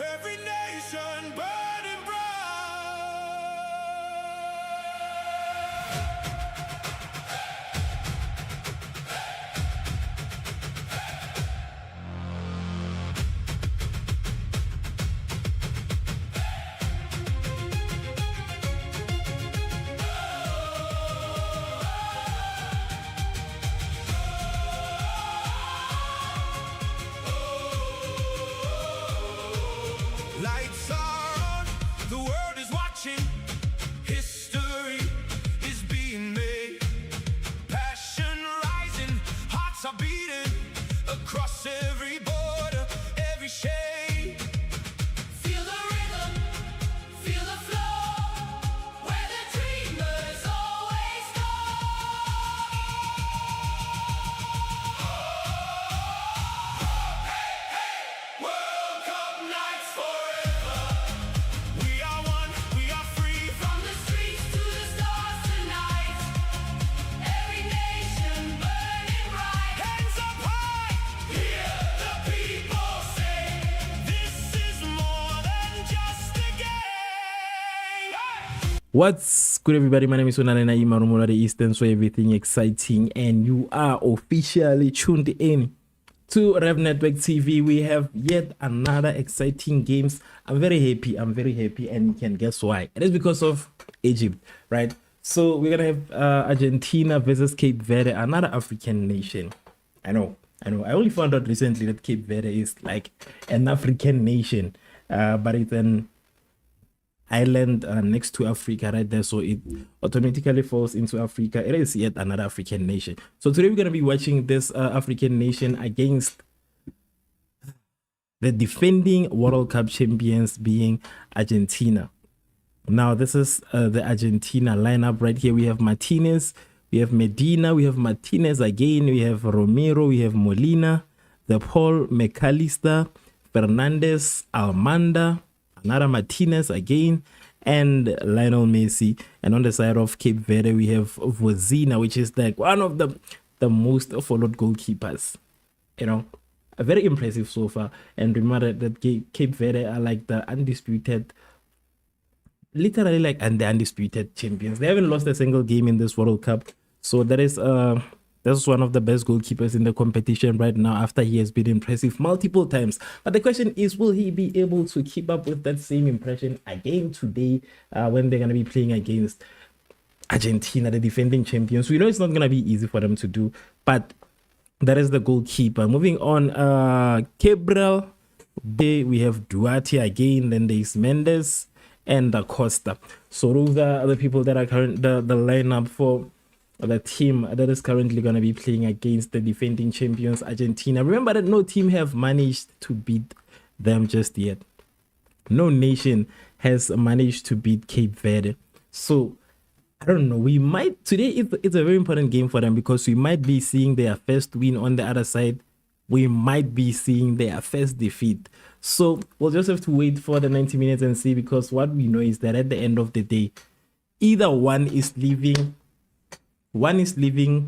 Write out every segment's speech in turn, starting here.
Every nation burning bright. Lights are on, the world is watching. History is being made. Passion rising, hearts are beating across every border, every shade. Feel the rhythm, feel the flow, where the dreamers always go. Hey, hey, World Cup nights forever. We are one, we are free. From the streets to the stars tonight. Every nation burning bright. Hands up high, hear the people say, this is more than just a game. Hey! What's good, everybody? My name is Unalena Imarumula, the Eastern, so everything exciting, and you are officially tuned in to Revv Network TV. We have yet another exciting games. I'm very happy, and you can guess why. It is because of Egypt, right? So we're gonna have Argentina versus Cape Verde, another African nation. I know. I only found out recently that Cape Verde is like an African nation, but it's an island next to Africa right there, so it automatically falls into Africa. It is yet another African nation. So today we're going to be watching this African nation against the defending World Cup champions, being Argentina. Now this is the Argentina lineup right here. We have Martinez, we have Medina, we have Martinez again, we have Romero, we have Molina, the Paul, McAllister, Fernandez, Almanda, another Martinez again, and Lionel Messi. And on the side of Cape Verde, we have Vozina, which is like one of the most followed goalkeepers. You know, very impressive so far. And remember that Cape Verde are like the undisputed, literally like, and the undisputed champions. They haven't lost a single game in this World Cup. So that is that's one of the best goalkeepers in the competition right now, after he has been impressive multiple times. But the question is, will he be able to keep up with that same impression again today when they're going to be playing against Argentina, the defending champions? We know it's not going to be easy for them to do, but that is the goalkeeper. Moving on, Gabriel, we have Duarte again, then there's Mendes and Costa. So those are the people that are the lineup for the team that is currently going to be playing against the defending champions Argentina. Remember that no team have managed to beat them just yet. No nation has managed to beat Cape Verde. So I don't know, we might today, it's a very important game for them, because we might be seeing their first win. On the other side, we might be seeing their first defeat. So we'll just have to wait for the 90 minutes and see, because what we know is that at the end of the day, either one is leaving,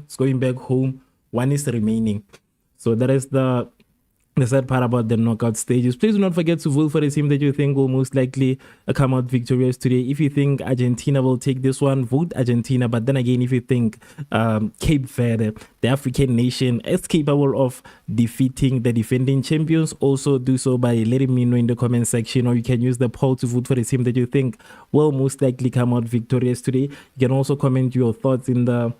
it's going back home, one is remaining. So that is the sad part about the knockout stages. Please do not forget to vote for the team that you think will most likely come out victorious today. If you think Argentina will take this one, vote Argentina. But then again, if you think Cape Verde, the African nation, is capable of defeating the defending champions, also do so by letting me know in the comment section, or you can use the poll to vote for the team that you think will most likely come out victorious today. You can also comment your thoughts in the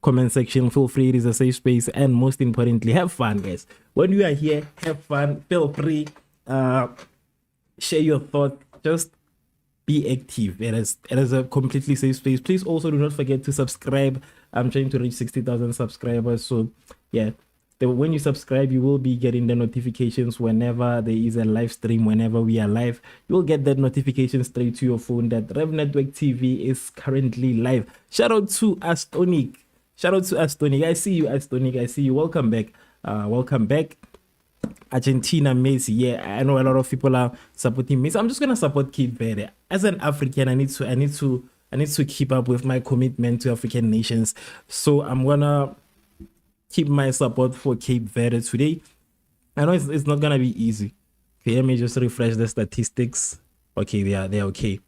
comment section. Feel free, it is a safe space, and most importantly, have fun, guys. When you are here, have fun, feel free, share your thoughts, just be active. It is a completely safe space. Please also do not forget to subscribe. I'm trying to reach 60,000 subscribers, so yeah, when you subscribe, you will be getting the notifications whenever there is a live stream. Whenever we are live, you will get that notification straight to your phone that Revv Network TV is currently live. Shout out to Astonik. I see you, Astonik. I see you. Welcome back. Welcome back. Argentina, Messi. Yeah, I know a lot of people are supporting Messi. I'm just gonna support Cape Verde. As an African, I need to keep up with my commitment to African nations. So I'm gonna keep my support for Cape Verde today. I know it's not gonna be easy. Okay, let me just refresh the statistics. Okay, they're okay.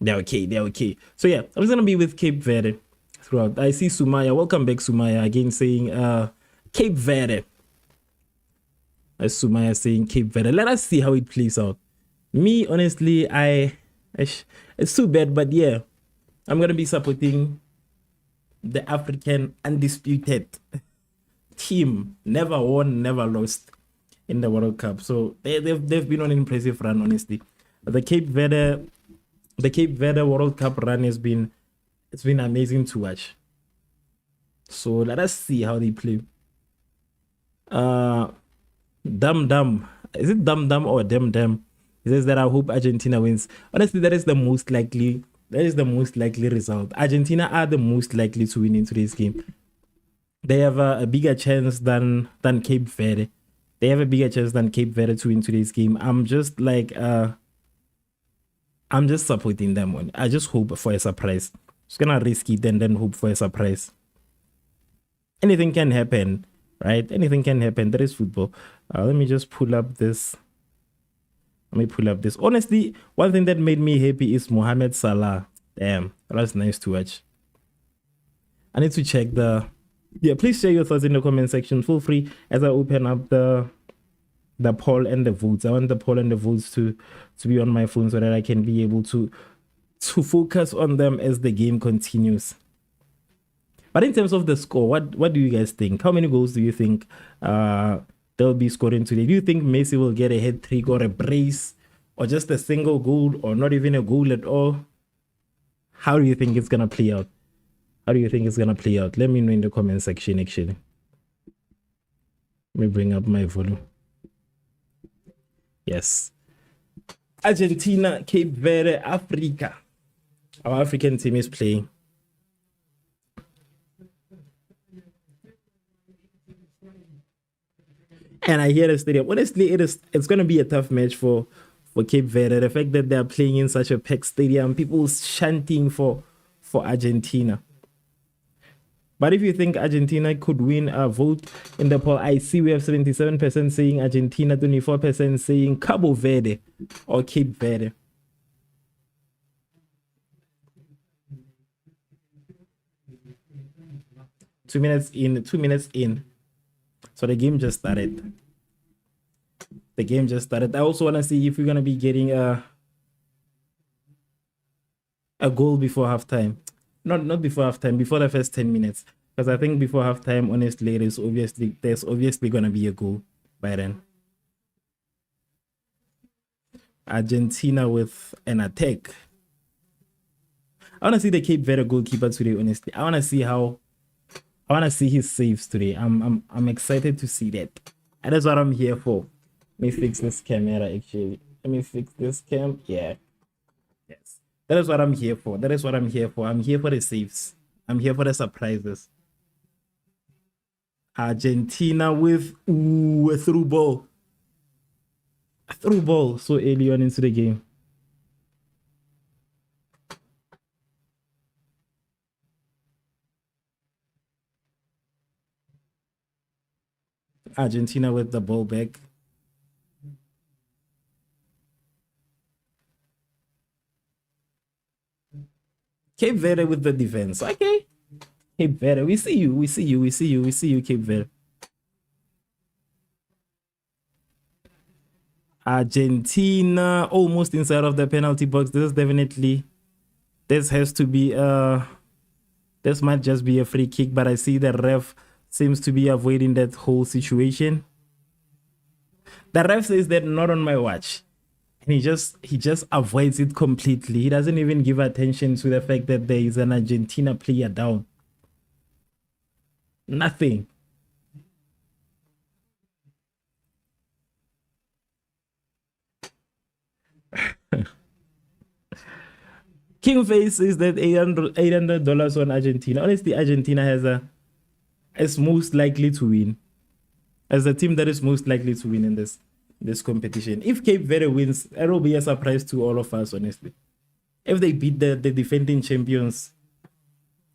They're okay. So yeah, I'm just gonna be with Cape Verde throughout. I see Sumaya. Welcome back, Sumaya. Again saying Cape Verde. As Sumaya saying Cape Verde. Let us see how it plays out. Me, honestly, it's too bad, but yeah, I'm gonna be supporting the African undisputed team. Never won, never lost in the World Cup. So they've been on an impressive run, honestly. The Cape Verde World Cup run it's been amazing to watch. So let us see how they play. Dum Dum. Is it Dum Dum or Dem Dem? He says that I hope Argentina wins. Honestly, that is the most likely result. Argentina are the most likely to win in today's game. They have a bigger chance than Cape Verde. They have a bigger chance than Cape Verde to win today's game. I'm just supporting them. I just hope for a surprise. Just gonna risk it and then hope for a surprise. Anything can happen, right? Anything can happen. That is football. Let me just pull up this. Honestly, one thing that made me happy is Mohamed Salah. Damn, that's nice to watch. I need to check please share your thoughts in the comment section. Feel free as I open up the poll and the votes. I want the poll and the votes to be on my phone so that I can be able to focus on them as the game continues. But in terms of the score, what do you guys think? How many goals do you think they'll be scoring today? Do you think Messi will get a hat-trick or a brace or just a single goal or not even a goal at all? How do you think it's gonna play out? Let me know in the comment section. Actually, let me bring up my volume. Yes, Argentina, Cape Verde, Africa. Our African team is playing. And I hear the stadium. Honestly, it's going to be a tough match for Cape Verde. The fact that they're playing in such a packed stadium, people chanting for Argentina. But if you think Argentina could win, vote in the poll. I see we have 77% saying Argentina, 24% saying Cabo Verde or Cape Verde. Two minutes in. So the game just started. I also want to see if we're going to be getting a goal before halftime. Not before halftime, before the first 10 minutes. Because I think before halftime, honestly, there's obviously going to be a goal by then. Argentina with an attack. I want to see the Cape Verde goalkeeper today, honestly. I want to see his saves today. I'm excited to see that. And that's what I'm here for. Let me fix this camera, actually. Let me fix this cam. Yeah. Yes. That is what I'm here for. I'm here for the saves. I'm here for the surprises. Argentina with a through ball. A through ball so early on into the game. Argentina with the ball back. Cape Verde with the defense. Okay. Cape Verde, we see you, Cape Verde. Argentina almost inside of the penalty box. This has to be this might just be a free kick, but I see the ref seems to be avoiding that whole situation. The ref says that not on my watch. And he just avoids it completely. He doesn't even give attention to the fact that there is an Argentina player down. Nothing. King Face says that $800 on Argentina. Honestly, Argentina is most likely to win. As the team that is most likely to win in this competition. If Cape Verde wins, it will be a surprise to all of us, honestly. If they beat the defending champions,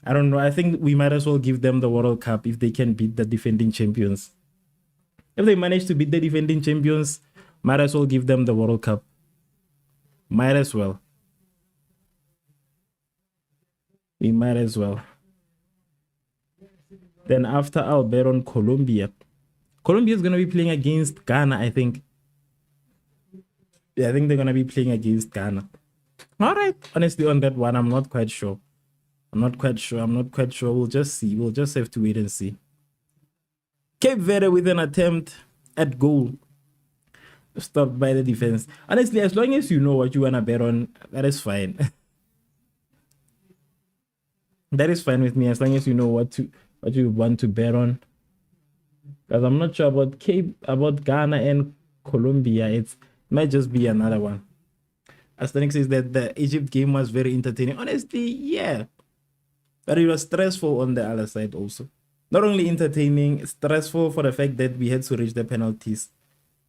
I don't know. I think we might as well give them the World Cup if they can beat the defending champions. If they manage to beat the defending champions, Might as well give them the World Cup. Might as well. We might as well. Then after, I'll bet on Colombia. Colombia is going to be playing against Ghana, I think. Yeah, I think they're going to be playing against Ghana. All right. Honestly, on that one, I'm not quite sure. I'm not quite sure. We'll just see. We'll just have to wait and see. Cape Verde with an attempt at goal. Stopped by the defense. Honestly, as long as you know what you want to bet on, that is fine. That is fine with me, as long as you know what you want to bet on. Because I'm not sure about Ghana and Colombia. It might just be another one. Astanik says that the Egypt game was very entertaining. Honestly, yeah. But it was stressful on the other side also. Not only entertaining, stressful for the fact that we had to reach the penalties.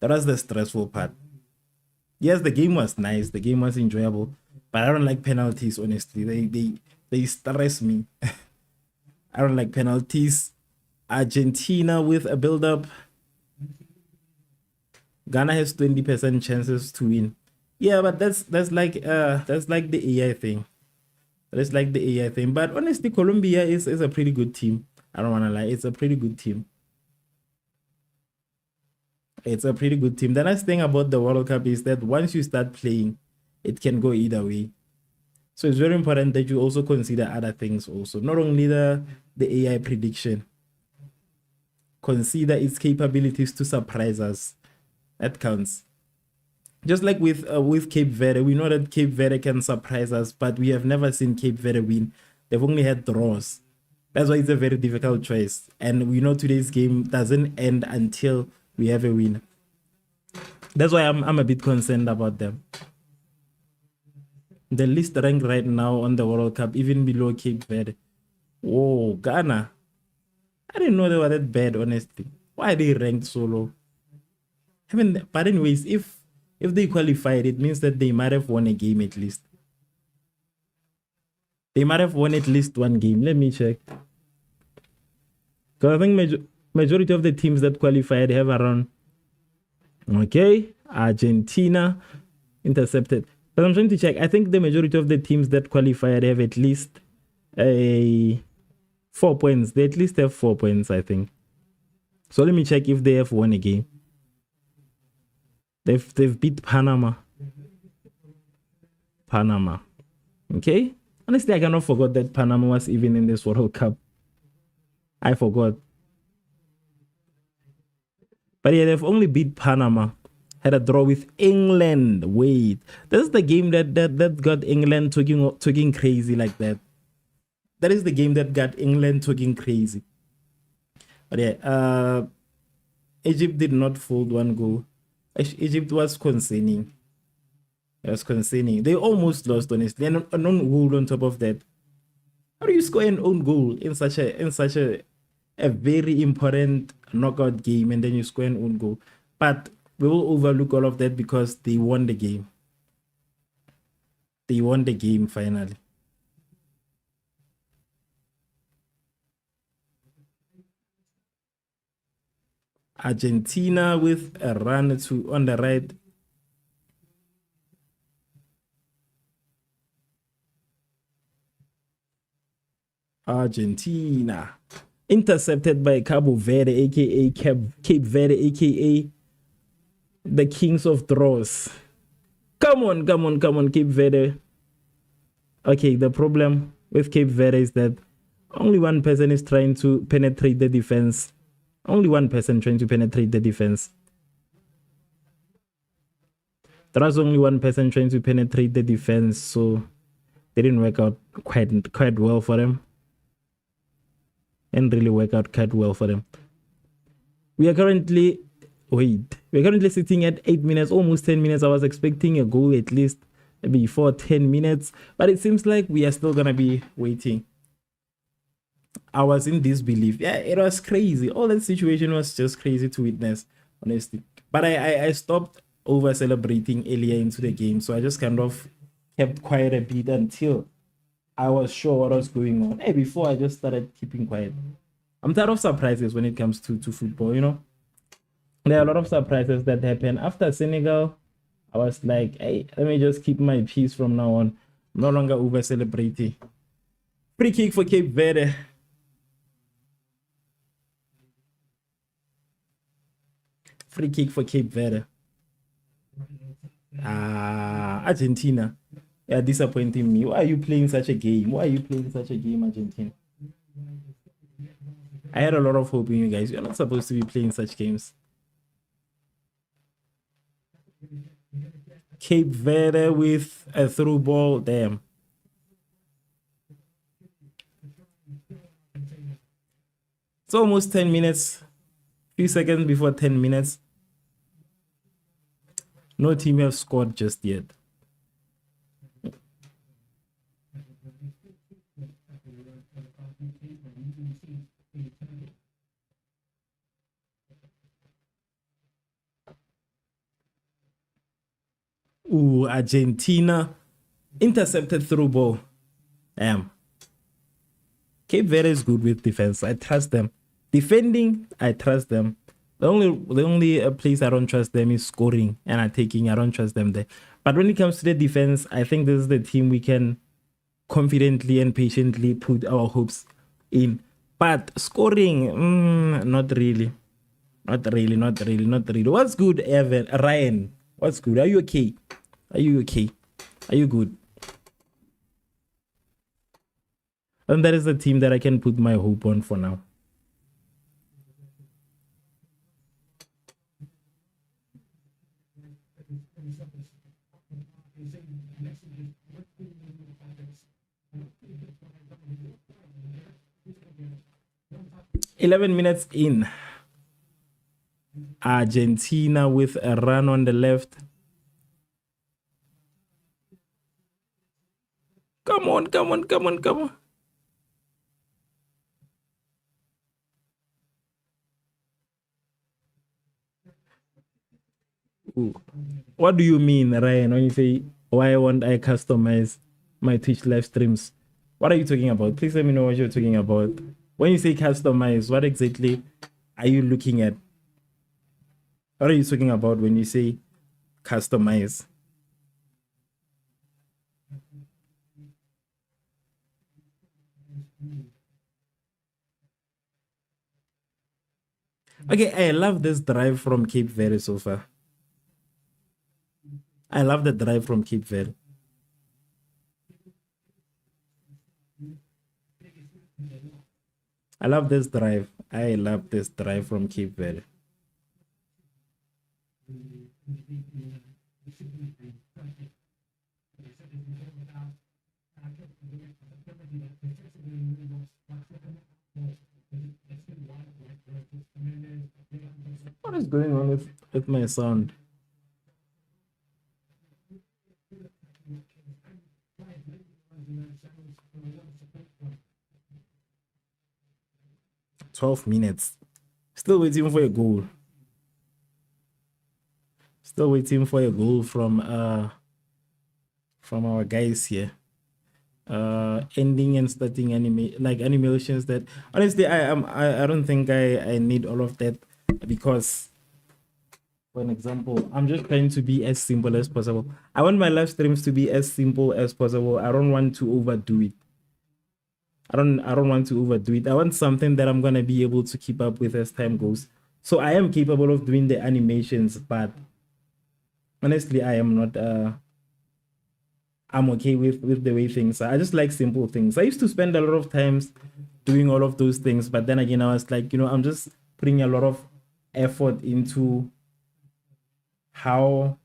That was the stressful part. Yes, the game was nice. The game was enjoyable. But I don't like penalties, honestly. They stress me. I don't like penalties. Argentina with a build-up. Ghana has 20% chances to win. Yeah, but that's like the AI thing. That's like the AI thing. But honestly, Colombia is a pretty good team. I don't want to lie. It's a pretty good team. It's a pretty good team. The nice thing about the World Cup is that once you start playing, it can go either way. So it's very important that you also consider other things also. Not only the AI prediction. Consider its capabilities to surprise us. That counts. Just like with Cape Verde, we know that Cape Verde can surprise us, but we have never seen Cape Verde win. They've only had draws. That's why it's a very difficult choice. And we know today's game doesn't end until we have a win. That's why I'm a bit concerned about them. The least ranked right now on the World Cup, even below Cape Verde. Oh, Ghana. I didn't know they were that bad, honestly. Why are they ranked so low? But anyways, if they qualified, it means that they might have won a game at least. They might have won at least one game. Let me check. Because I think majority of the teams that qualified have around... Okay, Argentina intercepted. But I'm trying to check. I think the majority of the teams that qualified have at least 4 points. They at least have 4 points, I think. So let me check if they have won a game. They've beat Panama. Okay. Honestly, I cannot forget that Panama was even in this World Cup. I forgot. But yeah, they've only beat Panama. Had a draw with England. Wait, this is the game that got England talking crazy like that. That is the game that got England talking crazy. But yeah, Egypt did not fold one goal. Egypt was concerning. It was concerning. They almost lost, honestly, and an own goal on top of that. How do you score an own goal in such a very important knockout game, and then you score an own goal? But we will overlook all of that because they won the game. They won the game finally. Argentina with a run on the right. Argentina intercepted by Cabo Verde, aka Cape Verde, aka the kings of draws. Come on, Cape Verde. Okay, the problem with Cape Verde is that only one person is trying to penetrate the defense. Only one person trying to penetrate the defense. There was only one person trying to penetrate the defense, so they didn't work out quite well for them. And really work out quite well for them. We're currently sitting at 8 minutes, almost 10 minutes. I was expecting a goal at least before 10 minutes, but it seems like we are still gonna be waiting. I was in disbelief. Yeah, it was crazy. All that situation was just crazy to witness, honestly. But I stopped over celebrating earlier into the game, so I just kind of kept quiet a bit until I was sure what was going on. Hey, before I just started keeping quiet. I'm tired of surprises when it comes to football, you know. There are a lot of surprises that happen after Senegal. I was like, hey, let me just keep my peace from now on. I'm no longer over celebrating. Free kick for Cape Verde. Free kick for Cape Verde. Argentina. Yeah, disappointing me. Why are you playing such a game? Why are you playing such a game, Argentina? I had a lot of hope in you guys. You're not supposed to be playing such games. Cape Verde with a through ball. Damn. It's almost 10 minutes. Few seconds before 10 minutes. No team have scored just yet. Ooh, Argentina intercepted through ball. Damn. Cape Verde is good with defense. I trust them. Defending, I trust them. The only place I don't trust them is scoring and attacking. I don't trust them there. But when it comes to the defense, I think this is the team we can confidently and patiently put our hopes in. But scoring, not really. Not really. What's good, Evan? Ryan, what's good? Are you okay? Are you good? And that is the team that I can put my hope on for now. "11 minutes in. Argentina with a run on the left. Come on. Ooh. What do you mean, Ryan, when you say, why won't I customize my Twitch live streams? What are you talking about? Please let me know what you're talking about. When you say customize, what exactly are you looking at? What are you talking about when you say customize? Okay, I love this drive from Cape Verde so far. I love the drive from Cape Verde. I love this drive. I love this drive from Cape Verde. What is going on with my sound? "12 minutes. Still waiting for a goal. Still waiting for a goal from our guys here. Ending and starting animations that honestly I don't think I need all of that, because for an example, I'm just trying to be as simple as possible. I want my live streams to be as simple as possible. I don't want to overdo it. I don't want to overdo it. I want something that I'm gonna be able to keep up with as time goes. So I am capable of doing the animations, but honestly, I am not I'm okay with the way things are. I just like simple things. I used to spend a lot of times doing all of those things, but then again, I was like, I'm just putting a lot of effort into how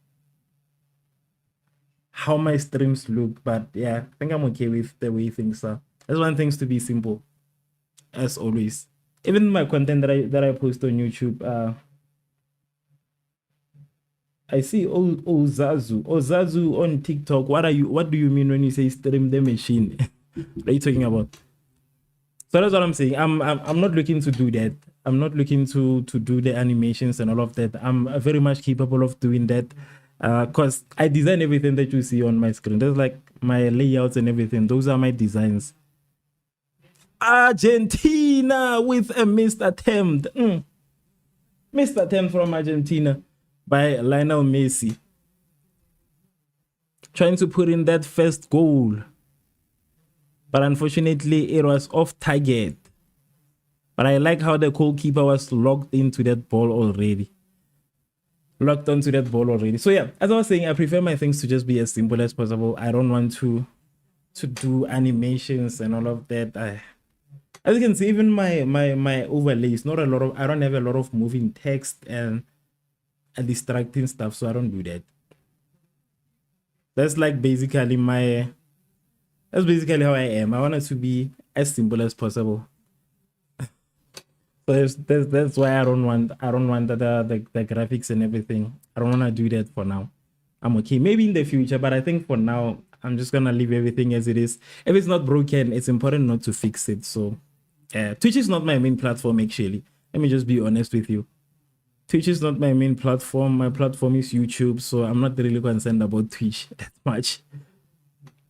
my streams look. But yeah, I think I'm okay with the way things are. I just want things to be simple, as always. Even my content that I post on YouTube, I see Zazu on TikTok. What do you mean when you say stream the machine? What are you talking about? So that's what I'm saying. I'm not looking to do that. I'm not looking to do the animations and all of that. I'm very much capable of doing that, because I design everything that you see on my screen. That's like my layouts and everything. Those are my designs. Argentina with a missed attempt. Missed attempt from Argentina by Lionel Messi. Trying to put in that first goal. But unfortunately, it was off target. But I like how the goalkeeper was locked into that ball already. Locked onto that ball already. So yeah, as I was saying, I prefer my things to just be as simple as possible. I don't want to do animations and all of that. As you can see, even my overlays, not a lot of, I don't have a lot of moving text and distracting stuff, so I don't do that. That's like basically that's basically how I am. I want it to be as simple as possible. So that's why I don't want the graphics and everything. I don't want to do that for now. I'm okay. Maybe in the future, but I think for now I'm just gonna leave everything as it is. If it's not broken, it's important not to fix it. So Twitch is not my main platform actually. Let me just be honest with you. Twitch is not my main platform. My platform is YouTube, so I'm not really concerned about Twitch that much.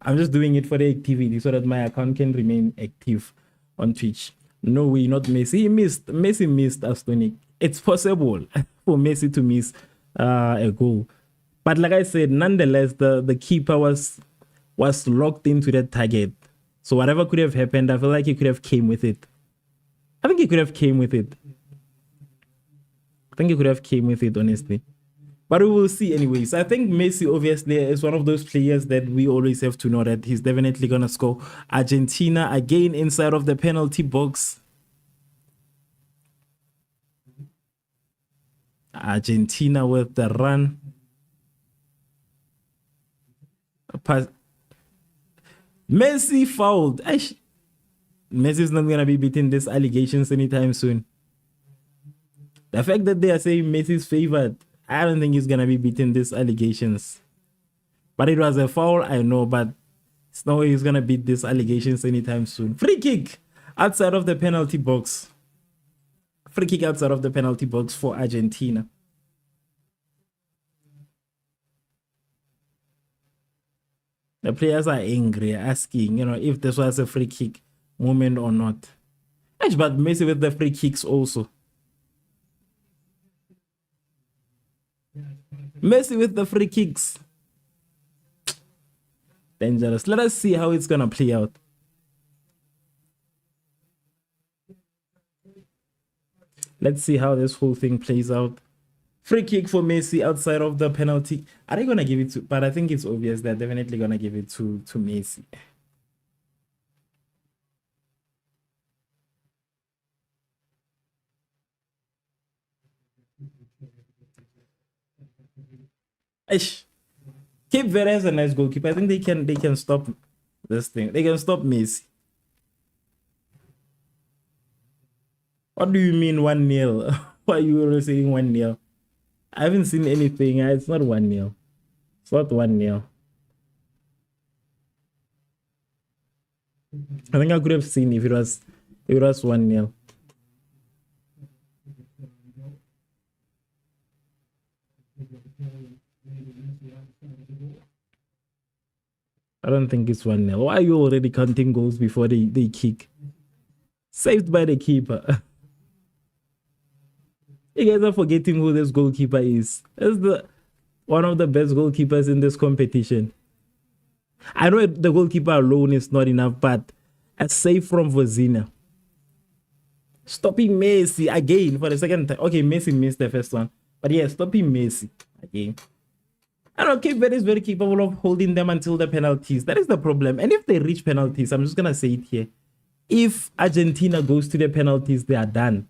I'm just doing it for the activity so that my account can remain active on Twitch. No way, not Messi. Messi missed Astonic. It's possible for Messi to miss a goal. But like I said, nonetheless, the keeper was locked into that target. So whatever could have happened, I feel like he could have came with it. I think he could have came with it. Honestly. But we will see anyways. I think Messi obviously is one of those players that we always have to know that he's definitely going to score. Argentina again inside of the penalty box. Argentina with the run. Pass. Messi fouled. Messi's not going to be beating these allegations anytime soon. The fact that they are saying Messi's favored, I don't think he's going to be beating these allegations. But it was a foul, I know, but it's no way he's going to beat these allegations anytime soon. Free kick outside of the penalty box. Free kick outside of the penalty box for Argentina. The players are angry, asking, if this was a free kick moment or not. But Messi with the free kicks also. Messi with the free kicks. Dangerous. Let us see how it's going to play out. Let's see how this whole thing plays out. Free kick for Messi outside of the penalty. Are they going to give it to... But I think it's obvious they're definitely going to give it to Messi. Cape Verde has a nice goalkeeper. I think they can stop this thing. They can stop Messi. What do you mean 1-0? Why are you always saying 1-0? I haven't seen anything. It's not 1-0. It's not 1-0. I think I could have seen if it was 1-0. I don't think it's 1-0. Why are you already counting goals before they kick? Saved by the keeper. You guys are forgetting who this goalkeeper is. That's one of the best goalkeepers in this competition. I know the goalkeeper alone is not enough, but a save from Vozina. Stopping Messi again for the second time. Okay, Messi missed the first one. But yeah, stopping Messi again. I don't know, Cape Verde is very capable of holding them until the penalties. That is the problem. And if they reach penalties, I'm just going to say it here. If Argentina goes to the penalties, they are done.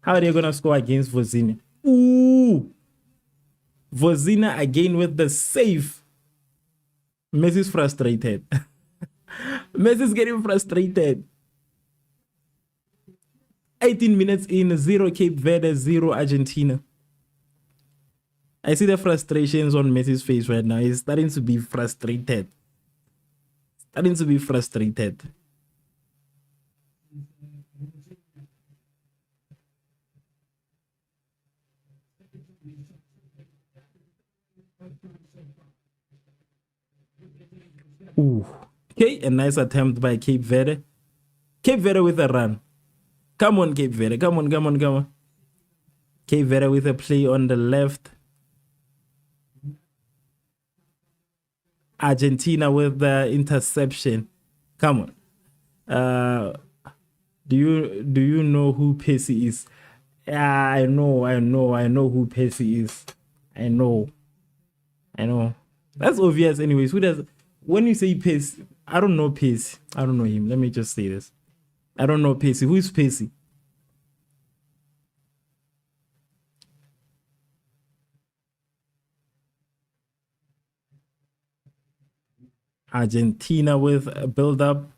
How are they going to score against Vozina? Ooh! Vozina again with the save. Messi's frustrated. Messi's getting frustrated. 18 minutes in, 0 Cape Verde, 0 Argentina. I see the frustrations on Messi's face right now. He's starting to be frustrated. Ooh. Okay, a nice attempt by Cape Verde. Cape Verde with a run. Come on, Cape Verde. Come on. Cape Verde with a play on the left. Argentina with the interception. Come on. Do you know who Percy is? Yeah, I know who Percy is. I know. That's obvious anyways. Who does when you say Percy? I don't know Percy. I don't know him. Let me just say this. I don't know Percy. Who is Percy? Argentina with a build up.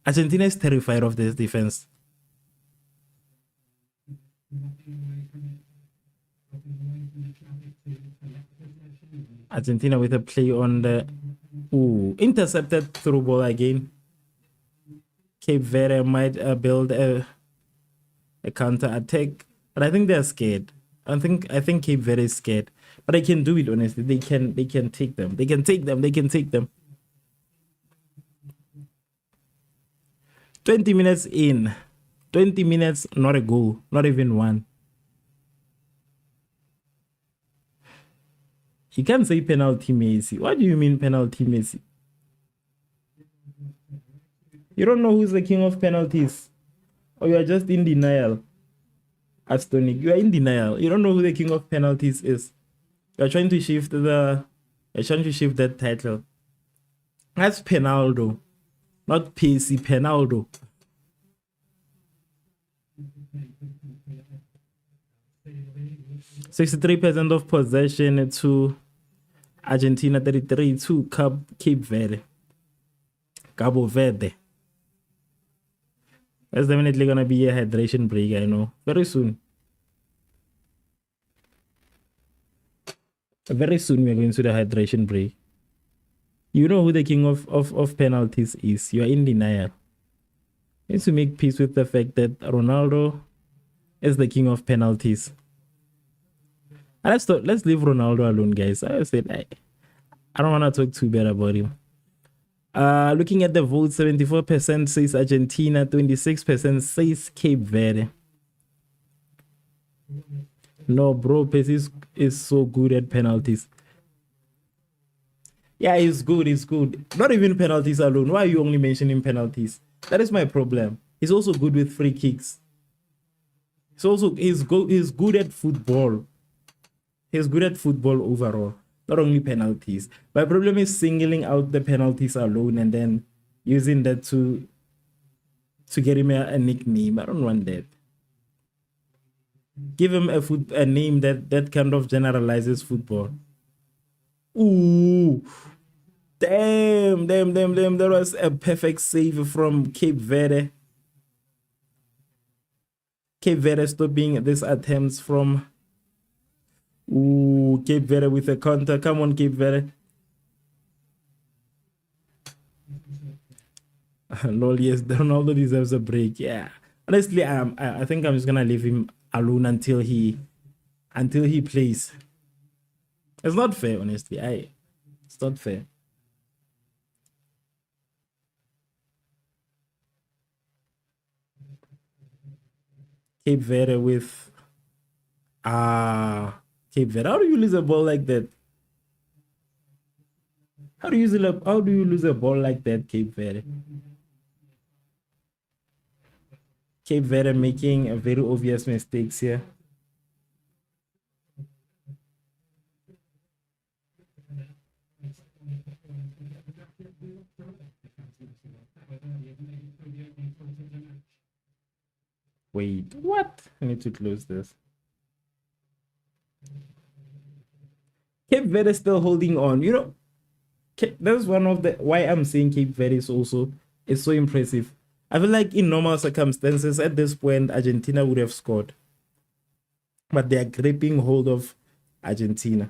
Argentina is terrified of this defense. Argentina with a play on the intercepted through ball again. Cape Verde might build a counter attack, but I think they're scared. I think Cape Verde is scared, but they can do it. Honestly, they can take them. They can take them. 20 minutes in, 20 minutes, not a goal, not even one. You can't say penalty Messi. What do you mean penalty Messi? You don't know who's the king of penalties, or you are just in denial. Astonic, you are in denial. You don't know who the king of penalties is. You're trying to shift that title. That's Penaldo, not Pacey. Penaldo. %63% of possession to Argentina, 33 to Cape Verde. Cabo Verde. There's definitely gonna be a hydration break, I know. Very soon. Very soon we're going to the hydration break. You know who the king of penalties is. You are in denial. You need to make peace with the fact that Ronaldo is the king of penalties. And let's leave Ronaldo alone, guys. I said I don't want to talk too bad about him. Looking at the votes, 74% says Argentina, 26% says Cape Verde. No, bro, Pessi is so good at penalties. Yeah, he's good. Not even penalties alone. Why are you only mentioning penalties? That is my problem. He's also good with free kicks. He's good at football. He's good at football overall, not only penalties. My problem is singling out the penalties alone and then using that to get him a nickname. I don't want that. Give him a name that kind of generalizes football. Ooh, damn! That was a perfect save from Cape Verde. Cape Verde stopping these attempts from. Ooh, Cape Verde with a counter. Come on, Cape Verde. Lol, yes, Ronaldo deserves a break. Yeah, honestly, I think I'm just gonna leave him alone until he plays. It's not fair, honestly. It's not fair. Cape Verde with Cape Verde. How do you lose a ball like that? How do you lose a ball like that, Cape Verde? Cape Verde making a very obvious mistakes here. Wait, what? I need to close this. Cape Verde is still holding on. You know, that's one of the why I'm saying Cape Verde is so impressive. I feel like in normal circumstances at this point Argentina would have scored, but they are gripping hold of Argentina.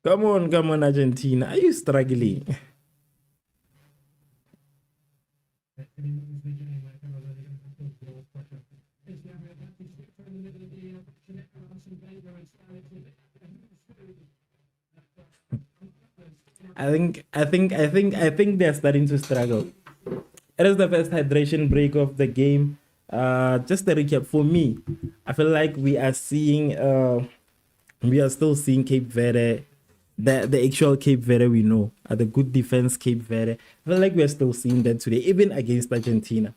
Come on, Argentina. Are you struggling? I think they're starting to struggle. It is the first hydration break of the game. Just a recap for me, I feel like we are still seeing Cape Verde, the actual Cape Verde we know, the good defense Cape Verde. I feel like we are still seeing that today, even against Argentina.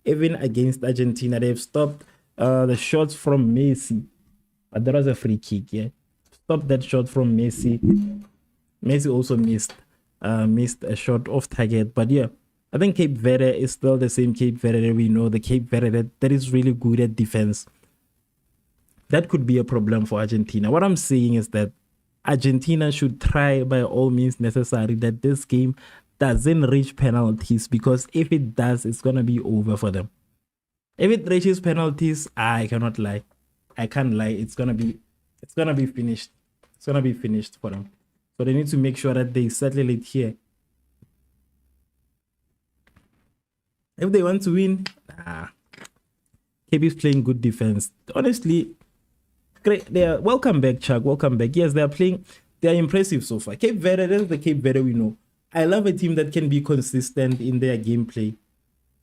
Even against Argentina, they've stopped the shots from Messi, but there was a free kick. Yeah, stop that shot from Messi. Messi also missed a shot off target. But yeah, I think Cape Verde is still the same Cape Verde that we know, the Cape Verde that is really good at defense. That could be a problem for Argentina. What I'm saying is that Argentina should try by all means necessary that this game doesn't reach penalties, because if it does, it's gonna be over for them. If it reaches penalties, I cannot lie. I can't lie. It's gonna be finished. It's gonna be finished for them. So they need to make sure that they settle it here. If they want to win, KB is playing good defense. Honestly, great. They are welcome back, Chuck. Welcome back. Yes, they are playing. They are impressive so far. Cape Verde, that's the Cape Verde we know. I love a team that can be consistent in their gameplay,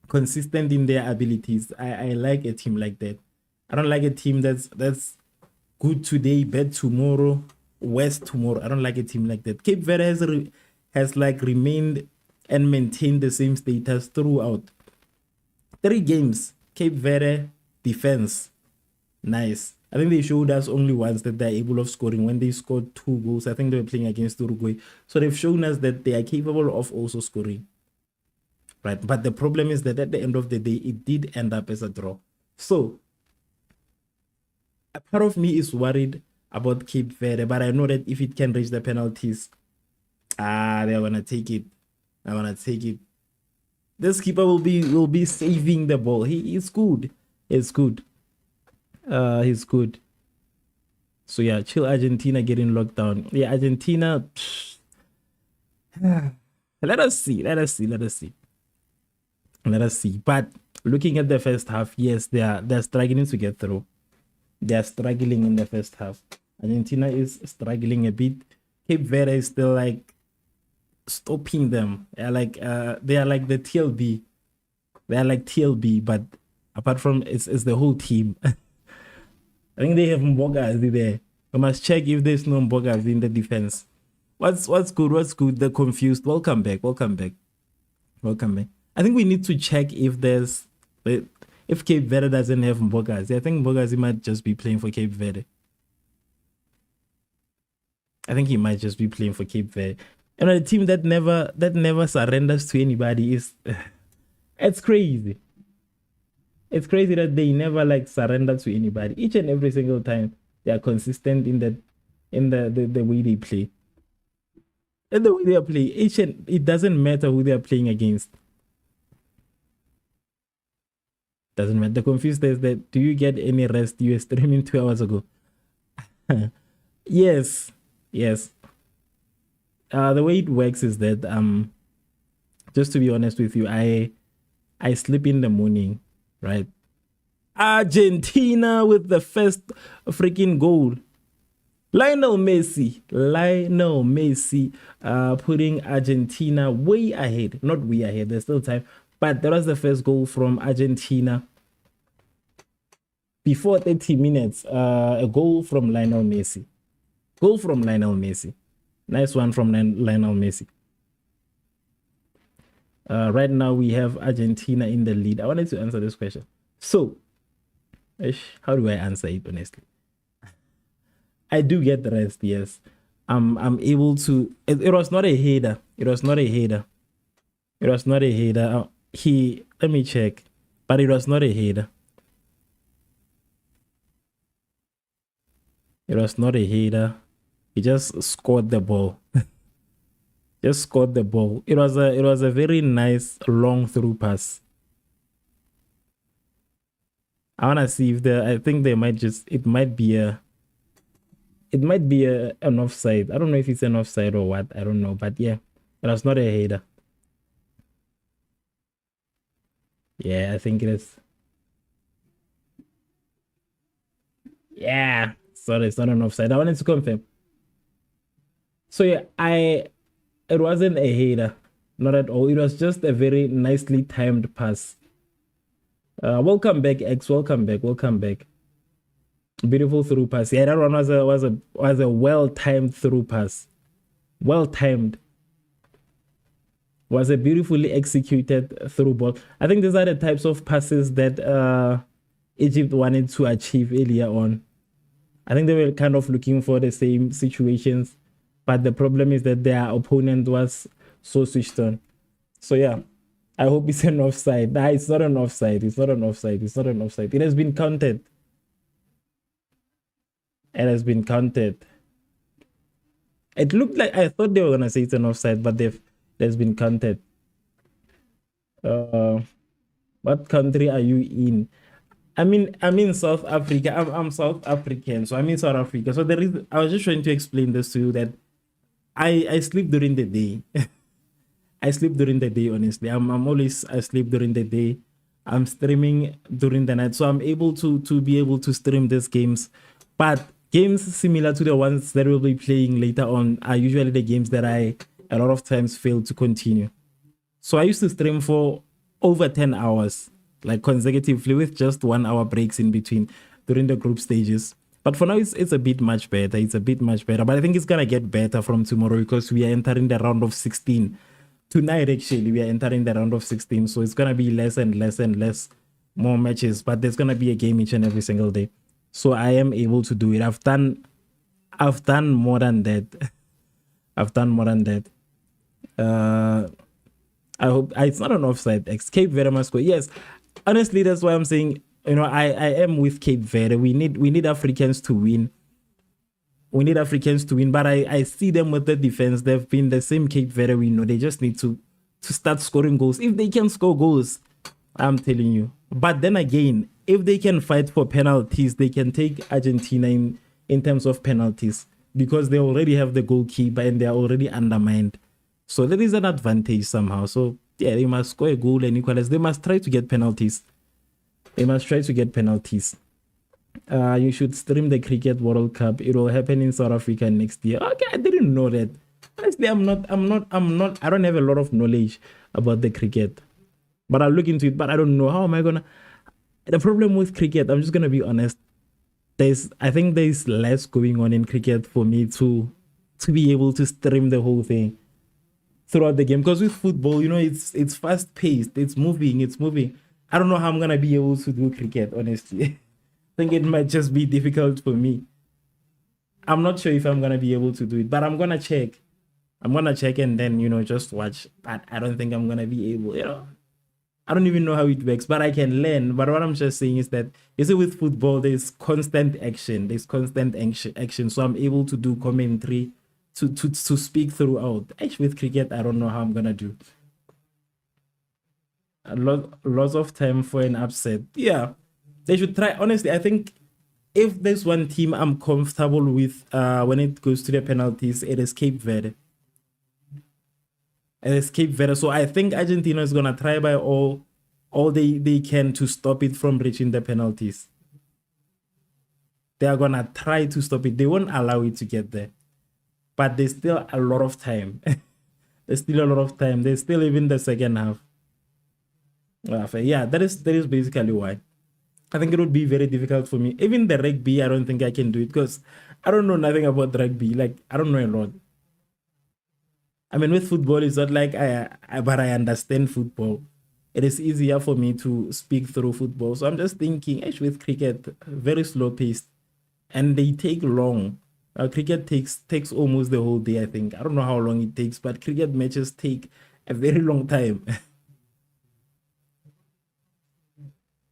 consistent in their abilities. I like a team like that. I don't like a team that's good today, bad tomorrow, worse tomorrow. I don't like a team like that. Cape Verde has like remained and maintained the same status throughout 3 games. Cape Verde defense, nice. I think they showed us only once that they're able of scoring when they scored 2 goals. I think they were playing against Uruguay. So they've shown us that they are capable of also scoring. Right. But the problem is that at the end of the day, it did end up as a draw. So a part of me is worried about Cape Verde, but I know that if it can reach the penalties, they're gonna take it. I wanna take it. This keeper will be saving the ball. He's good. He's good. He's good. So yeah, chill Argentina getting locked down. Yeah, Argentina. Let us see. But looking at the first half, yes, they're struggling to get through. They're struggling in the first half. Argentina is struggling a bit. Cape Verde is still like stopping them. They are like the TLB. They are like TLB, but apart from it's the whole team. I think they have Mbogazi there. We must check if there's no Mbogazi in the defense. What's good? They're confused. Welcome back. I think we need to check if Cape Verde doesn't have Mbogazi. I think Mbogazi might just be playing for Cape Verde. I think he might just be playing for Cape Verde. And a team that never surrenders to anybody is it's crazy. It's crazy that they never like surrender to anybody. Each and every single time they are consistent in the way they play. And the way they play, it doesn't matter who they are playing against. Doesn't matter. The confused is that do you get any rest? You were streaming 2 hours ago. Yes. The way it works is that just to be honest with you, I sleep in the morning, right? Argentina with the first freaking goal. Lionel Messi, putting Argentina way ahead. Not way ahead, there's still time. But that was the first goal from Argentina. Before 30 minutes, a goal from Lionel Messi. Nice one from Lionel Messi. Right now, we have Argentina in the lead. I wanted to answer this question. So, how do I answer it, honestly? I do get the rest, yes. I'm able to... It was not a header. Let me check. But it was not a header. He just scored the ball. It was a very nice long through pass. I wanna see if I think they might it might be an offside. I don't know if it's an offside or what. I don't know, but yeah, it was not a header. Yeah, I think it is. Yeah, sorry, it's not an offside. I wanted to confirm. So yeah, It wasn't a header, not at all. It was just a very nicely timed pass. Welcome back, X. Welcome back. Welcome back. Beautiful through pass. Yeah, that one was a well timed through pass. Well timed. Was a beautifully executed through ball. I think these are the types of passes that Egypt wanted to achieve earlier on. I think they were kind of looking for the same situations, but the problem is that their opponent was so switched on. So yeah, I hope it's an offside. Nah, it's not an offside. It's not an offside. It's not an offside. It has been counted. It has been counted. It looked like I thought they were gonna say it's an offside, but it has been counted. What country are you in? I'm in South Africa. I'm South African, so I'm in South Africa. So there is. I was just trying to explain this to you that I sleep during the day. I sleep during the day. Honestly, I'm always I sleep during the day. I'm streaming during the night, so I'm able to be able to stream these games. But games similar to the ones that we'll be playing later on are usually the games that I a lot of times fail to continue. So I used to stream for over 10 hours, like consecutively, with just 1 hour breaks in between during the group stages. But for now, it's a bit much better. It's a bit much better. But I think it's gonna get better from tomorrow because we are entering the round of 16. Tonight, actually, we are entering the round of 16. So it's gonna be less and less and less more matches. But there's gonna be a game each and every single day. So I am able to do it. I've done more than that. I've done more than that. I hope it's not an offside. Cape Verde must score. Yes, honestly, that's why I'm saying, I am with Cape Verde. We need Africans to win. We need Africans to win, but I see them with the defense. They've been the same Cape Verde we know. They just need to start scoring goals. If they can score goals, I'm telling you. But then again, if they can fight for penalties, they can take Argentina in terms of penalties because they already have the goalkeeper and they're already undermined. So there is an advantage somehow. So yeah, they must score a goal and equalize. They must try to get penalties. They must try to get penalties. You should stream the Cricket World Cup. It will happen in South Africa next year. Okay, I didn't know that. Honestly, I don't have a lot of knowledge about the cricket. But I'll look into it. But I don't know. How am I gonna? The problem with cricket, I'm just gonna be honest. I think there's less going on in cricket for me to be able to stream the whole thing throughout the game. Because with football, it's fast paced. It's moving. I don't know how I'm gonna be able to do cricket, honestly. I think it might just be difficult for me. I'm not sure if I'm gonna be able to do it, but I'm gonna check. And then just watch. But I don't think I'm gonna be able. I don't even know how it works, but I can learn. But what I'm just saying is that with football, there's constant action. So I'm able to do commentary to speak throughout. Actually, with cricket, I don't know how I'm gonna do. Lots of time for an upset. Yeah, they should try. Honestly, I think if there's one team I'm comfortable with when it goes to the penalties, it is Cape Verde. So I think Argentina is gonna try by all they can to stop it from reaching the penalties. They are gonna try to stop it. They won't allow it to get there. But there's still a lot of time. There's still even the second half. Yeah, that is basically why. I think it would be very difficult for me. Even the rugby, I don't think I can do it because I don't know nothing about rugby. Like, I don't know a lot. I mean, with football, it's not like but I understand football. It is easier for me to speak through football. So I'm just thinking, actually, with cricket, very slow paced, and they take long. Cricket takes almost the whole day, I think. I don't know how long it takes, but cricket matches take a very long time.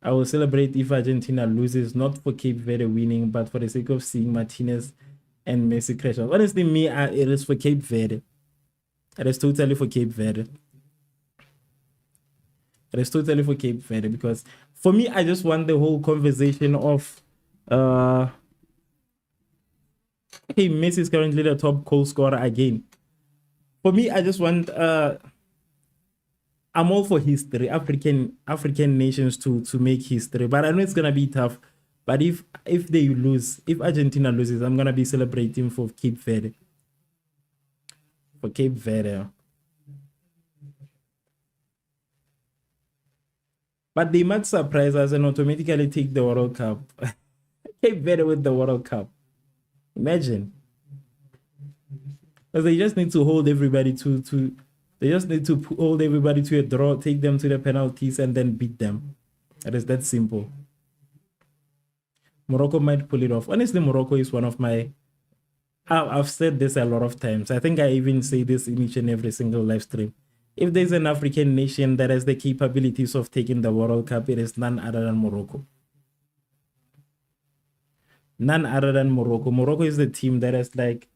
I will celebrate if Argentina loses, not for Cape Verde winning, but for the sake of seeing Martinez and Messi crash out. Honestly, it is for Cape Verde. It is totally for Cape Verde. Because for me, I just want the whole conversation of okay, Messi is currently the top goal scorer again. For me, I just want I'm all for history, African nations to make history, but I know it's gonna be tough. But if Argentina loses, I'm gonna be celebrating for Cape Verde. for Cape Verde. But they might surprise us and automatically take the World Cup. Cape Verde with the World Cup. Imagine. Because they just need to hold everybody to they just need to hold everybody to a draw, take them to the penalties, and then beat them. It is that simple. Morocco might pull it off. Honestly, Morocco is one of my... I've said this a lot of times. I think I even say this in each and every single live stream. If there's an African nation that has the capabilities of taking the World Cup, it is none other than Morocco. None other than Morocco. Morocco is the team that has like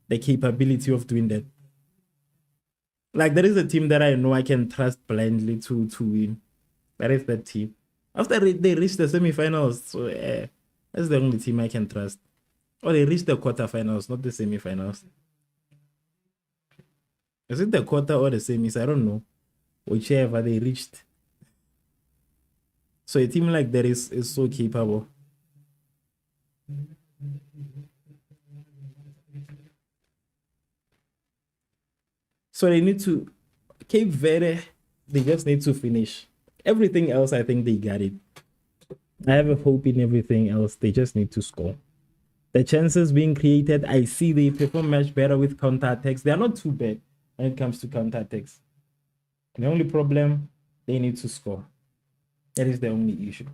the capability of doing that. Like, there is a team that I know I can trust blindly to win. That is that team. After they reach the semifinals, so that's the only team I can trust. Or they reach the quarterfinals, not the semifinals. Is it the quarter or the semis? I don't know. Whichever they reached. So a team like that is so capable. So they need to... Cape Verde, they just need to finish. Everything else, I think they got it. I have a hope in everything else. They just need to score. The chances being created, I see they perform much better with counter-attacks. They are not too bad when it comes to counter-attacks. The only problem, they need to score. That is the only issue.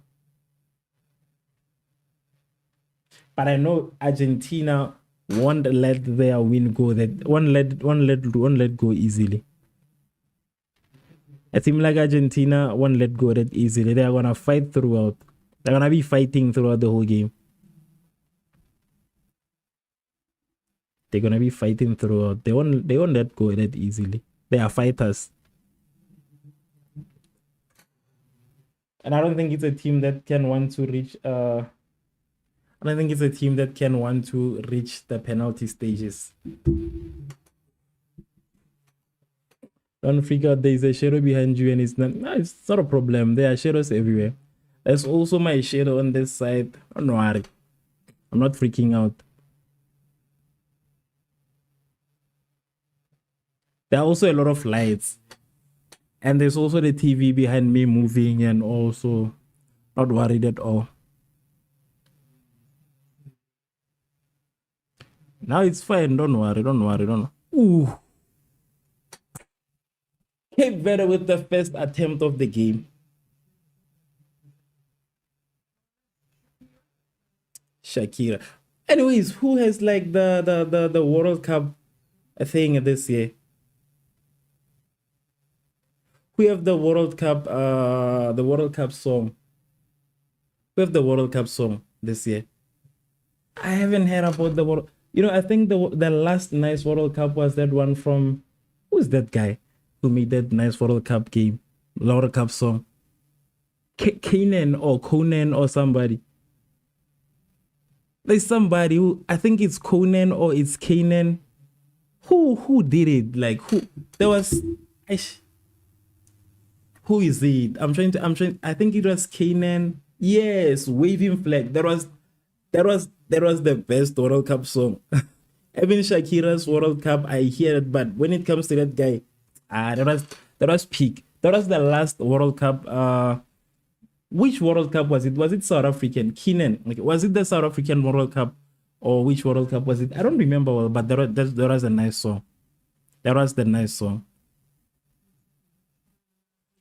But I know Argentina won't let their win go. That won't let go easily. A team like Argentina won't let go that easily. They are gonna fight throughout. They're gonna be fighting throughout the whole game. They're gonna be fighting throughout. They won't let go that easily. They are fighters. And I don't think it's a team that can want to reach I don't think it's a team that can want to reach the penalty stages. Don't freak out, there's a shadow behind you and it's not a problem. There are shadows everywhere. There's also my shadow on this side. Don't worry. I'm not freaking out. There are also a lot of lights. And there's also the TV behind me moving, and also not worried at all. Now it's fine. Don't worry. Ooh. Cape Verde with the first attempt of the game. Shakira. Anyways, who has like the World Cup thing this year? We have the World Cup song. We have the World Cup song this year. I haven't heard about the World. I think the last nice World Cup was that one from, who's that guy who made that nice World Cup game, World Cup song? Conan or somebody. There's somebody who, I think it's Conan or it's Kanan. Who did it? Like, who? There was. Who is it? I'm trying. I think it was Kanan. Yes, waving flag. That was the best World Cup song. Even Shakira's World Cup, I hear it, but when it comes to that guy, that was peak. That was the last World Cup. Which World Cup was it? Was it South African? Kenan. Like, was it the South African World Cup, or which World Cup was it? I don't remember well, but there was a nice song. That was the nice song.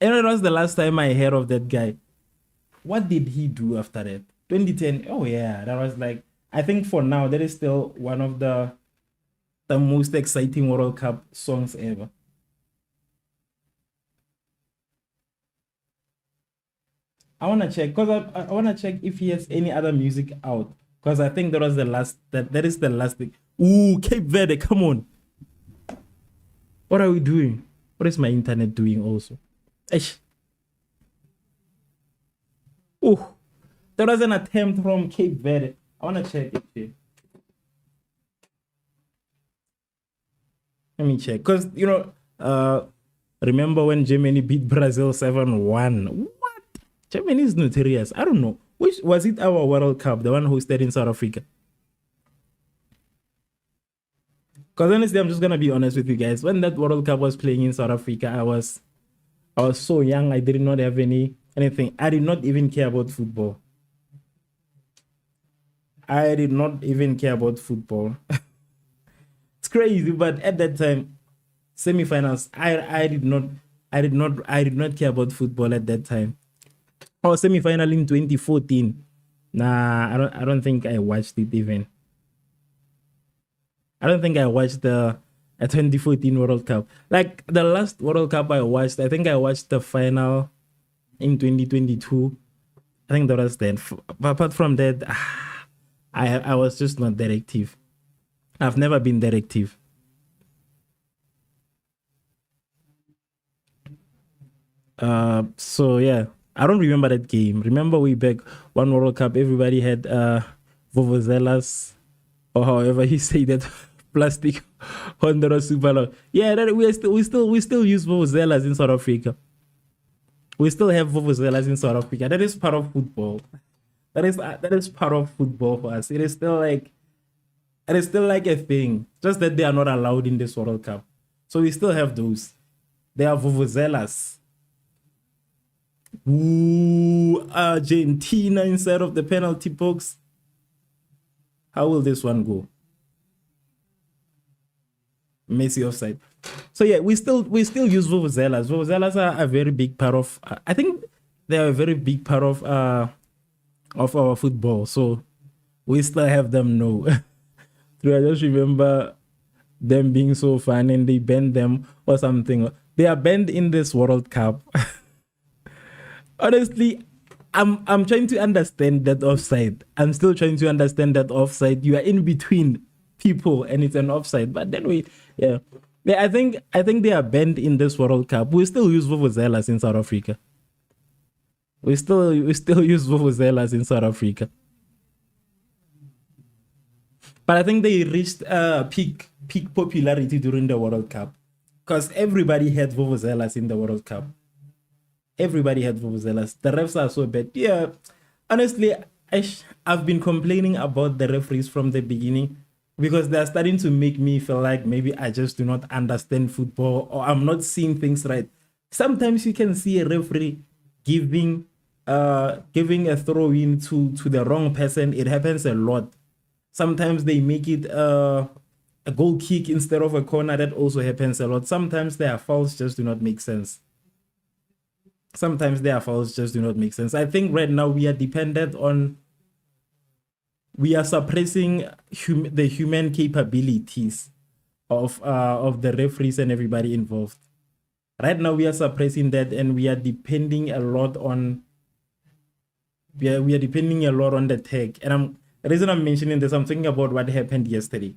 And it was the last time I heard of that guy. What did he do after that? 2010. Oh yeah, that was like, I think for now that is still one of the most exciting World Cup songs ever. I want to check, because I want to check if he has any other music out, because I think that was the last, that is the last thing. Ooh, Cape Verde, come on. What are we doing? What is my internet doing also? Eish. Ooh, that was an attempt from Cape Verde. I want to check it here. Let me check, because, remember when Germany beat Brazil 7-1? What? Germany is notorious. I don't know. Which was it, our World Cup, the one hosted in South Africa? Because honestly, I'm just gonna be honest with you guys. When that World Cup was playing in South Africa, I was so young. I did not have anything. I did not even care about football. I did not even care about football. It's crazy, but at that time, semifinals, I did not care about football at that time. Oh, semifinal in 2014. Nah, I don't think I watched it even. I don't think I watched the 2014 World Cup. Like the last World Cup I watched, I think I watched the final in 2022. I think that was then. But apart from that, I was just not that active. I've never been that active. So yeah, I don't remember that game. Remember way back one World Cup, everybody had vuvuzelas or however you say that plastic on the super long. Yeah, that we still use vuvuzelas in South Africa. We still have vuvuzelas in South Africa. That is part of football. That is part of football for us. It is still like a thing. Just that they are not allowed in this World Cup. So we still have those. They are vuvuzelas. Ooh, Argentina inside of the penalty box. How will this one go? Messi offside. So yeah, we still use vuvuzelas. Vuvuzelas are a very big part of. I think they are a very big part of our football. So we still have them. No, I just remember them being so fun, and they banned them or something. They are banned in this World Cup. Honestly, I'm trying to understand that offside. I'm still trying to understand that offside. You are in between people and it's an offside. But then yeah. Yeah, I think they are banned in this World Cup. We still use vuvuzelas in South Africa. We still use vuvuzelas in South Africa. But I think they reached peak popularity during the World Cup. Because everybody had vuvuzelas in the World Cup. Everybody had vuvuzelas. The refs are so bad. Yeah, honestly, I've been complaining about the referees from the beginning because they're starting to make me feel like maybe I just do not understand football or I'm not seeing things right. Sometimes you can see a referee giving a throw in to the wrong person. It happens a lot. Sometimes they make it a goal kick instead of a corner. That also happens a lot. Sometimes their fouls just do not make sense. Sometimes their fouls just do not make sense. I think right now we are suppressing the human capabilities of the referees and everybody involved. Right now we are suppressing that, and we are depending a lot on the tech. And the reason I'm mentioning this, I'm thinking about what happened yesterday.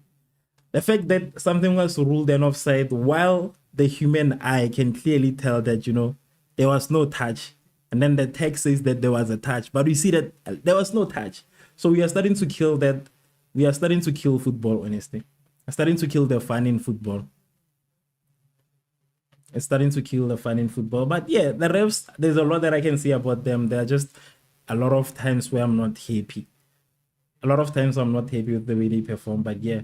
The fact that something was ruled an offside while the human eye can clearly tell that there was no touch, and then the text says that there was a touch, but we see that there was no touch. So we are starting to kill that. We are starting to kill football, honestly. We're starting to kill the fun in football. It's starting to kill the fun in football. But yeah, the refs, there's a lot that I can say about them. There are just a lot of times where I'm not happy. A lot of times I'm not happy with the way they perform. But yeah,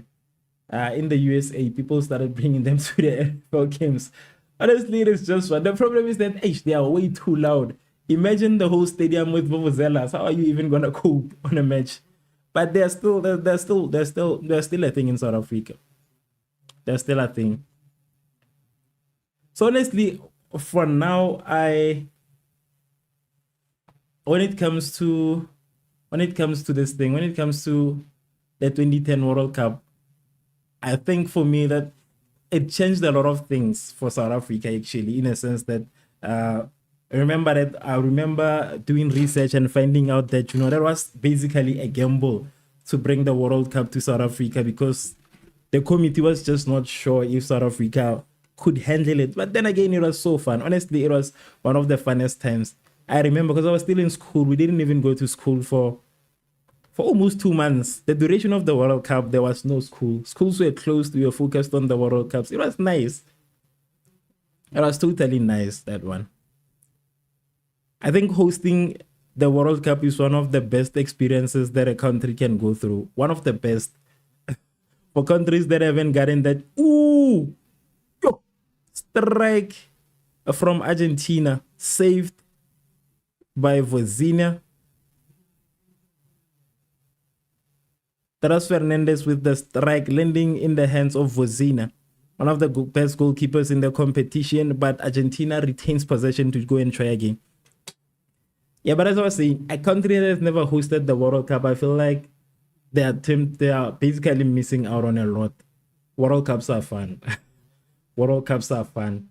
in the USA, people started bringing them to the NFL games. Honestly, it is just fun. The problem is that they are way too loud. Imagine the whole stadium with vuvuzelas. How are you even gonna cope on a match? But they're still a thing in South Africa. They're still a thing. So honestly, for now, when it comes to this thing, when it comes to the 2010 World Cup, I think for me that it changed a lot of things for South Africa, actually, in a sense that I remember doing research and finding out that that was basically a gamble to bring the World Cup to South Africa because the committee was just not sure if South Africa could handle it. But then again, it was so fun. Honestly, it was one of the funnest times. I remember because I was still in school. We didn't even go to school for almost 2 months. The duration of the World Cup, there was no school. Schools were closed. We were focused on the World Cups. It was nice. It was totally nice, that one. I think hosting the World Cup is one of the best experiences that a country can go through. One of the best. For countries that haven't gotten that, ooh, yo, strike from Argentina, saved by Vozinha. Taras Fernandez with the strike landing in the hands of Vozinha, one of the best goalkeepers in the competition, but Argentina retains possession to go and try again. Yeah, but as I was saying, a country that has never hosted the World Cup, I feel like they are basically missing out on a lot. World Cups are fun. World Cups are fun.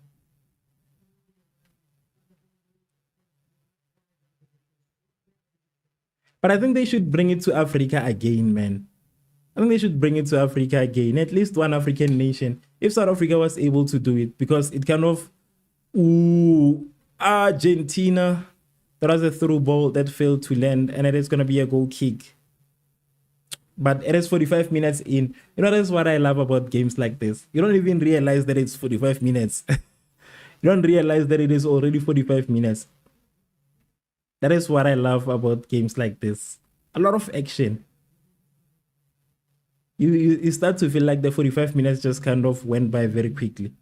But I think they should bring it to Africa again, man. I think they should bring it to Africa again, at least one African nation. If South Africa was able to do it, because it kind of, ooh, Argentina, that was a through ball that failed to land, and it is going to be a goal kick. But it is 45 minutes in. You know, that's what I love about games like this. You don't even realize that it's 45 minutes. You don't realize that it is already 45 minutes. That is what I love about games like this. A lot of action. You start to feel like the 45 minutes just kind of went by very quickly.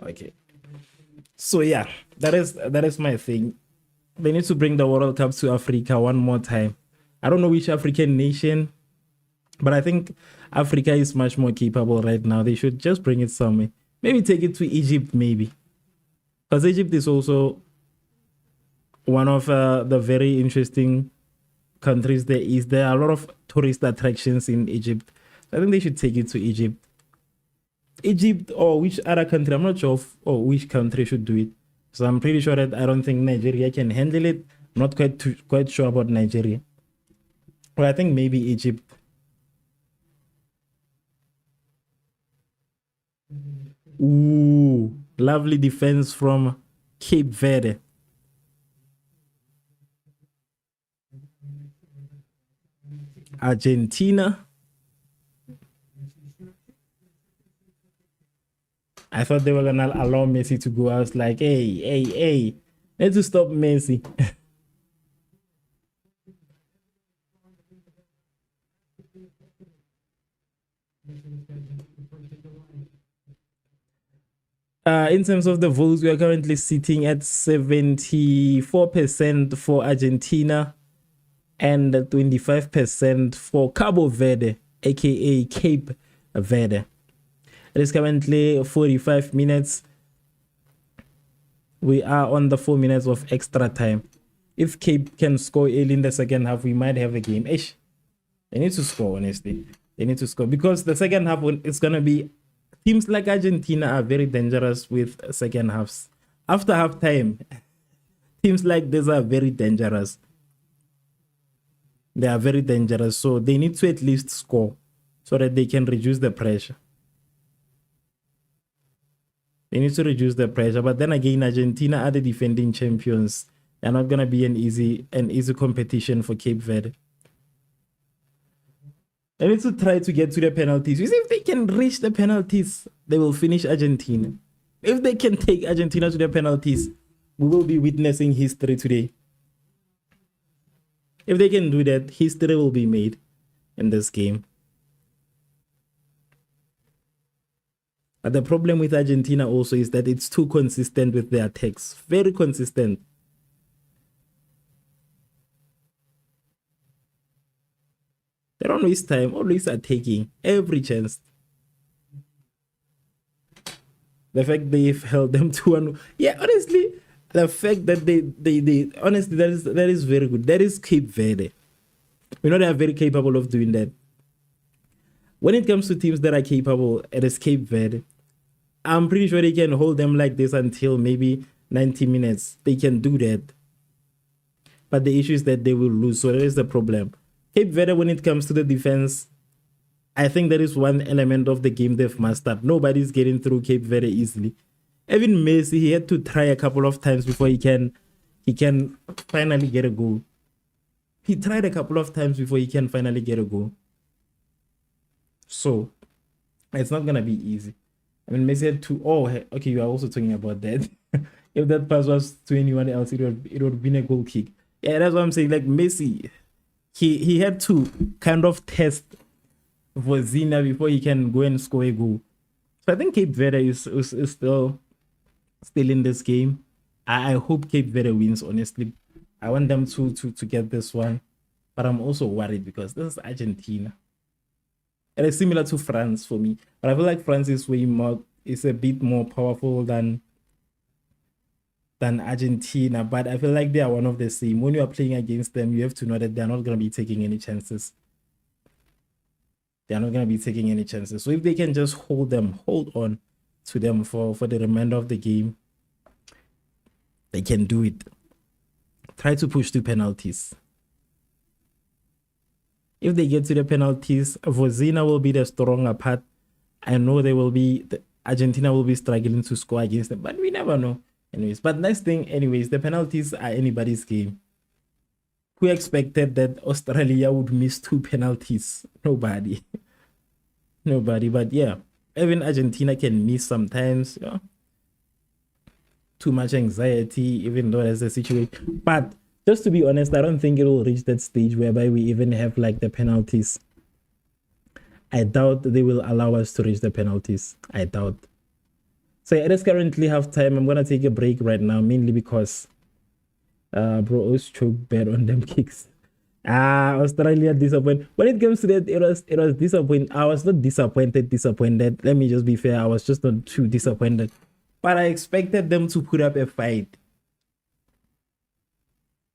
Okay. So yeah, that is my thing. They need to bring the World Cup to Africa one more time. I don't know which African nation, but I think Africa is much more capable right now. They should just bring it somewhere. Maybe take it to Egypt, maybe. Because Egypt is also one of the very interesting countries there is. There are a lot of tourist attractions in Egypt. I think they should take it to Egypt. Egypt or which other country, I'm not sure which country should do it. So I'm pretty sure that I don't think Nigeria can handle it. I'm not quite sure about Nigeria. But I think maybe Egypt. Ooh, lovely defense from Cape Verde. Argentina. I thought they were gonna allow Messi to go. I was like, hey, let's just stop Messi. In terms of the votes, we are currently sitting at 74% for Argentina and 25% for Cabo Verde, aka Cape Verde. It is currently 45 minutes. We are on the 4 minutes of extra time. If Cape can score early in the second half, we might have a game. Ish. They need to score, honestly. They need to score because the second half is going to be... Teams like Argentina are very dangerous with second halves. After halftime, teams like this are very dangerous. They are very dangerous. So they need to at least score so that they can reduce the pressure. They need to reduce the pressure. But then again, Argentina are the defending champions. They're not going to be an easy competition for Cape Verde. They need to try to get to the penalties. You see, if they can reach the penalties, they will finish Argentina. If they can take Argentina to the penalties, we will be witnessing history today. If they can do that, history will be made in this game. But the problem with Argentina also is that it's too consistent with their attacks. Very consistent. They don't waste time, always are taking every chance. The fact they've held them to 1. Yeah, honestly, the fact that they honestly, that is very good. That is Cape Verde. We know they are very capable of doing that. When it comes to teams that are capable, it is Cape Verde. I'm pretty sure they can hold them like this until maybe 90 minutes. They can do that. But the issue is that they will lose. So that is the problem. Cape Verde, when it comes to the defense, I think that is one element of the game they've mastered. Nobody's getting through Cape Verde easily. Even Messi, he had to try a couple of times before he can finally get a goal. He tried a couple of times before he can finally get a goal. So, it's not going to be easy. I mean, Messi had to... Oh, okay, you are also talking about that. If that pass was to anyone else, it would have been a goal kick. Yeah, that's what I'm saying. Like Messi, he had to kind of test Vozina before he can go and score a goal. So I think Cape Verde is still in this game. I hope Cape Verde wins, honestly. I want them to get this one. But I'm also worried because this is Argentina. It is similar to France for me. But I feel like France is a bit more powerful than Argentina. But I feel like they are one of the same. When you are playing against them, you have to know that they're not going to be taking any chances. They're not going to be taking any chances. So if they can just hold on to them for the remainder of the game, they can do it. Try to push to penalties. If they get to the penalties, Vozina will be the stronger part. I know Argentina will be struggling to score against them, but we never know. Anyways, but next thing, anyways, the penalties are anybody's game. Who expected that Australia would miss 2 penalties? Nobody. Nobody. But yeah, even Argentina can miss sometimes. You know? Too much anxiety, even though there's a situation. But just to be honest, I don't think it will reach that stage whereby we even have like the penalties. I doubt they will allow us to reach the penalties. I doubt. So it is currently halftime. I'm gonna take a break right now, mainly because bro always choke bad on them kicks. Australia disappointed. When it comes to that, it was disappointing. I was not disappointed. Let me just be fair. I was just not too disappointed. But I expected them to put up a fight.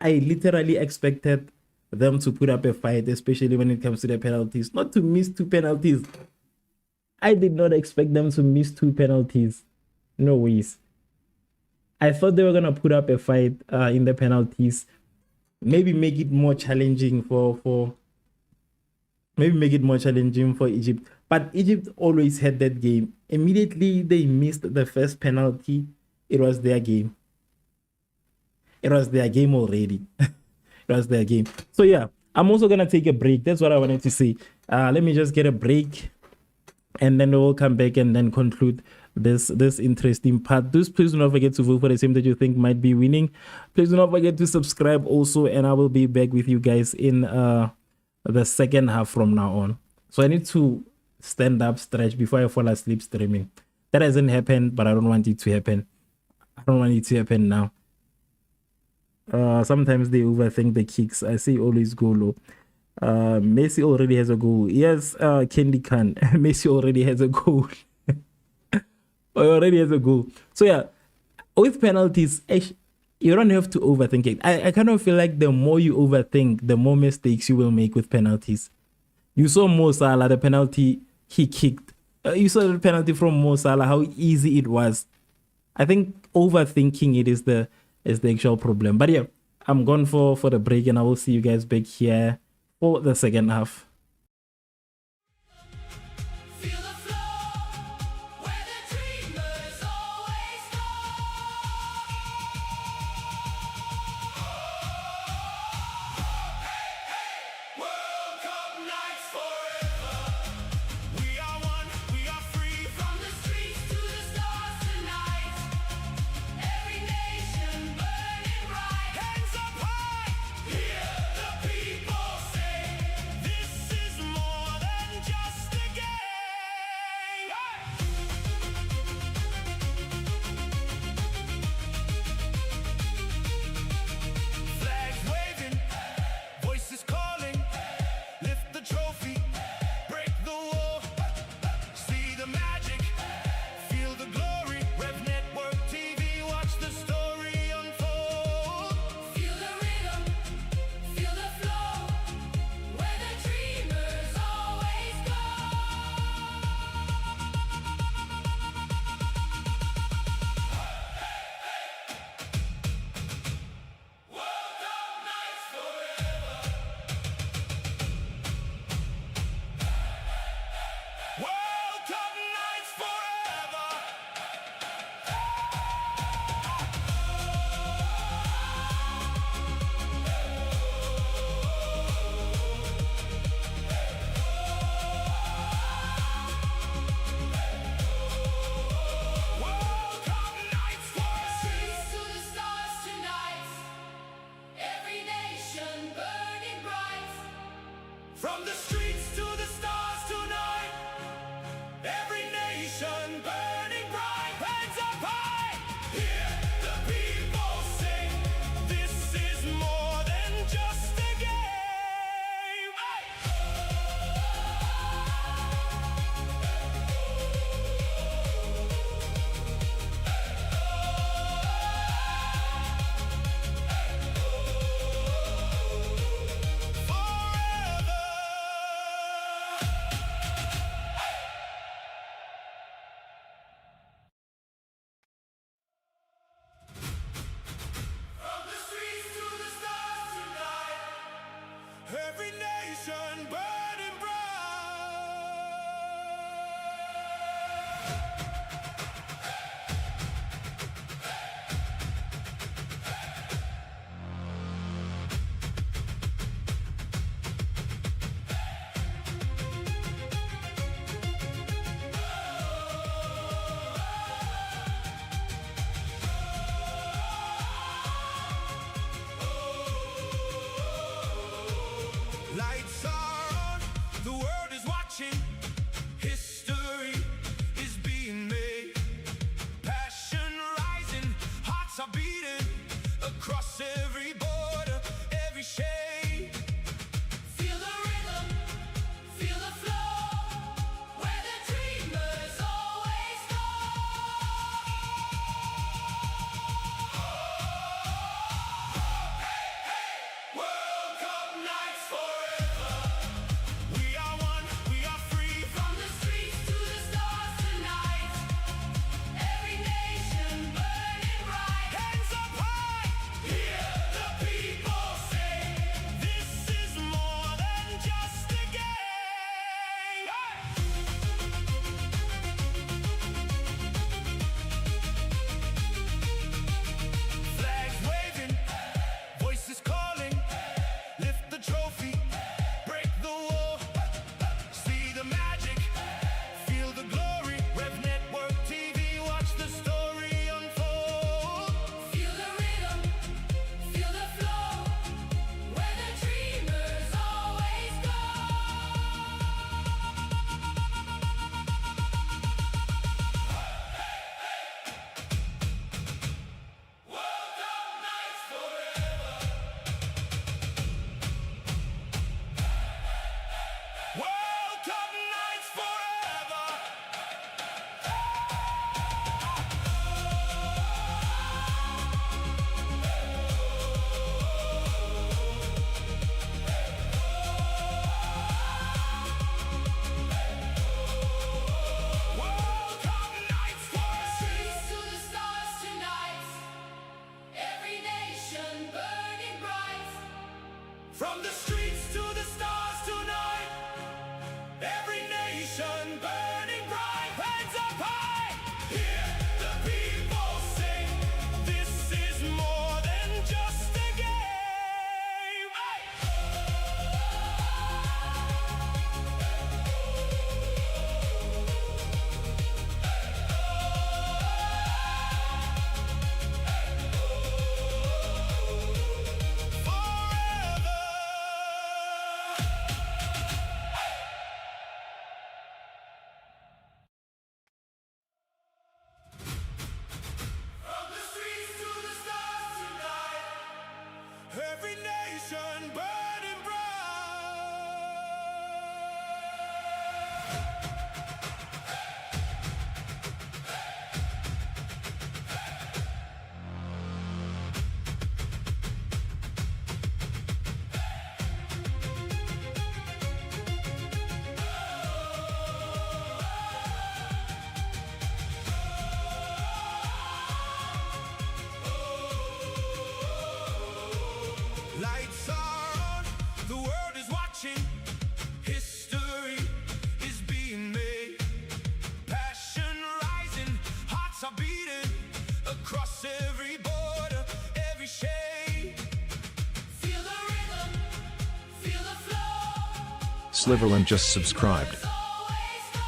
I literally expected them to put up a fight, especially when it comes to the penalties. Not to miss 2 penalties. I did not expect them to miss 2 penalties. No ways. I thought they were going to put up a fight in the penalties. Maybe make it more challenging for Egypt. But Egypt always had that game. Immediately they missed the first penalty. It was their game. It was their game already. It was their game. So yeah, I'm also gonna take a break. That's what I wanted to say. Let me just get a break, and then we'll come back and then conclude this interesting part. Please do not forget to vote for the team that you think might be winning. Please do not forget to subscribe also, and I will be back with you guys in the second half from now on. So I need to stand up, stretch before I fall asleep streaming. That hasn't happened, but I don't want it to happen. I don't want it to happen now. Sometimes they overthink the kicks. I say always go low. Messi already has a goal. Yes, Candy Khan. Messi already has a goal. Already has a goal. So yeah, with penalties, you don't have to overthink it. I kind of feel like the more you overthink, the more mistakes you will make with penalties. You saw Mo Salah, the penalty he kicked. You saw the penalty from Mo Salah, how easy it was. I think overthinking it is the actual problem. But yeah, I'm gone for the break, and I will see you guys back here for the second half. Feel the flow, where the dreamers always go. World Cup nights forever. We are one, we are free. From the streets to the stars tonight. Every nation burning bright. Hands up high, hear the people say. This hearts are beating across every border, every shade. Feel the rhythm, feel the flow, where the dreamers always go. Hey, hey, World Cup nights forever. We are one, we are free. From the streets to the stars tonight. Every nation burning bright. Hands up high, hear the people say, this is more than just a game. Flags waving, voices calling, lift the trophy, break the wall, see the magic, feel the glory. Revv Network TV, watch the story unfold. Feel the rhythm, feel the flow, where the dreamers always go. World Cup nights forever. World Cup nights forever. World Cup nights forever. Streets to the stars tonight. Every nation burning bright. From the streets to the stars tonight. Every nation burning bright. Hands up high. Hear the people sing. This is more than just a game. Hey! Forever. From the streets to the stars tonight, every nation burning bright. Lights are on, the world is watching. History is being made. Passion rising, hearts are beating across every border, every shade. Feel the rhythm, feel the flow. Sliverland just subscribed. Always go.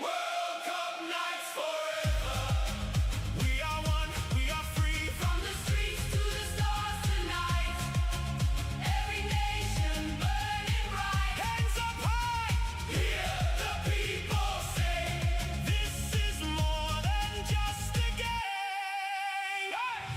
World Cup nights forever. We are one, we are free. From the streets to the stars tonight. Every nation burning bright. Hands up high, hear the people say, this is more than just a game. Hey!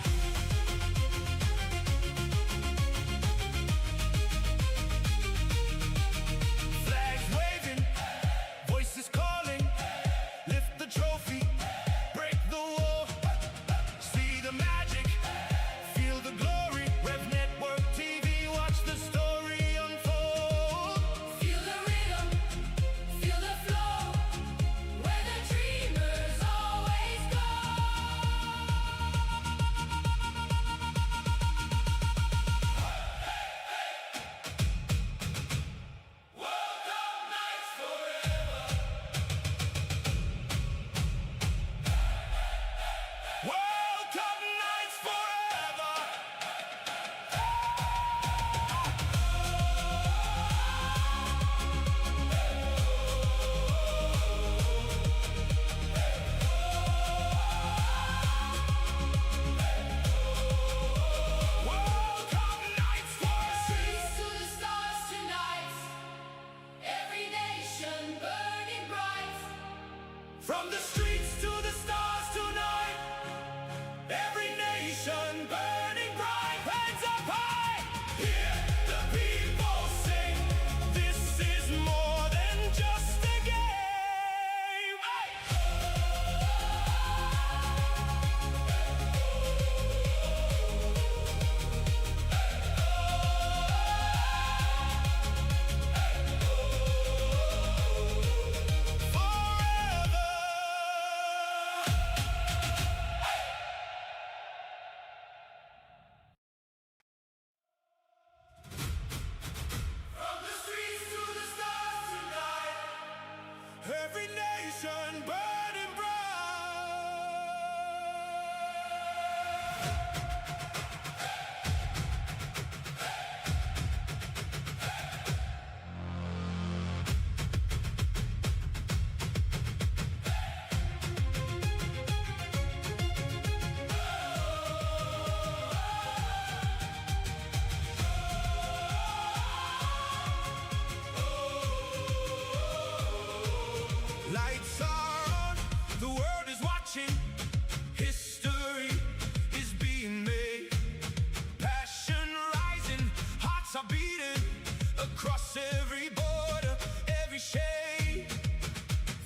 across every border, every shade.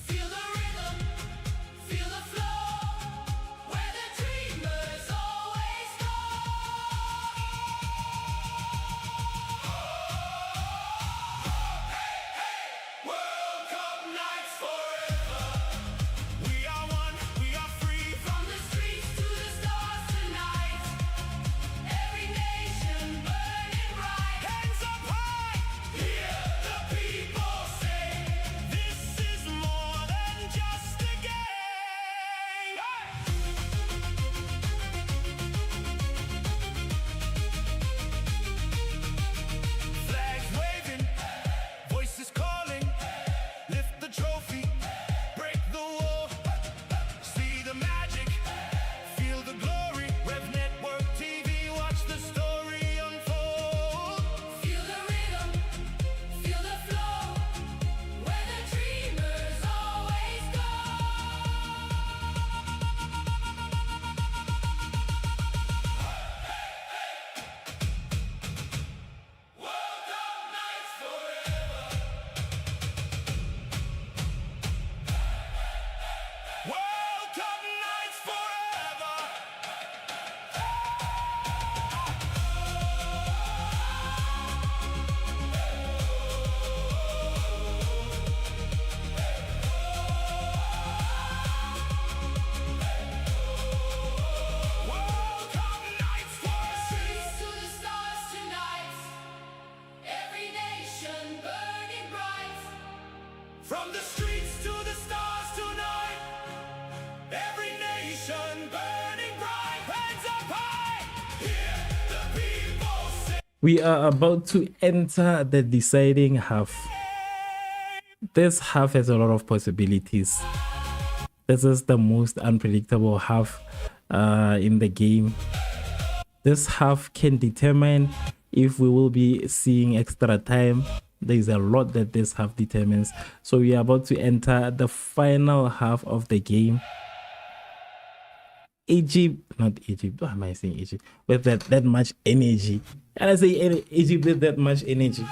Feel the rhythm, feel the flow, where the dreamers always go. World Cup nights forever. We are one, we are free. From the streets to the stars tonight. Every nation burning bright. Hands up high. Hear the people say, this is more than just a game. Flags waving, voices calling. Lift the trophy, break the wall. See the magic, feel the glory. Revv Network TV, watch the story unfold. Feel the rhythm, feel the flow, where the dreamers always go. World Cup nights forever. World Cup nights forever. World Cup nights forever. Streets to the stars tonight. Every nation burning bright. From the streets to the stars tonight. Every nation burning bright. Hands up high. Hear the people say. We are about to enter the deciding half. This half has a lot of possibilities. This is the most unpredictable half in the game. This half can determine if we will be seeing extra time. There's a lot that this half determines. So we are about to enter the final half of the game. Not Egypt, why am I saying Egypt? With that much energy. And I say Egypt with that much energy.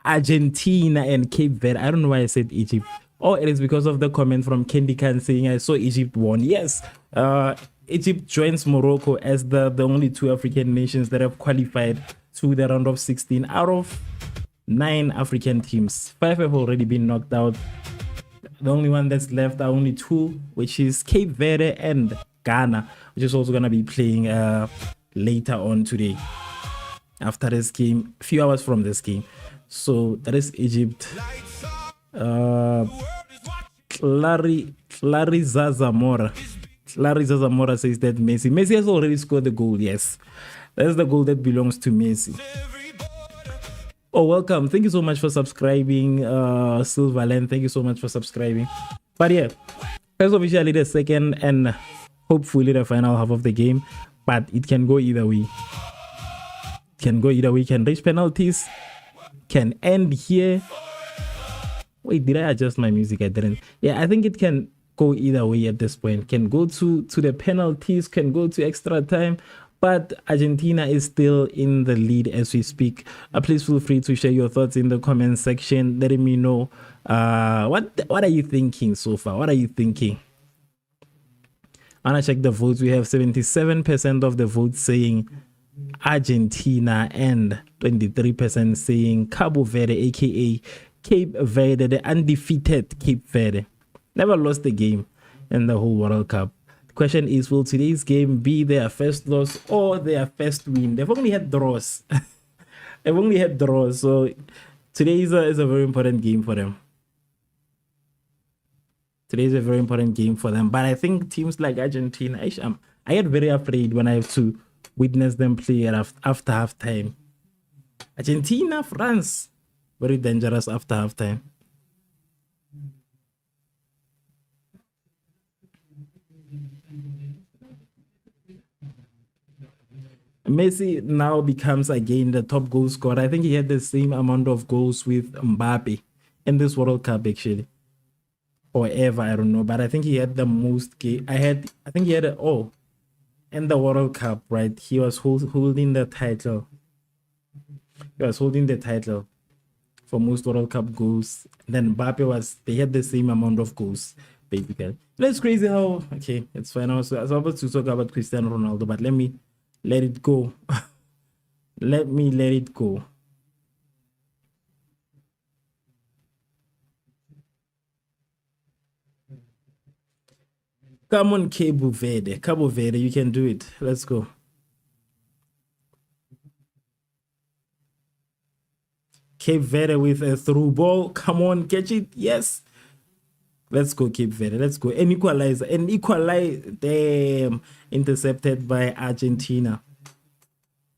Argentina and Cape Verde. I don't know why I said Egypt. Oh, it is because of the comment from Candy Khan saying I saw Egypt won. Yes, Egypt joins Morocco as the only two African nations that have qualified to the round of 16 out of 9 African teams. 5 have already been knocked out. The only one that's left are only 2, which is Cape Verde and Ghana, which is also going to be playing later on today after this game, a few hours from this game. So that is Egypt. Clarissa Zamora says that Messi has already scored the goal. Yes, that's the goal that belongs to Messi. Oh, welcome. Thank you so much for subscribing, Silverland. Thank you so much for subscribing. But yeah, that's officially the second and hopefully the final half of the game. But it can go either way. It can go either way. Can reach penalties. Can end here. Wait, did I adjust my music? I didn't. Yeah, I think it can go either way at this point. Can go to the penalties. Can go to extra time. But Argentina is still in the lead as we speak. Please feel free to share your thoughts in the comment section, letting me know what are you thinking so far? What are you thinking? I want to check the votes. We have 77% of the votes saying Argentina and 23% saying Cabo Verde, aka Cape Verde, the undefeated Cape Verde. Never lost the game in the whole World Cup. Question is, will today's game be their first loss or their first win? They've only had draws. They've only had draws. So today is a very important game for them. Today is a very important game for them. But I think teams like Argentina, I get very afraid when I have to witness them play after halftime. Argentina, France, very dangerous after halftime. Messi now becomes again the top goal scorer. I think he had the same amount of goals with Mbappe in this World Cup actually, or ever, I don't know. But I think he had the most. I think he had in the World Cup, right? He was holding the title. He was holding the title. for most World Cup goals. Then they had the same amount of goals, basically. That's crazy how, okay, it's fine. I was about to talk about Cristiano Ronaldo, but let me let it go. Let it go. Come on, Cape Verde. Cabo Verde, you can do it. Let's go. Cape Verde with a through ball. Come on, catch it. Yes. Let's go, Cape Verde. Let's go. An equalizer. Damn. Intercepted by Argentina.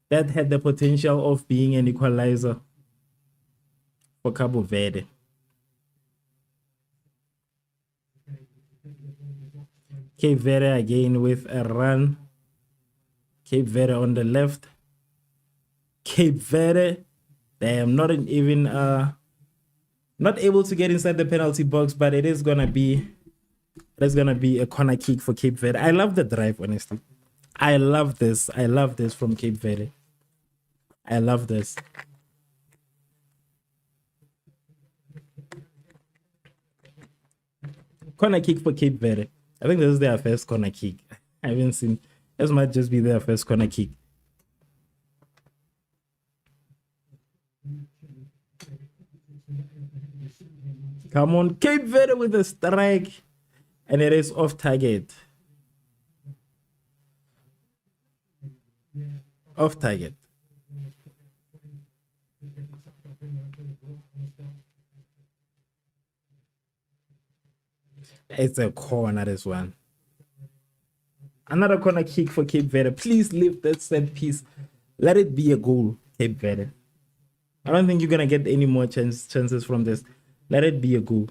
That had the potential of being an equalizer for Cabo Verde. Cape Verde again with a run. Cape Verde on the left. Cape Verde. Damn, not able to get inside the penalty box, but it is gonna be a corner kick for Cape Verde. I love the drive, honestly. I love this from Cape Verde. I love this. Corner kick for Cape Verde. I think this is their first corner kick. I haven't seen. This might just be their first corner kick. Come on, Cape Verde with a strike. And it is off target. Off target. It's a corner, this one. Another corner kick for Cape Verde. Please leave that set piece. Let it be a goal, Cape Verde. I don't think you're going to get any more chances from this. Let it be a goal.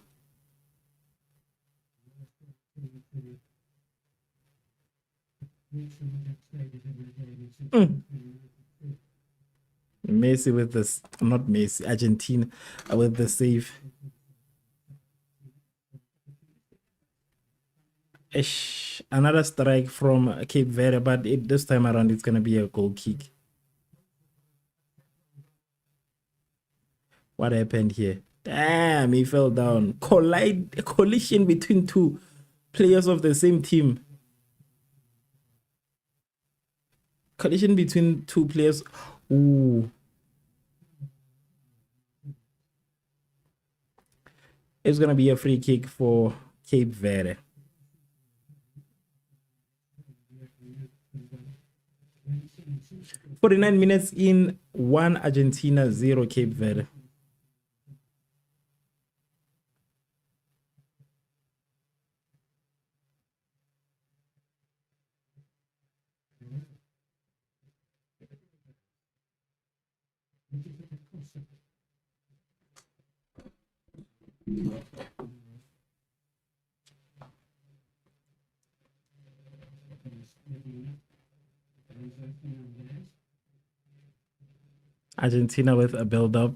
Messi with this, not Messi, Argentina with the save. Another strike from Cape Verde, but this time around it's going to be a goal kick. What happened here? Damn, he fell down. Collision between two players of the same team. Collision between two players. Ooh. It's going to be a free kick for Cape Verde. "49 minutes in, 1 Argentina, 0 Cape Verde." Argentina with a build-up.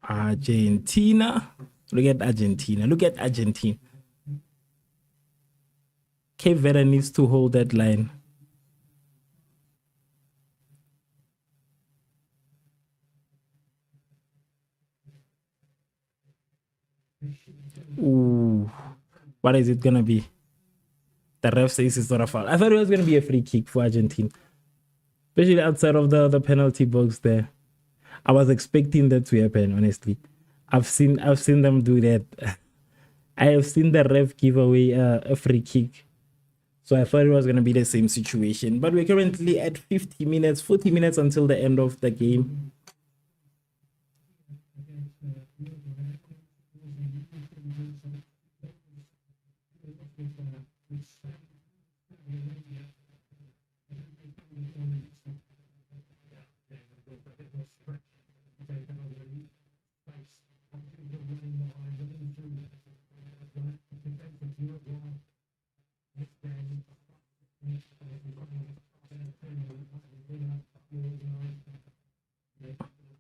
Argentina. Look at Argentina. Look at Argentina. Cape Verde needs to hold that line. Ooh. What is it going to be? The ref says it's not a foul. I thought it was going to be a free kick for Argentina. Especially outside of the penalty box there. I was expecting that to happen, honestly. I've seen them do that. I have seen the ref give away a free kick. So I thought it was going to be the same situation. But we're currently at 40 minutes until the end of the game.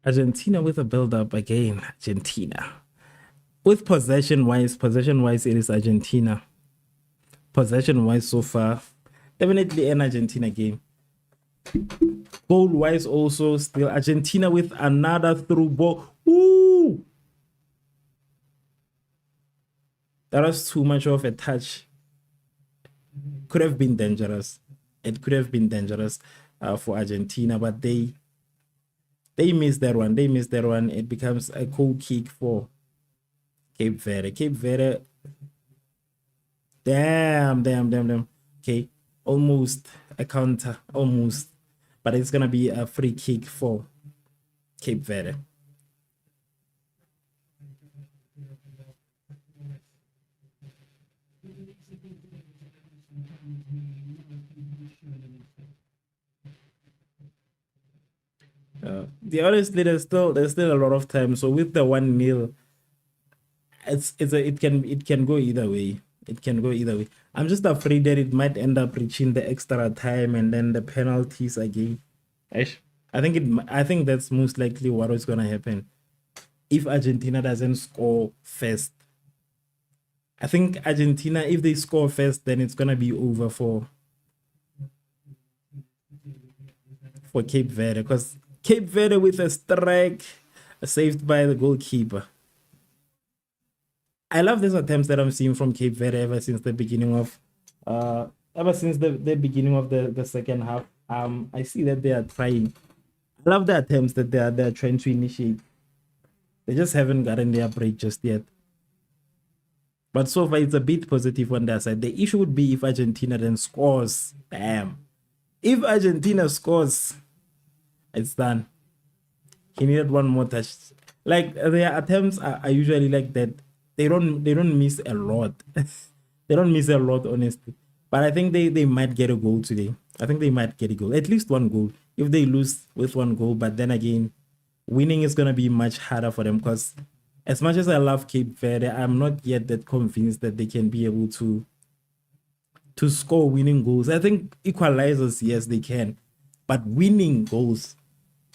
Argentina with a build-up again. Argentina. With possession-wise, it is Argentina. possession wise so far. Definitely an Argentina game. Goal wise also still Argentina with another through ball. Ooh! That was too much of a touch. Could have been dangerous. It could have been dangerous for Argentina, but they missed that one. They missed that one. It becomes a goal kick for Cape Verde. Cape Verde. Damn. Okay, almost a counter, almost. But it's going to be a free kick for Cape Verde. Honestly, there's still a lot of time. So with the 1-0, it can go either way. It can go either way. I'm just afraid that it might end up reaching the extra time and then the penalties again. I think that's most likely what is gonna happen if Argentina doesn't score first. I think Argentina, if they score first, then it's gonna be over for Cape Verde, because Cape Verde with a strike saved by the goalkeeper. I love these attempts that I'm seeing from Cape Verde ever since the beginning of the second half. I see that they are trying. I love the attempts that they're trying to initiate. They just haven't gotten their break just yet. But so far it's a bit positive on their side. The issue would be if Argentina then scores. Damn. If Argentina scores, it's done. He needed one more touch. Like their attempts are usually like that. They don't miss a lot. They don't miss a lot, honestly. But I think they might get a goal today. I think they might get a goal. At least one goal. If they lose with one goal, but then again, winning is gonna be much harder for them, because as much as I love Cape Verde, I'm not yet that convinced that they can be able to score winning goals. I think equalizers, yes, they can. But winning goals,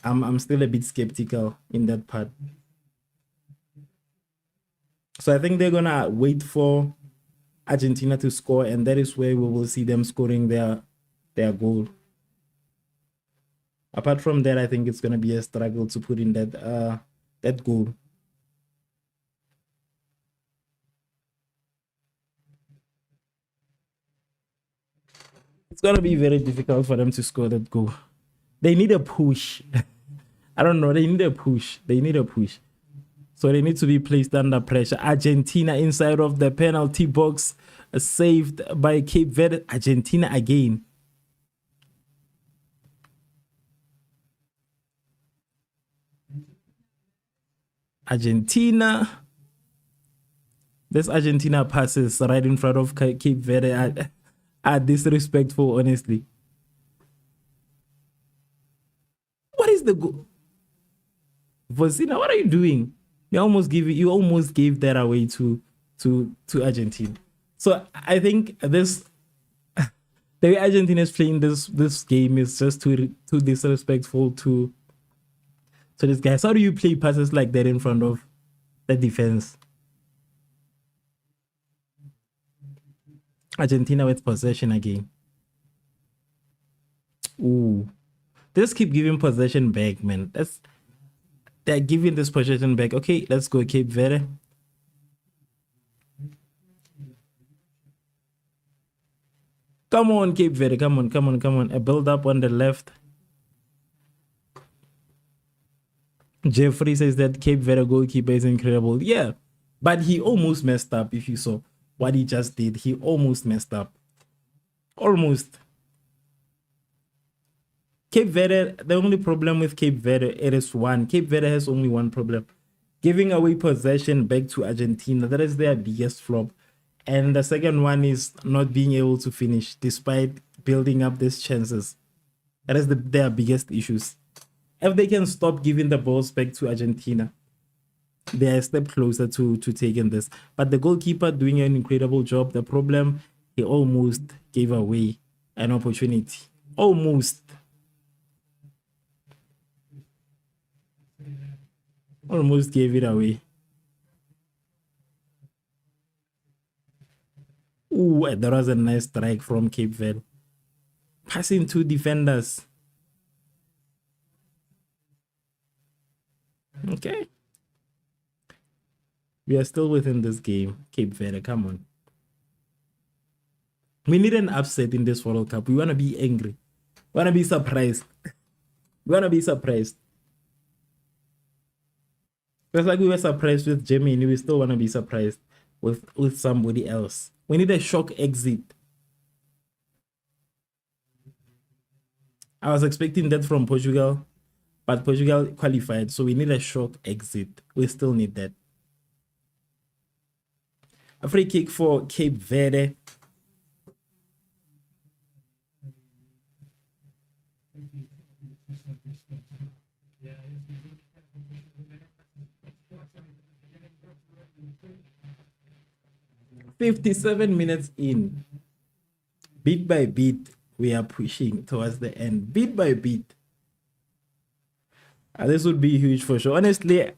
I'm still a bit skeptical in that part. So I think they're gonna wait for Argentina to score, and that is where we will see them scoring their goal. Apart from that, I think it's gonna be a struggle to put in that goal. It's gonna be very difficult for them to score that goal. They need a push. I don't know. They need a push. So they need to be placed under pressure. Argentina inside of the penalty box, saved by Cape Verde. Argentina again. Argentina. This Argentina passes right in front of Cape Verde are disrespectful, honestly. What is the goal? Vosina, what are you doing? You almost gave that away to Argentina. So I think the way Argentina is playing this game is just too disrespectful to this guy. So how do you play passes like that in front of the defense? Argentina with possession again. Ooh. They just keep giving possession back, man. They're giving this possession back. Okay, let's go Cape Verde. Come on, Cape Verde. Come on. A build up on the left. Jeffrey says that Cape Verde goalkeeper is incredible. Yeah, but he almost messed up. If you saw what he just did, he almost messed up. Almost. Cape Verde, the only problem with Cape Verde, it is one. Cape Verde has only one problem. Giving away possession back to Argentina. That is their biggest flop. And the second one is not being able to finish despite building up these chances. That is their biggest issues. If they can stop giving the balls back to Argentina, they are a step closer to taking this. But the goalkeeper doing an incredible job. The problem, he almost gave away an opportunity. Almost gave it away. Ooh, that was a nice strike from Cape Verde. Passing two defenders. Okay. We are still within this game. Cape Verde, come on. We need an upset in this World Cup. We want to be angry. We want to be surprised. We want to be surprised. Just like we were surprised with Germany, we still want to be surprised with somebody else. We need a shock exit. I was expecting that from Portugal, but Portugal qualified, so we need a shock exit. We still need that. A free kick for Cape Verde. "57 minutes in. Bit by bit, we are pushing towards the end. Bit by bit. This would be huge for sure. Honestly,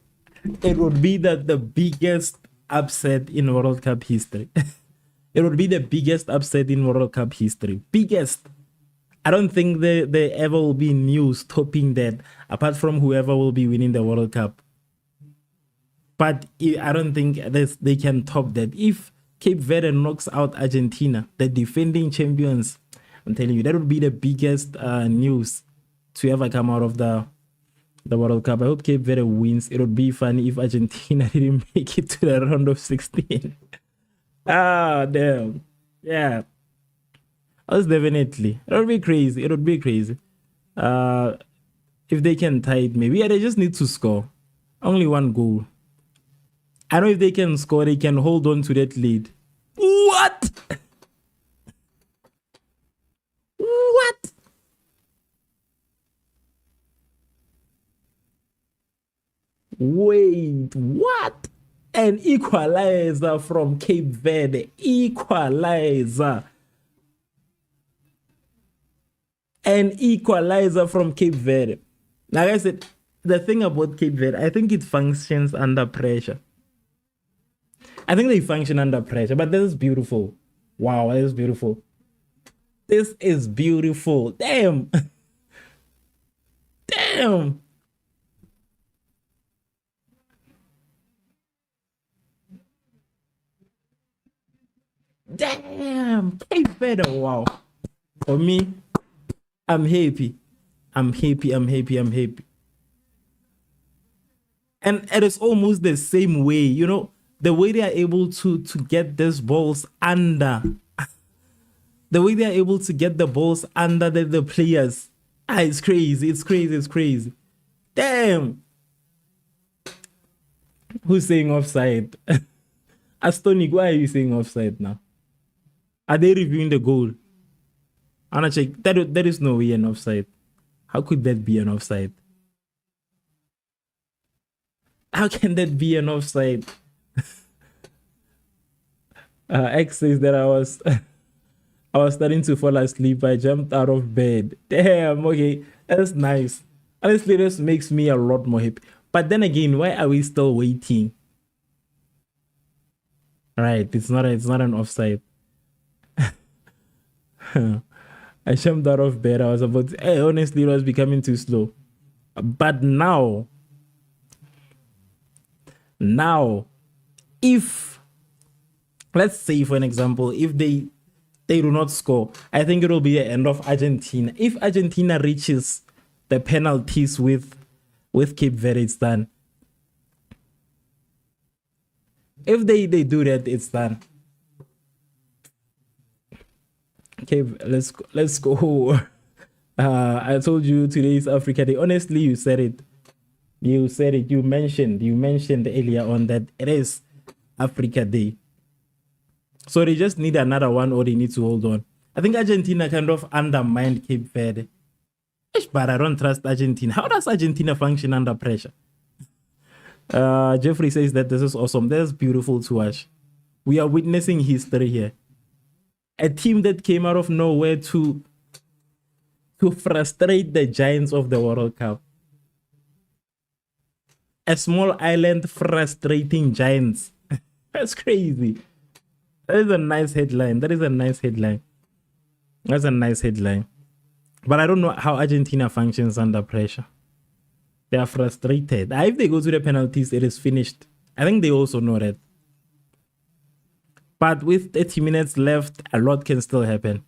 it would be the biggest upset in World Cup history. It would be the biggest upset in World Cup history. Biggest. I don't think there ever will be news topping that, apart from whoever will be winning the World Cup. But I don't think they can top that. If Cape Verde knocks out Argentina, the defending champions, I'm telling you, that would be the biggest news to ever come out of the World Cup. I hope Cape Verde wins. It would be funny if Argentina didn't make it to the round of 16. Ah, damn. Yeah. That's definitely. It would be crazy. It would be crazy. If they can tie it, maybe. Yeah, they just need to score. Only one goal. I know if they can score, they can hold on to that lead. What? What? Wait, what? An equalizer from Cape Verde. Equalizer. An equalizer from Cape Verde. Like I said, the thing about Cape Verde, I think it functions under pressure. I think they function under pressure, but this is beautiful. Wow, this is beautiful. This is beautiful. Damn. Damn. Damn. Cape Verde. Wow. For me, I'm happy. I'm happy. I'm happy. I'm happy. And it is almost the same way, you know, the way they are able to get these balls under. The way they are able to get the balls under the players. It's crazy. It's crazy. It's crazy. Damn. Who's saying offside? Astonic, why are you saying offside now? Are they reviewing the goal? I'm gonna check. That is no way an offside. How could that be an offside? How can that be an offside? X says that I was starting to fall asleep. I jumped out of bed. Damn, okay. That's nice. Honestly, this makes me a lot more happy. But then again, why are we still waiting? Right, it's not an offside. I jumped out of bed. I was about to, honestly, it was becoming too slow. But now, if, let's say for an example, if they do not score, I think it will be the end of Argentina. If Argentina reaches the penalties with Cape Verde, it's done. If they do that, it's done. Okay, let's go. I told you today is Africa Day. Honestly, you said it. You said it. You mentioned earlier on that it is Africa Day. So they just need another one, or they need to hold on. I think Argentina kind of undermined Cape Verde. But I don't trust Argentina. How does Argentina function under pressure? Jeffrey says that this is awesome. That's beautiful to watch. We are witnessing history here. A team that came out of nowhere to frustrate the giants of the World Cup. A small island frustrating giants. That's crazy. That is a nice headline. That is a nice headline. That's a nice headline. But I don't know how Argentina functions under pressure. They are frustrated. If they go to the penalties, it is finished. I think they also know that. But with 30 minutes left, a lot can still happen.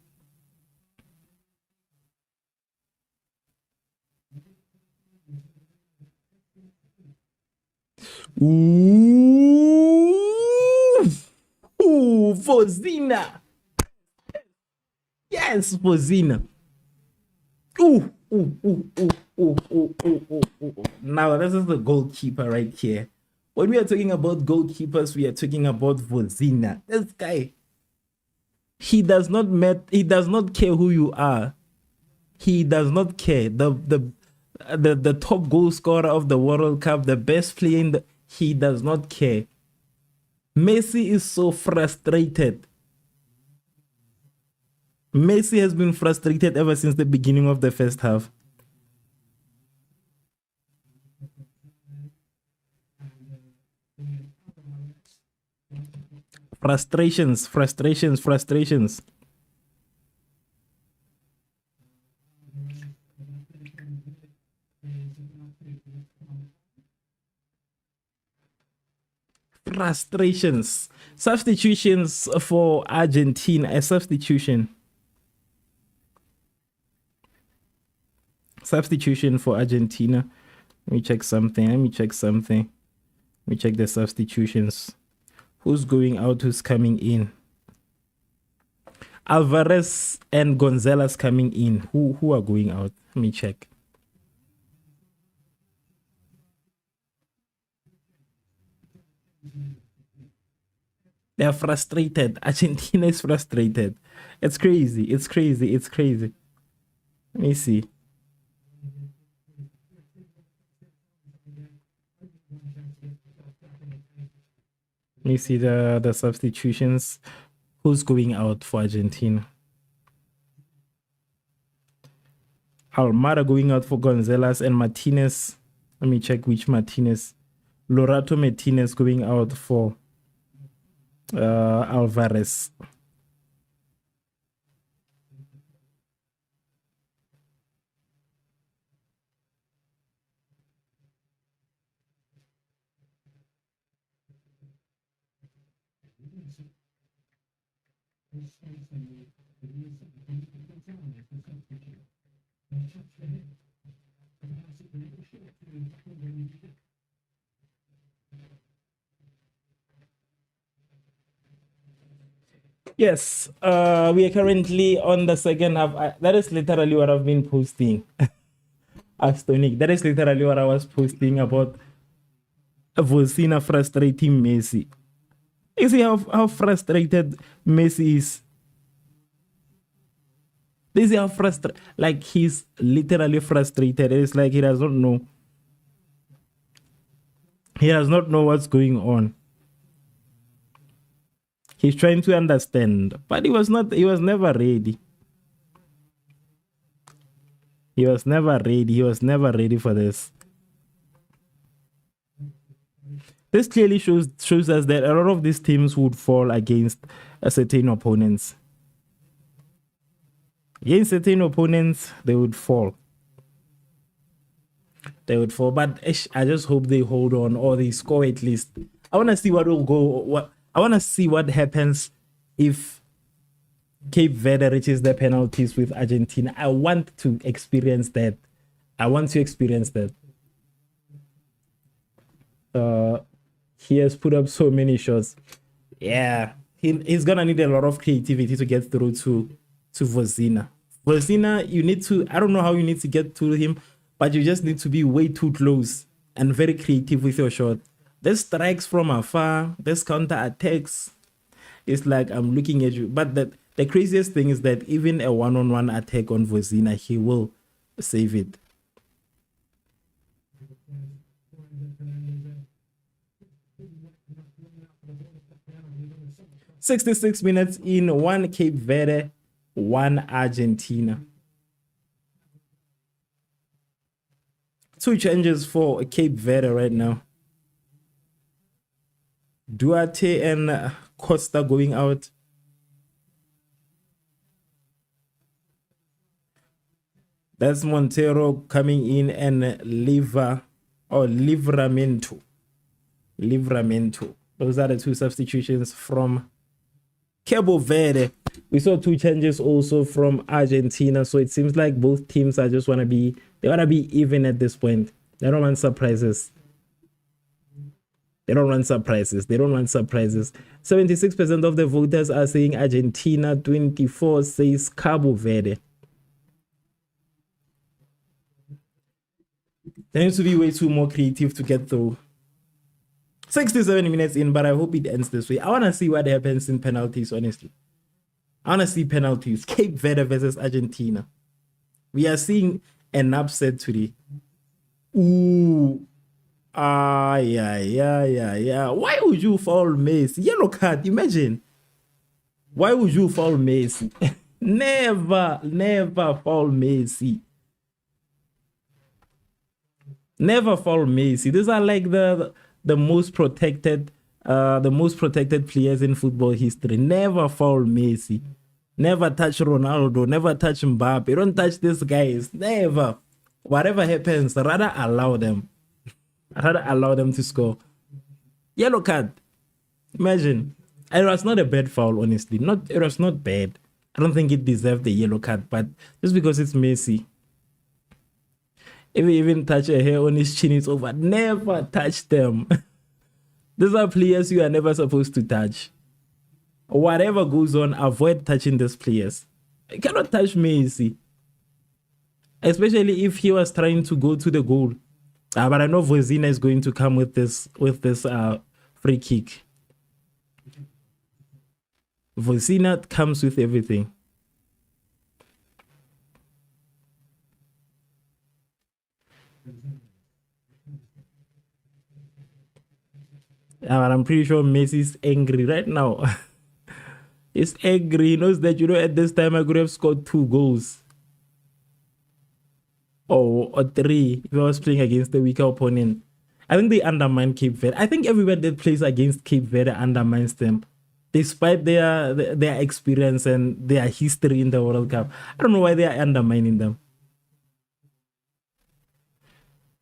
Ooh, Fozina. Yes, Fozina. Ooh. Now, this is the goalkeeper right here. When we are talking about goalkeepers, we are talking about Fozina. This guy, he does not care who you are. He does not care. The top goal scorer of the World Cup, the best player in the, he does not care. Messi is so frustrated. Messi has been frustrated ever since the beginning of the first half. Frustrations. Frustrations. Substitutions for Argentina. A substitution for Argentina. Let me check something. Let me check the substitutions. Who's going out? Who's coming in? Alvarez and Gonzalez coming in. Who are going out? Let me check. They are frustrated. Argentina is frustrated. It's crazy. Let me see. Let me see the substitutions. Who's going out for Argentina? Almada going out for Gonzalez and Martinez. Let me check which Martinez. Lorato Martinez going out for Alvarez. Yes, we are currently on the second half. That is literally what I've been posting. Astonic. That is literally what I was posting about Vozina frustrating Messi. You see how frustrated Messi is. This is how frustrated, like he's literally frustrated. It's like he does not know. He does not know what's going on. He's trying to understand, but he was never ready. He was never ready for this. This clearly shows us that a lot of these teams would fall against certain opponents. Against certain opponents, they would fall. But I just hope they hold on or they score at least. I want to see I want to see what happens if Cape Verde reaches the penalties with Argentina. I want to experience that. He has put up so many shots. Yeah, he's gonna need a lot of creativity to get through to Vozina. Vozina, I don't know how you need to get to him, but you just need to be way too close and very creative with your shot. There's strikes from afar, there's counter attacks. It's like I'm looking at you. But the craziest thing is that even a one-on-one attack on Vozina, he will save it. "66 minutes in, 1 Cape Verde, 1 Argentina." 2 changes for Cape Verde right now. Duarte and Costa going out. That's Montero coming in and Livramento. Those are the two substitutions from Cape Verde. We saw two changes also from Argentina. So it seems like both teams are just want to be even at this point. They don't want surprises. They don't want surprises. 76% of the voters are saying Argentina. 24% says Cabo Verde. There needs to be way too more creative to get through. 67 minutes in, but I hope it ends this way. I want to see what happens in penalties, honestly. I want to see penalties. Cape Verde versus Argentina. We are seeing an upset today. Ooh. Yeah. Why would you foul Messi? Yellow card, imagine. Why would you foul Messi? Never foul Messi. Never foul Messi. These are like the most protected players in football history. Never foul Messi. Never touch Ronaldo. Never touch Mbappe. Don't touch these guys. Never. Whatever happens, rather allow them. To score. Yellow card. Imagine. It was not a bad foul, honestly. It was not bad. I don't think it deserved the yellow card, but just because it's Messi. If you even touch a hair on his chin, it's over. Never touch them. These are players you are never supposed to touch. Whatever goes on, avoid touching these players. You cannot touch Messi. Especially if he was trying to go to the goal. But I know Vozina is going to come with this free kick. Vozina comes with everything. But I'm pretty sure Messi's angry right now. He's angry. He knows that, at this time I could have scored 2 goals. Or 3 if I was playing against a weaker opponent. I think they undermine Cape Verde. I think everyone that plays against Cape Verde undermines them. Despite their experience and their history in the World Cup. I don't know why they are undermining them.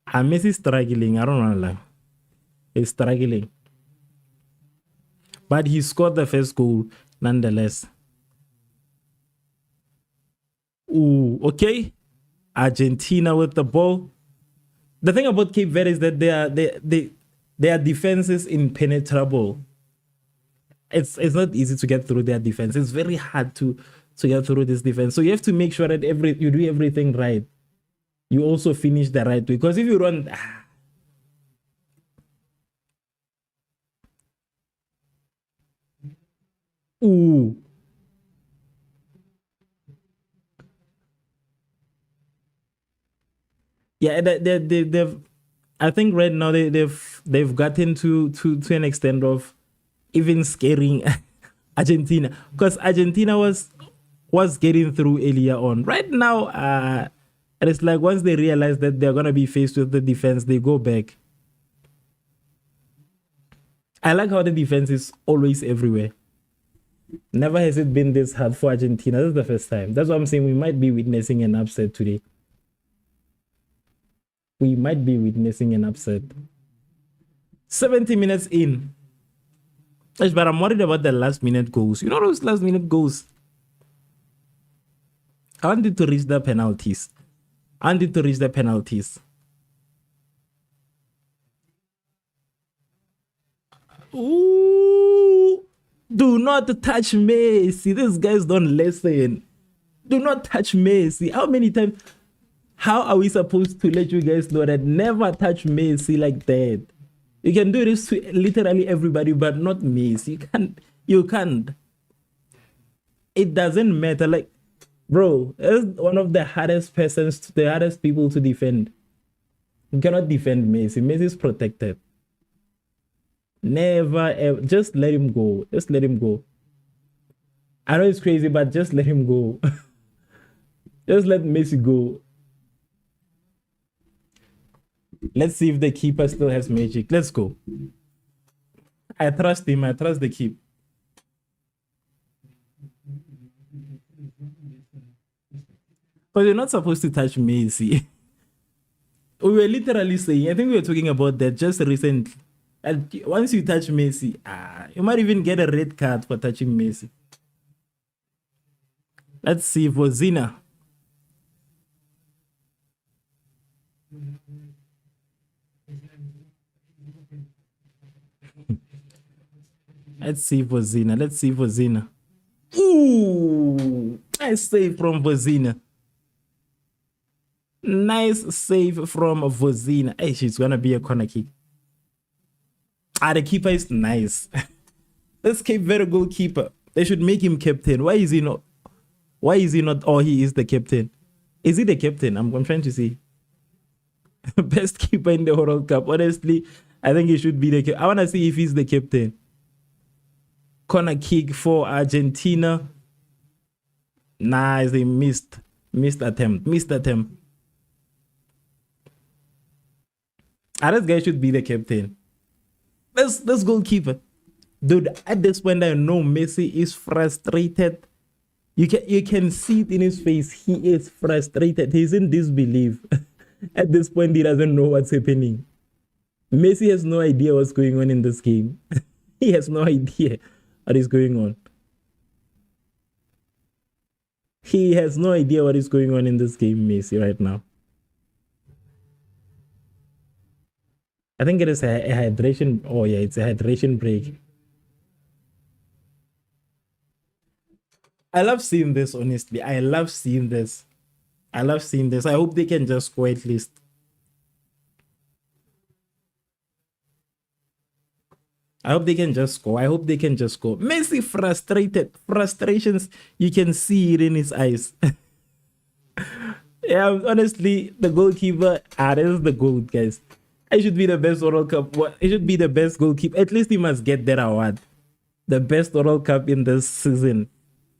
Messi is struggling. I don't know. He's struggling. But he scored the first goal nonetheless. Ooh, okay. Argentina with the ball. The thing about Cape Verde is that their defense is impenetrable. It's not easy to get through their defense. It's very hard to get through this defense. So you have to make sure that you do everything right. You also finish the right way. Because if you run... Ooh. Yeah, they've. I think right now they've gotten to an extent of even scaring Argentina, because Argentina was getting through earlier on. Right now, and it's like once they realize that they're gonna be faced with the defense, they go back. I like how the defense is always everywhere. Never has it been this hard for Argentina. This is the first time. That's what I'm saying. We might be witnessing an upset today. 70 minutes in. But I'm worried about the last minute goals. You know those last minute goals? I wanted to reach the penalties. Ooh. Do not touch Messi. These guys don't listen. Do not touch Messi. How many times? How are we supposed to let you guys know that never touch Messi like that? You can do this to literally everybody, but not Messi. You can't. It doesn't matter. Like, bro, it's one of the hardest people to defend. You cannot defend Messi. Messi is protected. Never ever. Just let him go. I know it's crazy, but just let him go. Just let Messi go. Let's see if the keeper still has magic. Let's go. I trust him. I trust the keeper. But you're not supposed to touch Messi. We were literally saying, I think we were talking about that just recently. And once you touch Messi, you might even get a red card for touching Messi. Let's see for Zina. Let's see for Zina. Let's see for Zina. Ooh, nice save from Vozina. Nice save from Vozina. Hey, she's gonna be a corner kick. The keeper is nice. This Cape Verde goalkeeper, they should make him captain. Why is he not? Why is he not? Oh, he is the captain. Is he the captain? I'm trying to see. Best keeper in the World Cup. Honestly, I think he should be the captain. I want to see if he's the captain. Corner kick for Argentina. Nice, they missed attempt. This guy should be the captain. This goalkeeper, dude. At this point, I know Messi is frustrated. You can see it in his face. He is frustrated. He's in disbelief. At this point, he doesn't know what's happening. Messi has no idea what's going on in this game. He has no idea what is going on. He has no idea what is going on in this game, Messi, right now. I think it is a hydration. Oh, yeah, it's a hydration break. I love seeing this, honestly. I love seeing this. I hope they can just score at least. I hope they can just score. Messi frustrated. Frustrations, you can see it in his eyes. Yeah, honestly, the goalkeeper, this is the goal, guys. He should be the best World Cup. He should be the best goalkeeper. At least he must get that award. The best World Cup in this season.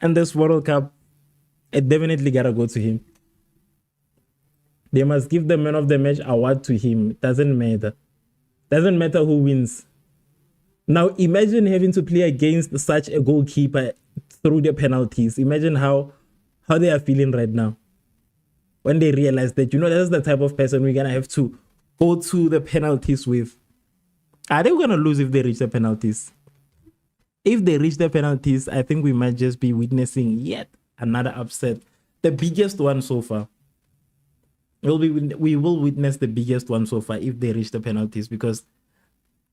And this World Cup, it definitely gotta go to him. They must give the man of the match award to him. It doesn't matter. Doesn't matter who wins. Now imagine having to play against such a goalkeeper through the penalties. Imagine how they are feeling right now. When they realize that, that's the type of person we're gonna have to go to the penalties with. Are they gonna lose if they reach the penalties? If they reach the penalties, I think we might just be witnessing yet another upset. The biggest one so far. We will witness the biggest one so far if they reach the penalties, because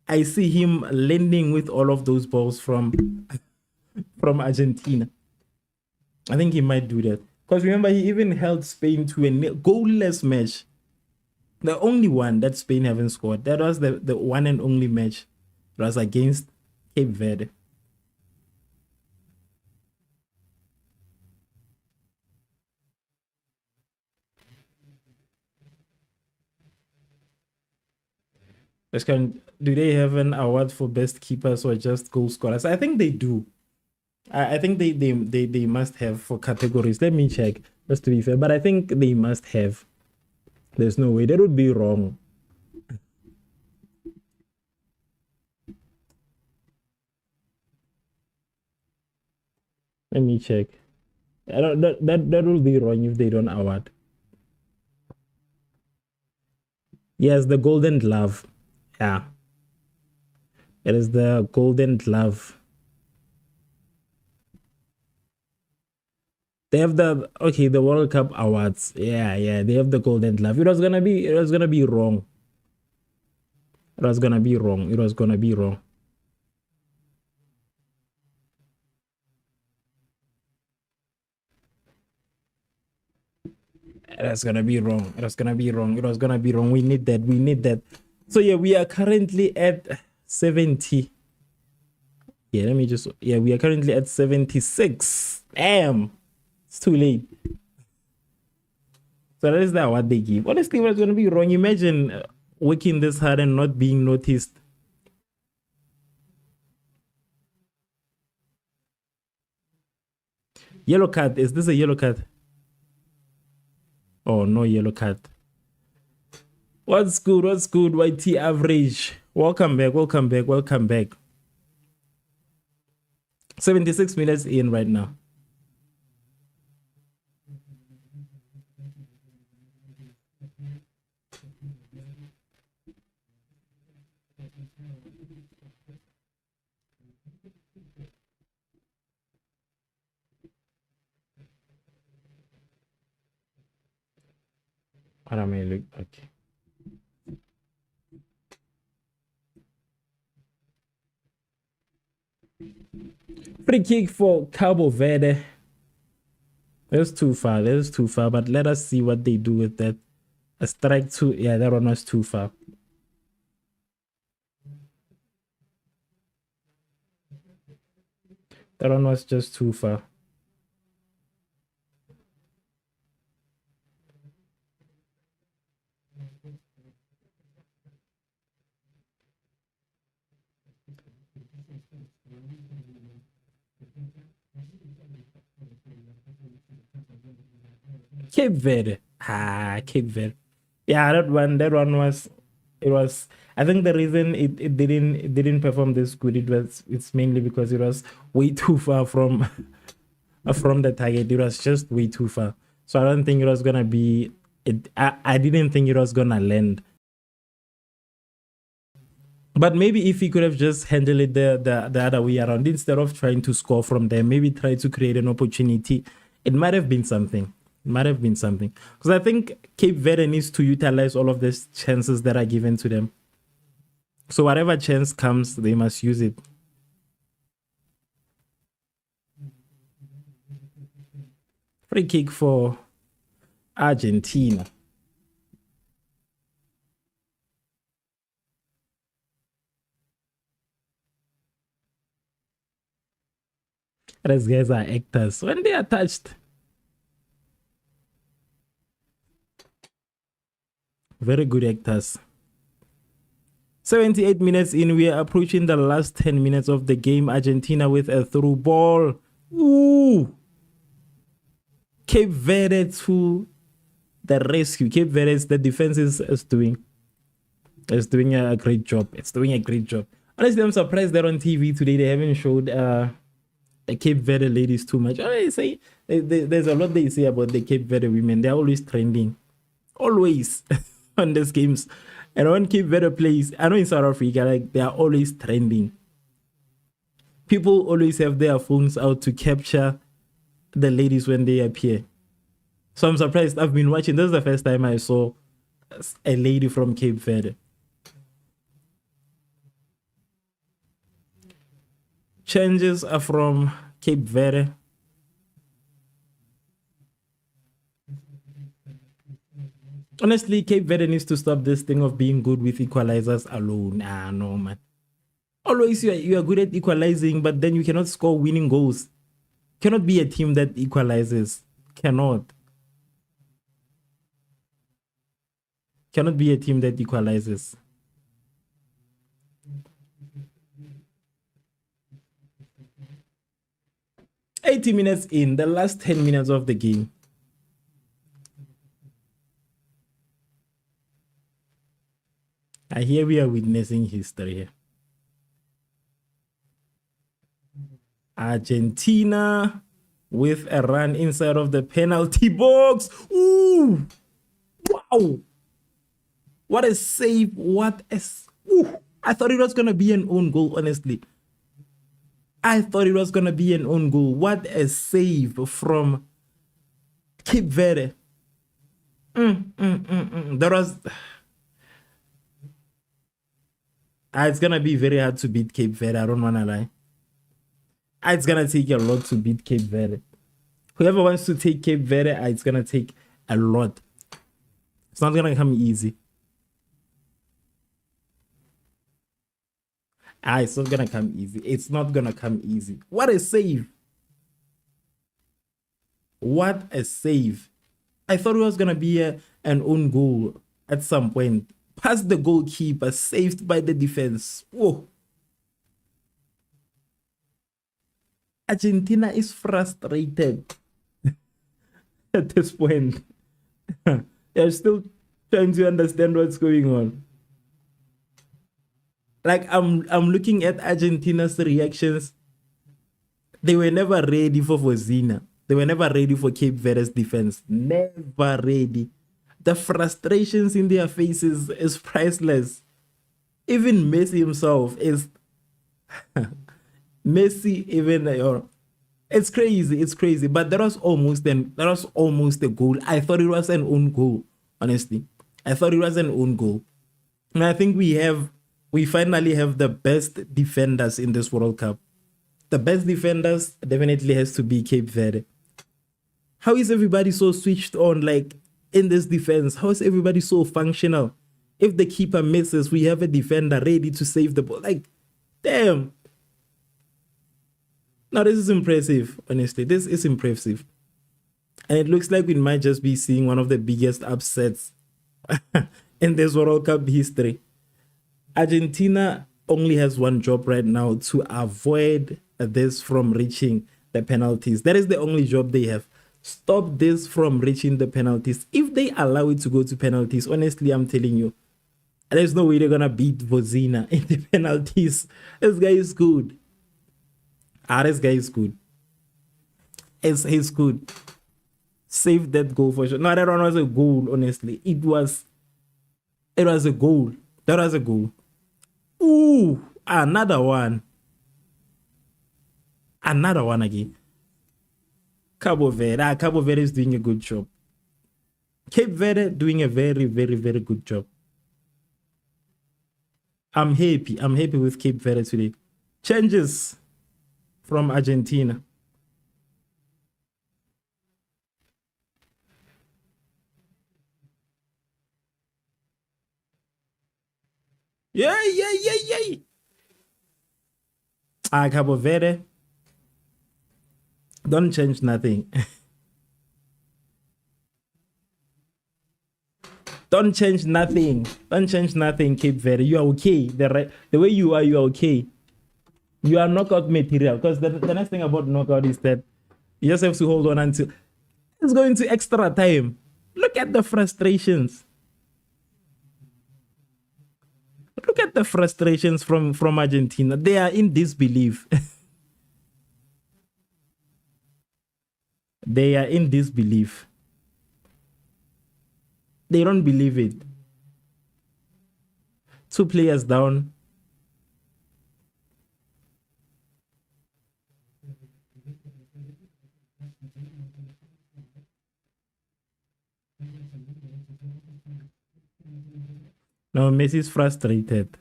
I see him landing with all of those balls from Argentina. I think he might do that. Because remember, he even held Spain to a goalless match. The only one that Spain haven't scored. That was the one and only match. It was against Cape Verde. Do they have an award for best keepers or just goal scorers? I think they do. I think they must have for categories. Let me check, just to be fair. But I think they must have. There's no way. That would be wrong. Let me check. I don't. That will be wrong if they don't award. Yes, the Golden Glove. Yeah. It is the Golden Glove. They have the World Cup awards. Yeah, they have the Golden Glove. It was gonna be wrong. It was gonna be wrong. That's gonna be wrong. We need that. So yeah, we are currently at 70. Yeah, we are currently at 76. Damn, it's too late. So that is the award they give. Honestly, what's gonna be wrong? Imagine working this hard and not being noticed. Yellow card. Is this a yellow card? Oh, no yellow card. What's good? YT average. Welcome back. 76 minutes in right now. What am I look? Okay. Free kick for Cabo Verde. That's too far. That's too far. But let us see what they do with that. A strike two. Yeah, that one was too far. That one was just too far. Cape Verde. Cape Verde. Yeah, that one was it was I think the reason it didn't perform this good it's mainly because it was way too far from from the target. It was just way too far. So I don't think it was gonna be I didn't think it was gonna land. But maybe if he could have just handled it the other way around, instead of trying to score from there, maybe try to create an opportunity, it might have been something. It might have been something. Because I think Cape Verde needs to utilize all of these chances that are given to them. So whatever chance comes, they must use it. Free kick for Argentina. These guys are actors. When they are touched, very good actors. 78 minutes in, we are approaching the last 10 minutes of the game. Argentina with a through ball. Ooh! Cape Verde to the rescue. Cape Verde, the defense is doing a great job. It's doing a great job. Honestly, I'm surprised that on TV today they haven't showed the Cape Verde ladies too much. I say there's a lot they say about the Cape Verde women. They're always trending, always on these games. And when Cape Verde plays, I know in South Africa, like they are always trending. People always have their phones out to capture the ladies when they appear. So I'm surprised. I've been watching. This is the first time I saw a lady from Cape Verde. Changes are from Cape Verde. Honestly, Cape Verde needs to stop this thing of being good with equalizers alone. No, man. Always you are good at equalizing, but then you cannot score winning goals. Cannot be a team that equalizes. Cannot be a team that equalizes. $80 minutes in, the last 10 minutes of the game. Here we are witnessing history here. Argentina with a run inside of the penalty box. Ooh! Wow! What a save. What a... Ooh! I thought it was going to be an own goal, honestly. I thought it was going to be an own goal. What a save from Cape Verde. That was... It's going to be very hard to beat Cape Verde. I don't want to lie. It's going to take a lot to beat Cape Verde. Whoever wants to take Cape Verde, it's going to take a lot. It's not going to come easy. It's not going to come easy. It's not going to come easy. What a save. What a save. I thought it was going to be an own goal at some point. Past the goalkeeper, saved by the defense. Whoa. Argentina is frustrated at this point. They're still trying to understand what's going on. Like I'm looking at Argentina's reactions. They were never ready for Vozina. They were never ready for Cape Verde's defense. Never ready. The frustrations in their faces is priceless. Even Messi himself is Messi. Even it's crazy. It's crazy. But that was almost a goal. I thought it was an own goal. Honestly, I thought it was an own goal. And I think we finally have the best defenders in this World Cup. The best defenders definitely has to be Cape Verde. How is everybody so switched on, like, in this defense? How is everybody so functional? If the keeper misses, we have a defender ready to save the ball. Like, damn. Now, this is impressive, honestly. This is impressive. And it looks like we might just be seeing one of the biggest upsets in this World Cup history. Argentina only has one job right now, to avoid this from reaching the penalties. That is the only job they have. Stop this from reaching the penalties. If they allow it to go to penalties, honestly, I'm telling you, there's no way they're gonna beat Vozina in the penalties. This guy is good. This guy is good. He's good. Save that goal for sure. No, that one was a goal, honestly. It was a goal. That was a goal. Ooh, another one. Another one again. Cabo Verde. Cabo Verde is doing a good job. Cape Verde doing a very, very, very good job. I'm happy. I'm happy with Cape Verde today. Changes from Argentina. Yay. Cabo Verde. Don't change nothing. Don't change nothing. Don't change nothing, Cape Verde. You are okay. The way you are okay. You are knockout material. Because the nice thing about knockout is that you just have to hold on until it's going to extra time. Look at the frustrations. Look at the frustrations from Argentina. They are in disbelief. They are in disbelief. They don't believe it. 2 players down. No, Messi's frustrated.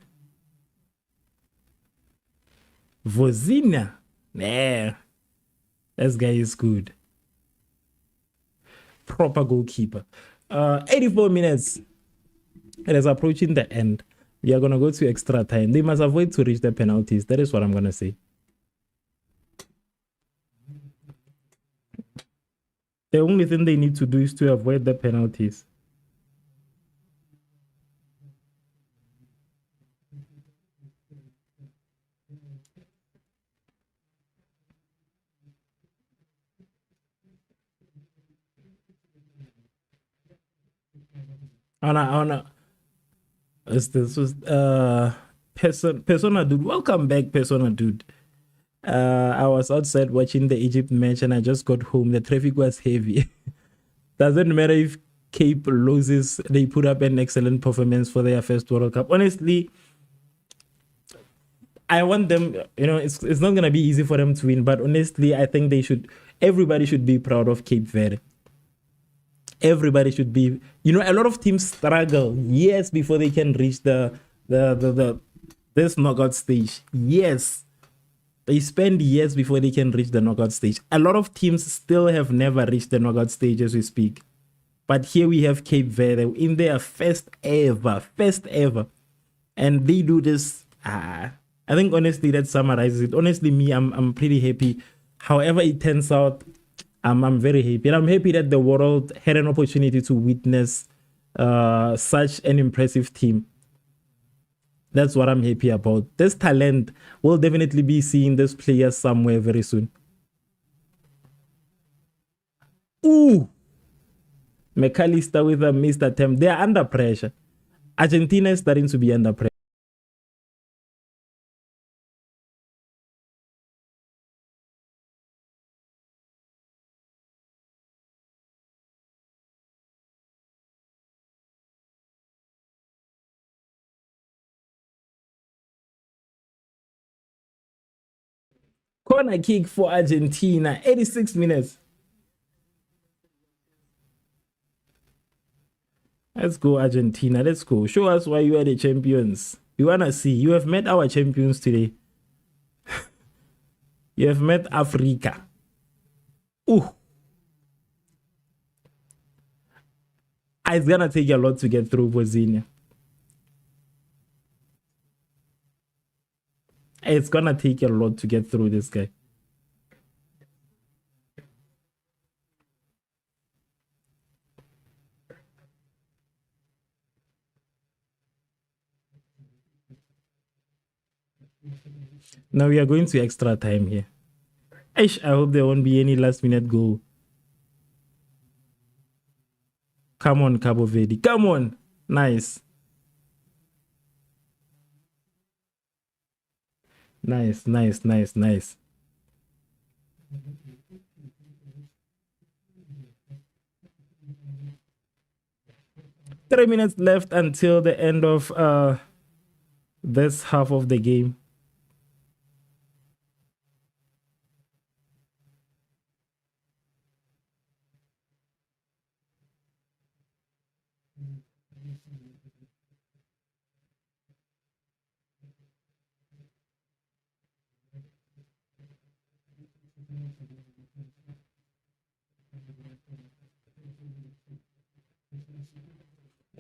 Vozina. Nah. This guy is good. Proper goalkeeper. 84 minutes. It is approaching the end. We are going to go to extra time. They must avoid to reach the penalties. That is what I'm going to say. The only thing they need to do is to avoid the penalties. This was Persona Dude. Welcome back, Persona Dude. I was outside watching the Egypt match and I just got home. The traffic was heavy. Doesn't matter if Cape loses, they put up an excellent performance for their first World Cup. Honestly, I want them, it's not gonna be easy for them to win, but honestly, I think everybody should be proud of Cape Verde. Everybody should be, a lot of teams struggle years before they can reach this knockout stage. Yes, they spend years before they can reach the knockout stage. A lot of teams still have never reached the knockout stage as we speak. But here we have Cape Verde in their first ever, and they do this. I think honestly that summarizes it. Honestly, me, I'm pretty happy. However it turns out, I'm very happy. And I'm happy that the world had an opportunity to witness such an impressive team. That's what I'm happy about. This talent, we'll definitely be seeing this player somewhere very soon. Ooh! McAllister with a missed attempt. They are under pressure. Argentina is starting to be under pressure. Corner kick for Argentina. 86 minutes. Let's go, Argentina. Let's go. Show us why you are the champions. We want to see. You have met our champions today. You have met Africa. Ooh. It's going to take a lot to get through Bosnia. It's going to take a lot to get through this guy. Now we are going to extra time here. I hope there won't be any last minute goal. Come on, Cape Verde. Come on. Nice. Nice, nice, nice, nice. Three minutes left until the end of this half of the game.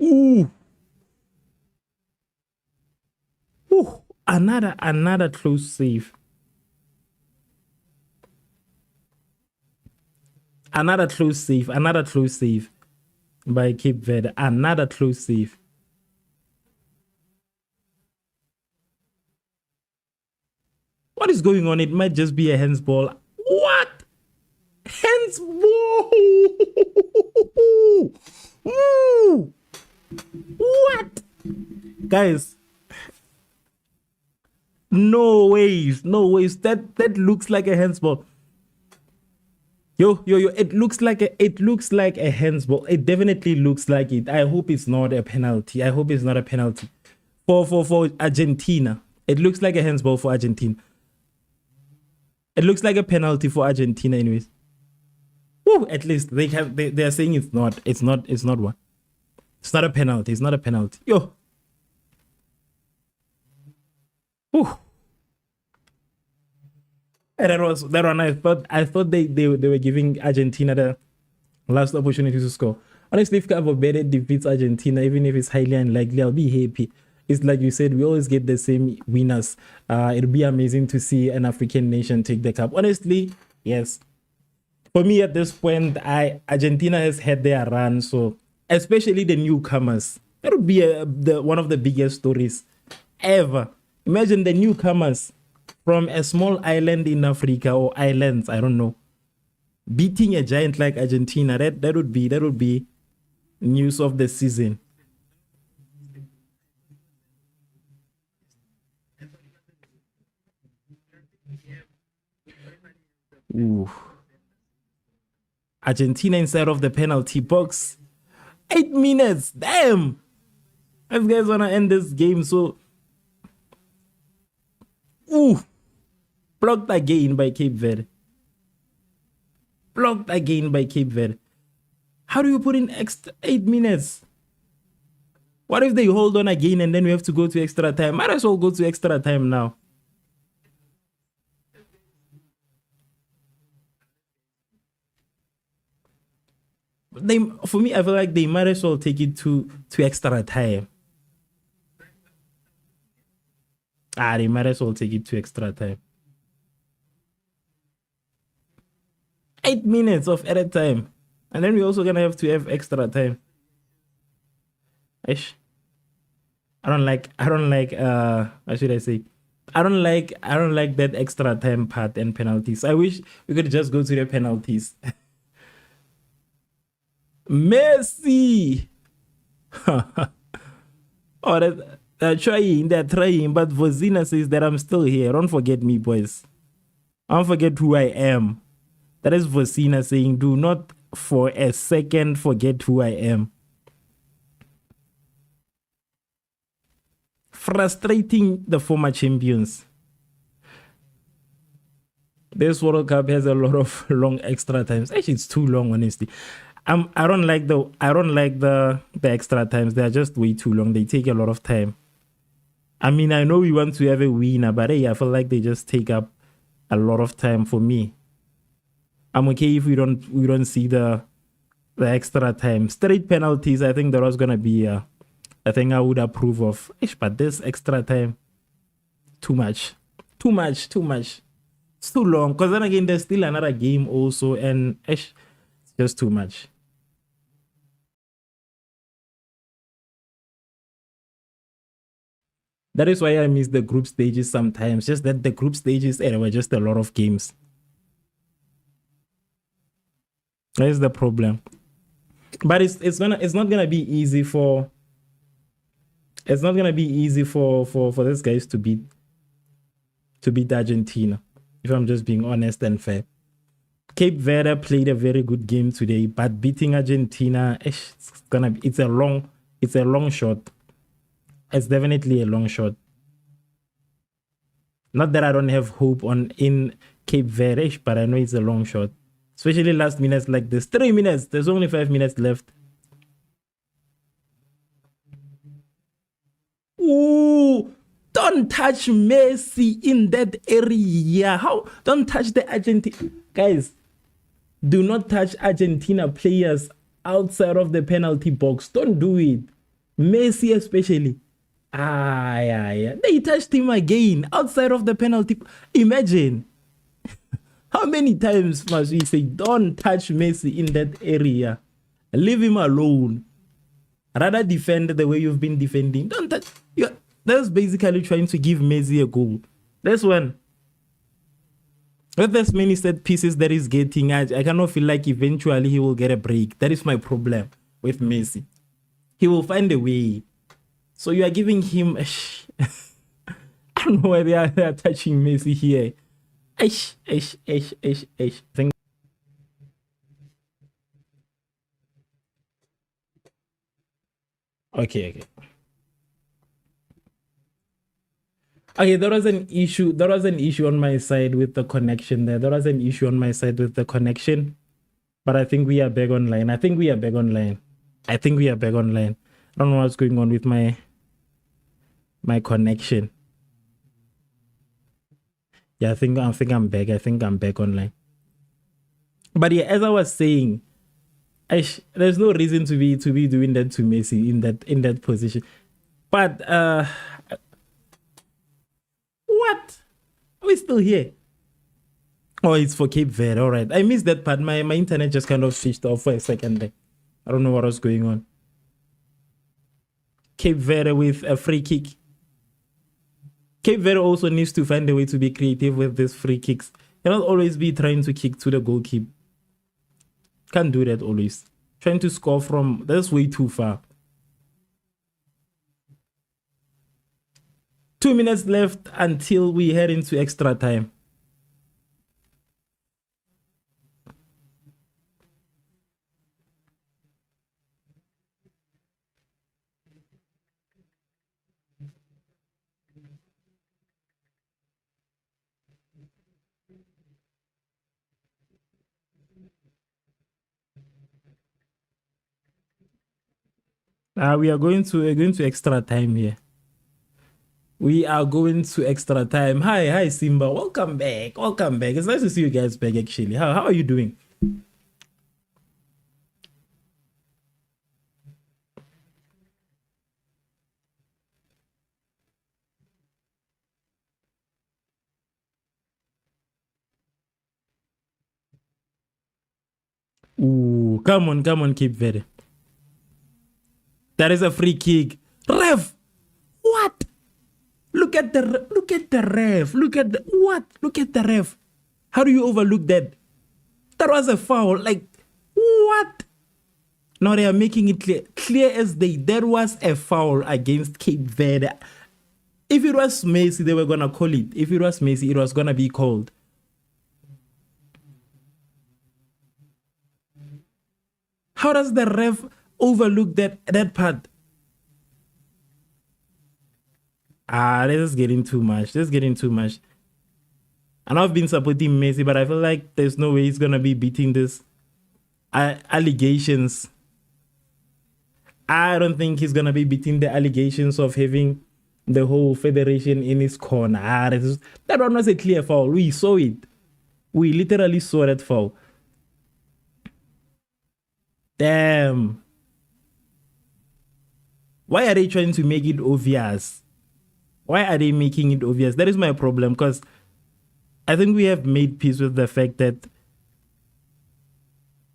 Ooh. Ooh. Another close save. Another close save. Another close save by Cape Verde. Another close save. What is going on? It might just be a handsball. What? Handsball! Ooh. What? Guys. No ways. No ways. That looks like a handsball. Yo, it looks like a handsball. It definitely looks like it. I hope it's not a penalty. I hope it's not a penalty. For Argentina. It looks like a handsball for Argentina. It looks like a penalty for Argentina anyways. Woo, at least they are saying it's not one. It's not a penalty. It's not a penalty. Yo. Woo. And that one I thought they were giving Argentina the last opportunity to score. Honestly, if Cape Verde defeats Argentina, even if it's highly unlikely, I'll be happy. It's like you said, we always get the same winners. It'll be amazing to see an African nation take the cup. Honestly, yes. For me at this point, Argentina has had their run, so especially the newcomers. That would be one of the biggest stories ever. Imagine the newcomers from a small island in Africa, or islands, I don't know, beating a giant like Argentina. That would be news of the season. Ooh. Argentina inside of the penalty box. 8 minutes. Damn. These guys wanna end this game. So, ooh, blocked again by Cape Verde. Blocked again by Cape Verde. How do you put in extra 8 minutes? What if they hold on again and then we have to go to extra time? Might as well go to extra time now. For me, I feel like they might as well take it to extra time. They might as well take it to extra time. 8 minutes of added time. And then we're also gonna have to have extra time. Ish. I don't like what should I say? I don't like that extra time part and penalties. I wish we could just go to the penalties. Messi. Oh, they're trying, but Vozina says that I'm still here. Don't forget me, boys. Don't forget who I am. That is Vozina saying, do not for a second forget who I am. Frustrating the former champions. This World Cup has a lot of long extra times. Actually, it's too long, honestly. I don't like the extra times. They are just way too long. They take a lot of time. I mean, I know we want to have a winner, but hey, I feel like they just take up a lot of time for me. I'm okay if we don't see the extra time. Straight penalties, I think that was gonna be a thing I would approve of. But this extra time, too much. It's too long. Because then again, there's still another game also, and it's just too much. That is why I miss the group stages sometimes. Just that the group stages, there were just a lot of games. That is the problem. But it's not gonna be easy for these guys to beat Argentina, if I'm just being honest and fair. Cape Verde played a very good game today, but beating Argentina, it's a long shot. It's definitely a long shot. Not that I don't have hope in Cape Verde, but I know it's a long shot. Especially last minutes like this. 3 minutes. There's only 5 minutes left. Ooh, don't touch Messi in that area. How? Don't touch the Argentina. Guys, do not touch Argentina players outside of the penalty box. Don't do it. Messi especially. Yeah. They touched him again outside of the penalty. Imagine. How many times must we say, don't touch Messi in that area? Leave him alone. Rather defend the way you've been defending. Don't touch. That's basically trying to give Messi a goal. That's one. With as many set pieces that he's getting, I cannot feel like eventually he will get a break. That is my problem with Messi. He will find a way. So you are giving him I don't know why they are touching Messi here. Think. Okay. Okay, there was an issue on my side with the connection there. But I think we are back online. I don't know what's going on with my connection. Yeah, I think I'm back. I think I'm back online. But yeah, as I was saying, there's no reason to be doing that to Messi in that position. But what? We're still here. Oh, it's for Cape Verde. All right. I missed that part. My internet just kind of switched off for a second there. I don't know what was going on. Cape Verde with a free kick. Cape Verde also needs to find a way to be creative with these free kicks. Cannot always be trying to kick to the goalkeeper. Can't do that always. Trying to score from, that's way too far. 2 minutes left until we head into extra time. We are going to extra time here. We are going to extra time. Hi Simba. Welcome back. It's nice to see you guys back actually. How are you doing? Ooh, come on, Cape Verde. That is a free kick. Revv! What? Look at the Revv. Look at the Revv. How do you overlook that? That was a foul. Like, what? Now they are making it clear as day. There was a foul against Cape Verde. If it was Messi, they were gonna call it. If it was Messi, it was gonna be called. How does the Revv overlook that part? This is getting too much. And I've been supporting Messi, but I feel like there's no way he's gonna be beating this allegations. I don't think he's gonna be beating the allegations of having the whole federation in his corner. That one was a clear foul. We saw it. We literally saw that foul. Damn. Why are they trying to make it obvious? Why are they making it obvious? That is my problem, because I think we have made peace with the fact that,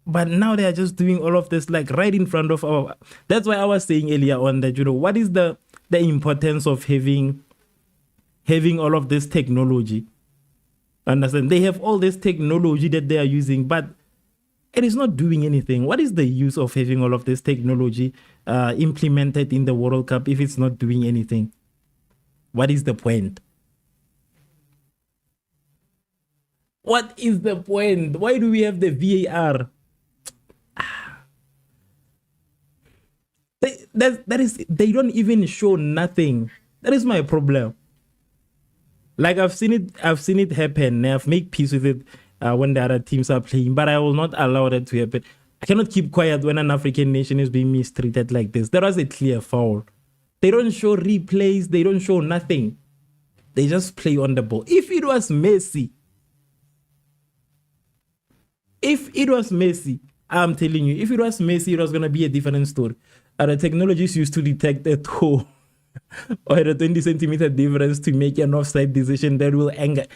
but now they are just doing all of this like right in front of our. That's why I was saying earlier on that, what is the importance of having all of this technology? Understand? They have all this technology that they are using, but it is not doing anything. What is the use of having all of this technology implemented in the World Cup if it's not doing anything? What is the point? What is the point? Why do we have the VAR? They don't even show nothing. That is my problem. Like I've seen it happen. I've made peace with it when the other teams are playing, but I will not allow that to happen. I cannot keep quiet when an African nation is being mistreated like this. There was a clear foul. They don't show replays. They don't show nothing. They just play on the ball. If it was Messi, I'm telling you, if it was Messi, it was going to be a different story. The technologies used to detect a toe or a 20 centimeter difference to make an offside decision that will anger.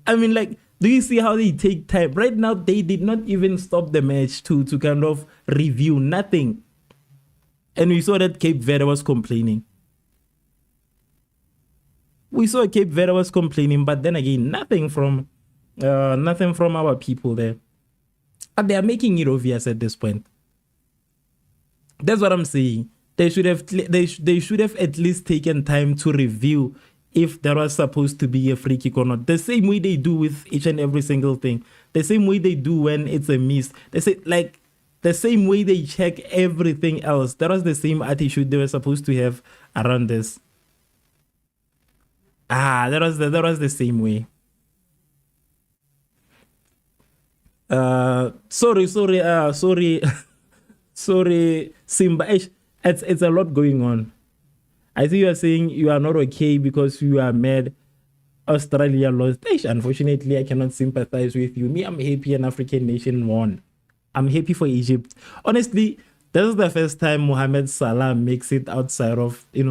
I mean, like, do you see how they take time? Right now, they did not even stop the match to kind of review nothing. And we saw that Cape Verde was complaining. But then again, nothing from our people there. But they are making it obvious at this point. That's what I'm saying. They should have at least taken time to review if there was supposed to be a free kick or not. The same way they do with each and every single thing. The same way they do when it's a miss. They say, like, the same way they check everything else. That was the same attitude they were supposed to have around this. That was the same way. Sorry, Simba. It's a lot going on. I see you are saying you are not okay because you are mad Australia lost. Unfortunately, I cannot sympathize with you. Me, I'm happy an African nation won. I'm happy for Egypt. Honestly, this is the first time Mohamed Salah makes it outside of, this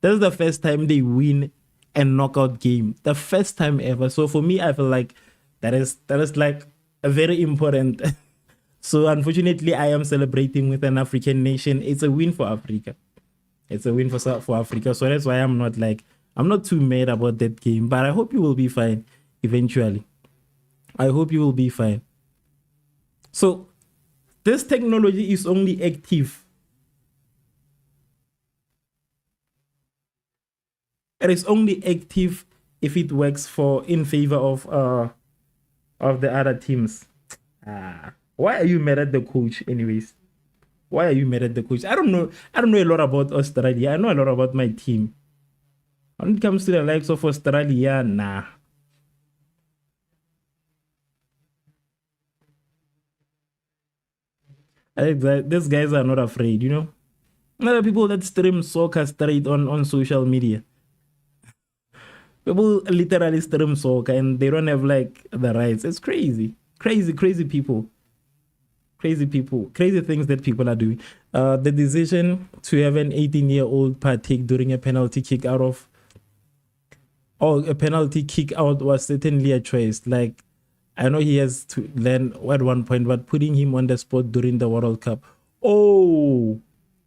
is the first time they win a knockout game. The first time ever. So for me, I feel like that is like a very important. So unfortunately, I am celebrating with an African nation. It's a win for Africa. It's a win for Africa. So that's why I'm not too mad about that game. But I hope you will be fine eventually. I hope you will be fine. So this technology is only active. It is only active if it works in favor of the other teams. Why are you mad at the coach anyways? Why are you mad at the coach? I don't know a lot about Australia. I know a lot about my team. When it comes to the likes of Australia, nah. I think that these guys are not afraid, There are people that stream soccer straight on social media. People literally stream soccer and they don't have like the rights. It's crazy. Crazy people. Crazy things that people are doing. The decision to have an 18-year-old partake during a penalty kick out was certainly a choice. Like, I know he has to learn at one point, but putting him on the spot during the World Cup. Oh,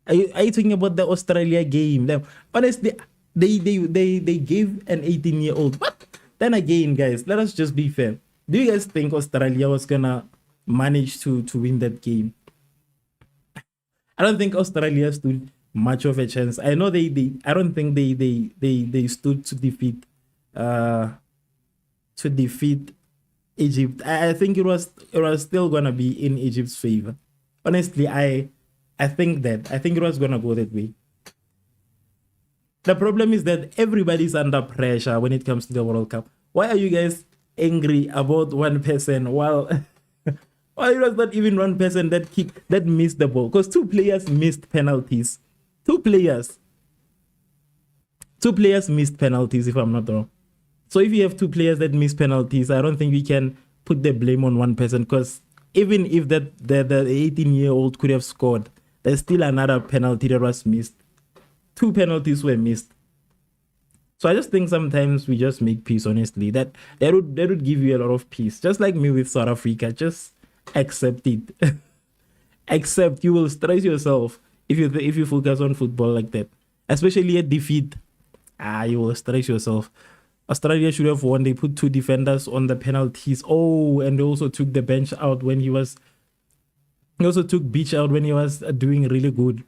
are you talking about the Australia game? Honestly, they gave an 18-year-old. But then again, guys, let us just be fair. Do you guys think Australia was gonna manage to win that game? I don't think Australia stood much of a chance. I know I don't think they stood to defeat Egypt. I think it was still gonna be in Egypt's favor. Honestly, I think it was gonna go that way. The problem is that everybody's under pressure when it comes to the World Cup. Why are you guys angry about one person while well, it was not even one person that missed the ball? Because two players missed penalties. Two players missed penalties, if I'm not wrong. So if you have two players that miss penalties, I don't think we can put the blame on one person, because even if the 18-year-old could have scored, there's still another penalty that was missed. Two penalties were missed. So I just think sometimes we just make peace, honestly. That would give you a lot of peace. Just like me with South Africa, just accept it. Accept. You will stress yourself if you focus on football like that, especially a defeat. You will stress yourself. Australia should have won. They put two defenders on the penalties. Oh, and they also took the bench out when he also took Beach out when he was doing really good.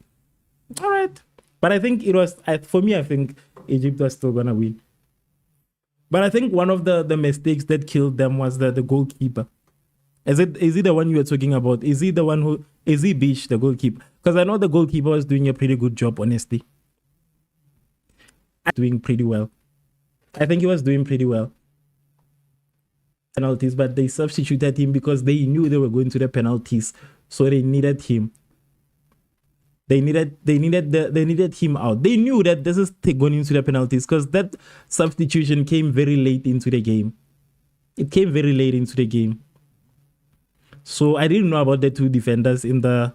All right. But I think it was, for me, I think Egypt was still going to win. But I think one of the mistakes that killed them was the goalkeeper. Is he the one you were talking about? Is he Beach, the goalkeeper? Because I know the goalkeeper was doing a pretty good job, honestly. Doing pretty well. I think he was doing pretty well. Penalties, but they substituted him because they knew they were going to the penalties. So they needed him. They needed him out. They knew that this is going into the penalties because that substitution came very late into the game. It came very late into the game. So I didn't know about the two defenders in the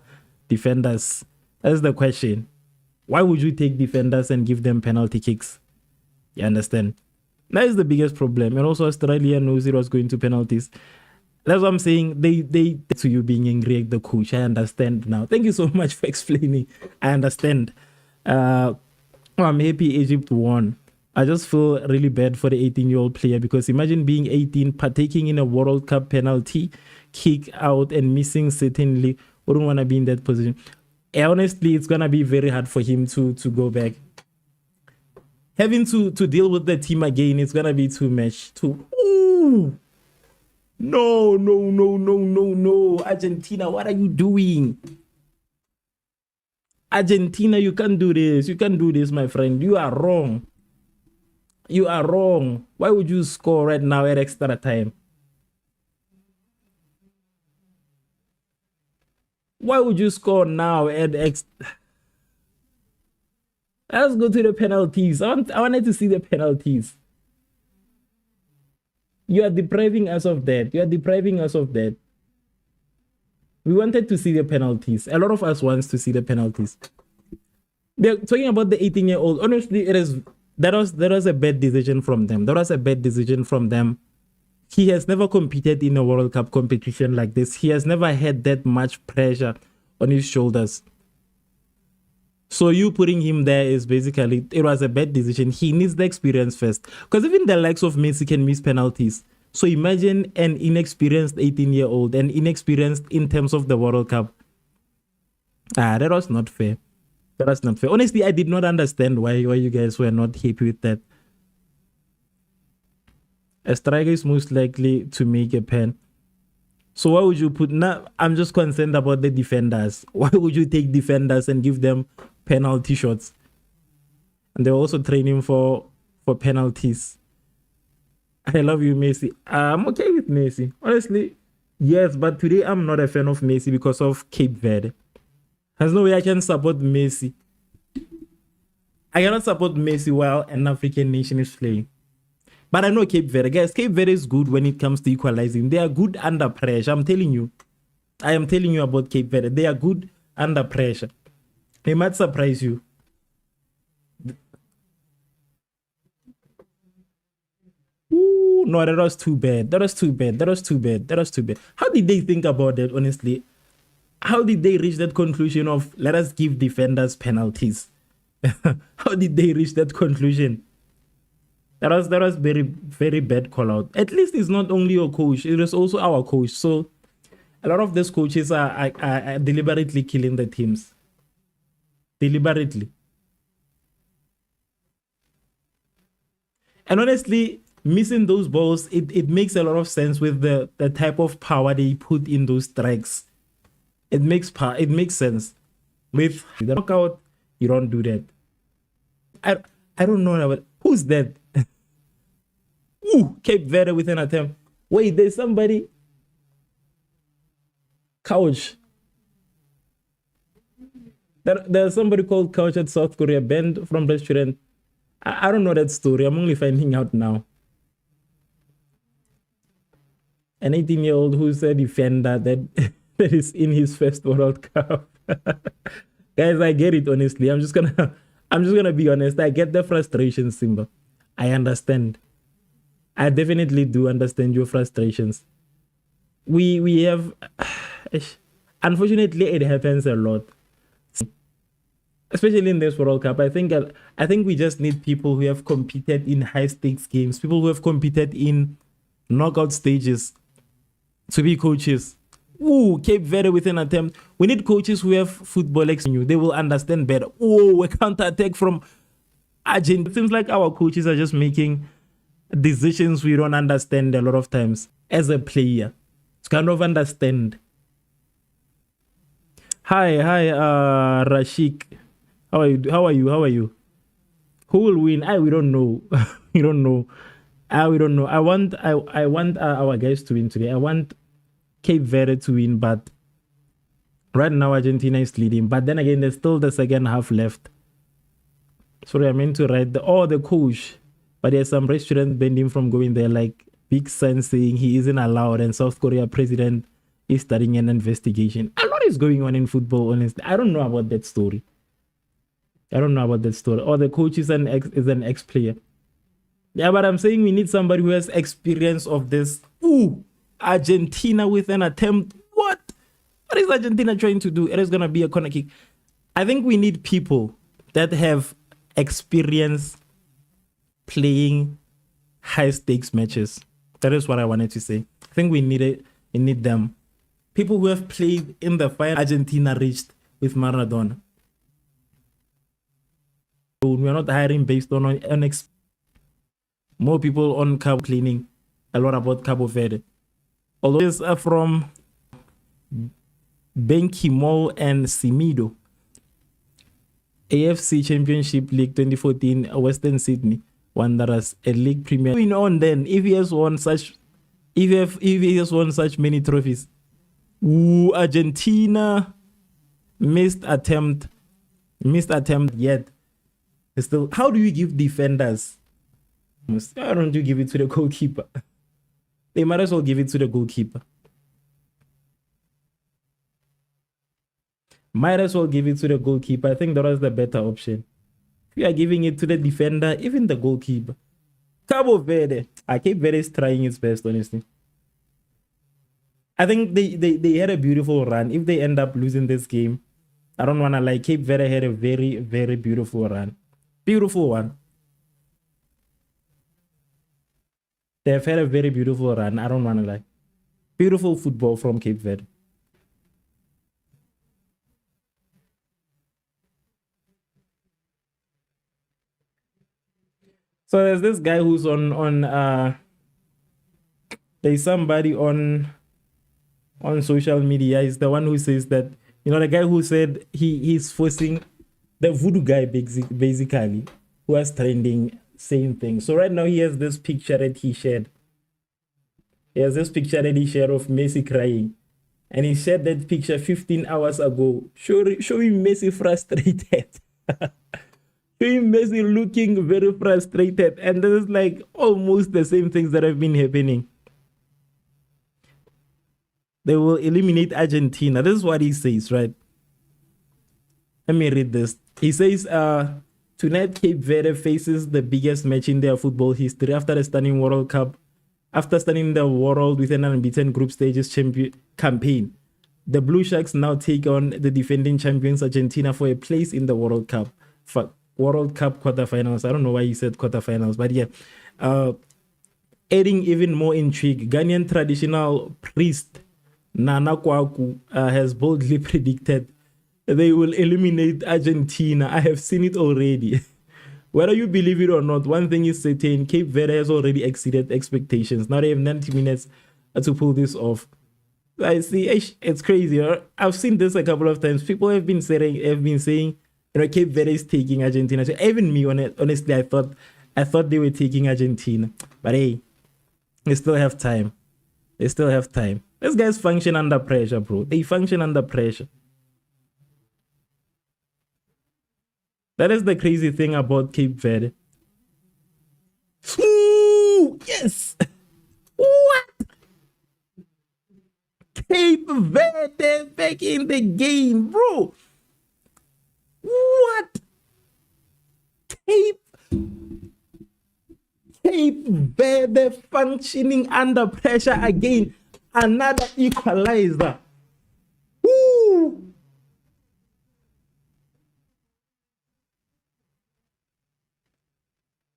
defenders. That's the question. Why would you take defenders and give them penalty kicks? You understand? That is the biggest problem. And also Australia knows it was going to penalties. That's what I'm saying. They to you being angry at the coach. I understand now. Thank you so much for explaining. I understand. I'm happy Egypt won. I just feel really bad for the 18-year-old player, because imagine being 18, partaking in a World Cup penalty, kick out and missing. Certainly wouldn't want to be in that position. Honestly, it's going to be very hard for him to go back. Having to deal with the team again, it's going to be too much. Ooh. No. Argentina, what are you doing? Argentina, you can't do this. You can't do this, my friend. You are wrong. You are wrong. Why would you score right now at extra time? Why would you score now at extra? Let's go to the penalties. I wanted to see the penalties. You are depriving us of that. You are depriving us of that. We wanted to see the penalties. A lot of us wants to see the penalties. They're talking about the 18-year-old. Honestly, that was a bad decision from them. That was a bad decision from them. He has never competed in a World Cup competition like this. He has never had that much pressure on his shoulders. So you putting him there is basically, it was a bad decision. He needs the experience first. Because even the likes of Messi can miss penalties. So imagine an inexperienced 18-year-old and inexperienced in terms of the World Cup. That was not fair. That was not fair. Honestly, I did not understand why you guys were not happy with that. A striker is most likely to make a pen. So why would you put... Now, I'm just concerned about the defenders. Why would you take defenders and give them penalty shots? And they're also training for penalties. I love you, Messi. I'm okay with Messi. Honestly, yes, but today I'm not a fan of Messi because of Cape Verde. There's no way I can support Messi. I cannot support Messi while an African nation is playing. But I know Cape Verde. Guys, Cape Verde is good when it comes to equalizing. They are good under pressure. I'm telling you. I am telling you about Cape Verde. They are good under pressure. They might surprise you. Ooh, no, that was too bad. That was too bad. That was too bad. That was too bad. How did they think about that, honestly? How did they reach that conclusion of, let us give defenders penalties? How did they reach that conclusion? That was very, very bad call out. At least it's not only your coach, it is also our coach. So a lot of these coaches are deliberately killing the teams. Deliberately. And honestly, missing those balls, it makes a lot of sense with the type of power they put in those strikes. It makes sense. With the knockout, you don't do that. I don't know about who's that. Ooh, Cape Verde with an attempt. Wait, there's somebody. Couch. There's somebody called Couch at South Korea, banned from restaurant. I don't know that story. I'm only finding out now. An 18-year-old who's a defender that that is in his first World Cup. Guys, I get it, honestly. I'm just gonna be honest. I get the frustration, Simba. I understand. I definitely do understand your frustrations. We have unfortunately it happens a lot. Especially in this World Cup. I think we just need people who have competed in high stakes games, people who have competed in knockout stages to be coaches. Ooh, Cape Verde with an attempt. We need coaches who have football experience. They will understand better. Oh, a counter-attack from Argentina. It seems like our coaches are just making decisions we don't understand a lot of times as a player. To kind of understand. Hi, Rashik. How are you? Who will win? We don't know. We don't know. We don't know. I want our guys to win today. I want Cape Verde to win, but right now Argentina is leading. But then again, there's still the second half left. Sorry, I meant to write the coach. But there's some restaurants banned him from going there, like big sign saying he isn't allowed, and South Korea president is starting an investigation. A lot is going on in football, honestly. I don't know about that story. Or the coach is an ex-player. Yeah, but I'm saying we need somebody who has experience of this. Ooh, Argentina with an attempt. What is Argentina trying to do? It is going to be a corner kick. I think we need people that have experience playing high stakes matches. That is what I wanted to say. I think we need it. We need them. People who have played in the final Argentina reached with Maradona. We are not hiring based on more people on Cabo cleaning a lot about Cabo Verde. Although these are from Benquimol and Simido. AFC Championship League 2014, Western Sydney Wanderers, a league premier. Going on then, if he has won such many trophies. Ooh, Argentina missed attempt yet. Still, how do you give defenders? Why don't you give it to the goalkeeper? They might as well give it to the goalkeeper. Might as well give it to the goalkeeper. I think that was the better option. If you are giving it to the defender, even the goalkeeper. Cabo Verde. Cape Verde is trying its best, honestly. I think they had a beautiful run. If they end up losing this game, I don't want to lie. Cape Verde had a very, very beautiful run. Beautiful one. They've had a very beautiful run. I don't want to lie. Beautiful football from Cape Verde. So there's this guy who's there's somebody on social media. He's the one who says that, the guy who said he's forcing the voodoo guy, basically, who was trending, same thing. So right now he has this picture that he shared. He has this picture that he shared of Messi crying. And he shared that picture 15 hours ago, showing Messi frustrated. Showing Messi looking very frustrated. And this is like almost the same things that have been happening. They will eliminate Argentina. This is what he says, right? Let me read this. He says, tonight Cape Verde faces the biggest match in their football history after the stunning World Cup. After stunning the world with an unbeaten group stages campaign, the Blue Sharks now take on the defending champions Argentina for a place in the World Cup quarterfinals. I don't know why he said quarterfinals, but yeah. Adding even more intrigue, Ghanaian traditional priest Nana Kwaku has boldly predicted they will eliminate Argentina. I have seen it already. Whether you believe it or not, one thing is certain, Cape Verde has already exceeded expectations. Now they have 90 minutes to pull this off. I see, it's crazy. I've seen this a couple of times. People have been saying, Cape Verde is taking Argentina. So even me, honestly, I thought they were taking Argentina. But hey, They still have time. They still have time. These guys function under pressure, bro. They function under pressure. That is the crazy thing about Cape Verde. Ooh, yes. What? Cape Verde back in the game, bro. What? Cape Verde functioning under pressure again. Another equalizer. Woo!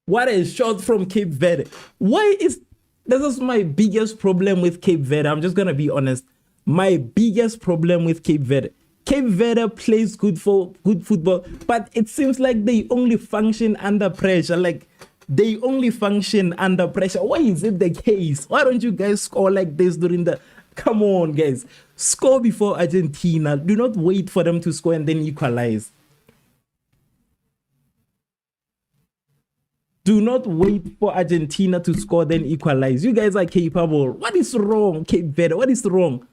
What a shot from Cape Verde. This is my biggest problem with Cape Verde. I'm just gonna be honest. My biggest problem with Cape Verde. Cape Verde plays good football, but it seems like they only function under pressure. Like they only function under pressure. Why is it the case? Why don't you guys score like this during the... Come on, guys. Score before Argentina. Do not wait for them to score and then equalize. Do not wait for Argentina to score, then equalize. You guys are capable. What is wrong, Cape Verde? What is wrong?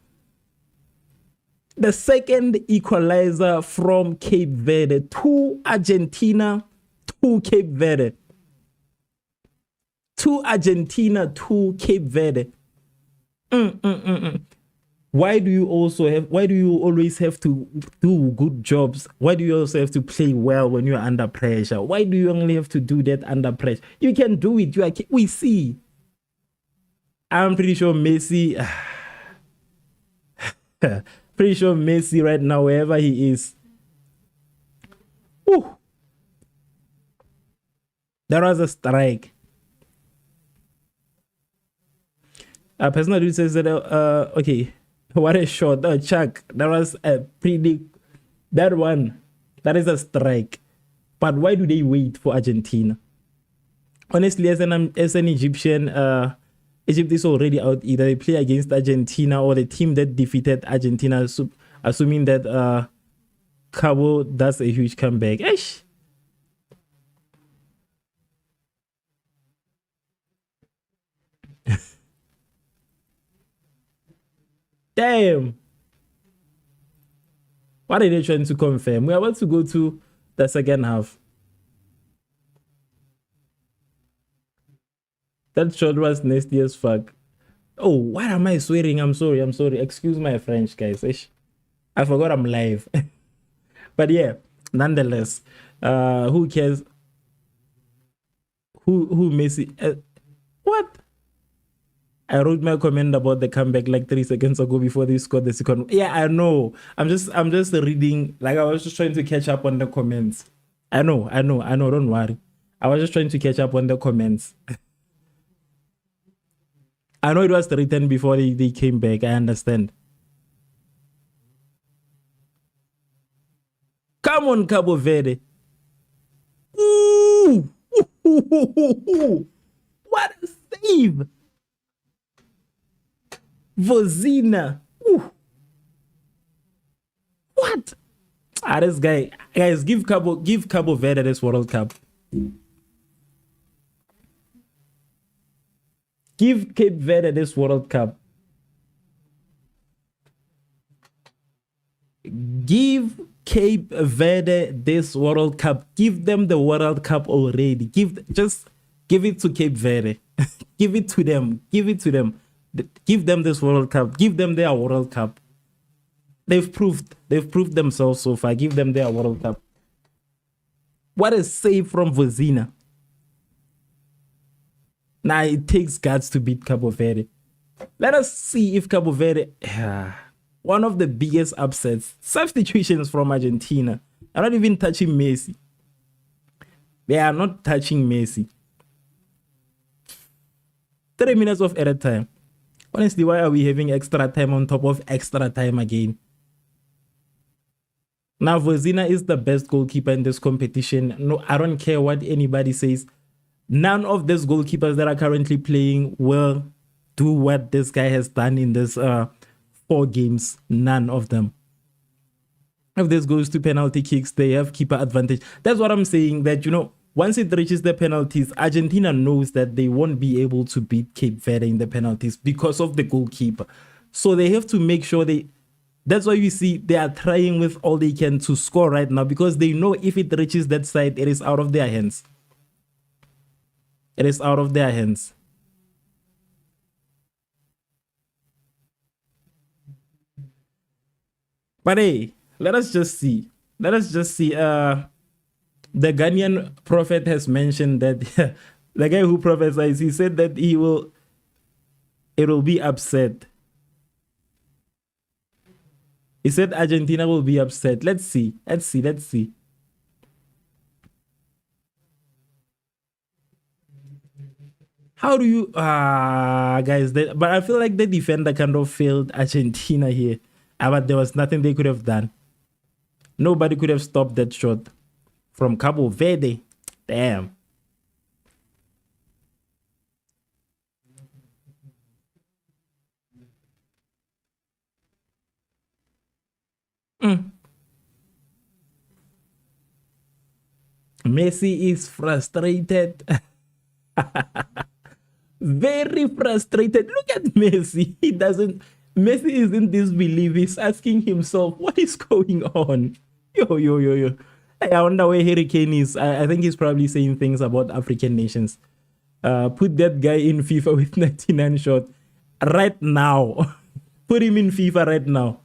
The second equalizer from Cape Verde to Argentina to Cape Verde. To Argentina to Cape Verde. Why do you always have to do good jobs? Why do you also have to play well when you're under pressure? Why do you only have to do that under pressure? You can do it. We see. I'm pretty sure Messi pretty sure Messi right now, wherever he is. Woo. There was a strike. A personal dude says that okay. What a shot. Oh, Chuck. That was a that one. That is a strike. But why do they wait for Argentina? Honestly, as an Egyptian, Egypt is already out. Either they play against Argentina or the team that defeated Argentina, assuming that Cabo does a huge comeback. Eish. Damn. What are they trying to confirm? We're about to go to the second half. That shot was nasty as fuck. Oh, why am I swearing? I'm sorry. Excuse my French, guys. I forgot I'm live. But yeah, nonetheless, who cares? Who Messi? What? I wrote my comment about the comeback like 3 seconds ago before they scored the second. Yeah, I know. I'm just reading. Like I was just trying to catch up on the comments. I know. Don't worry. I was just trying to catch up on the comments. I know it was written before they came back. I understand. Come on, Cabo Verde. Ooh! What a save! Vozina. Ooh. What? This guy. Guys, give Cabo Verde this World Cup. Give Cape Verde this World Cup. Give Cape Verde this World Cup. Give them the World Cup already. Just give it to Cape Verde. Give it to them. Give it to them. Give them this World Cup. Give them their World Cup. They've proved themselves so far. Give them their World Cup. What a save from Vozina. Now it takes guts to beat Cabo Verde. Let us see if Cabo Verde, one of the biggest upsets, substitutions from Argentina, are not even touching Messi. They are not touching Messi. 3 minutes of added time. Honestly, why are we having extra time on top of extra time again? Now, Vozina is the best goalkeeper in this competition. No, I don't care what anybody says. None of these goalkeepers that are currently playing will do what this guy has done in this 4 games. None of them. If this goes to penalty kicks, they have keeper advantage. That's what I'm saying, that, you know, once it reaches the penalties, Argentina knows that they won't be able to beat Cape Verde in the penalties because of the goalkeeper. So they have to make sure that's why you see they are trying with all they can to score right now, because they know if it reaches that side, it is out of their hands. It is out of their hands. But hey, let us just see. Let us just see. The Ghanaian prophet has mentioned that the guy who prophesies, he said that it will be upset. He said Argentina will be upset. Let's see. Let's see. Let's see. How do you guys, but I feel like the defender kind of failed Argentina here. But there was nothing they could have done. Nobody could have stopped that shot from Cape Verde. Damn. Messi is frustrated. Very frustrated. Look at Messi. Messi is in disbelief. He's asking himself, what is going on? Yo. I wonder where Harry Kane is. I think he's probably saying things about African nations. Put that guy in FIFA with 99 shots right now. Put him in FIFA right now.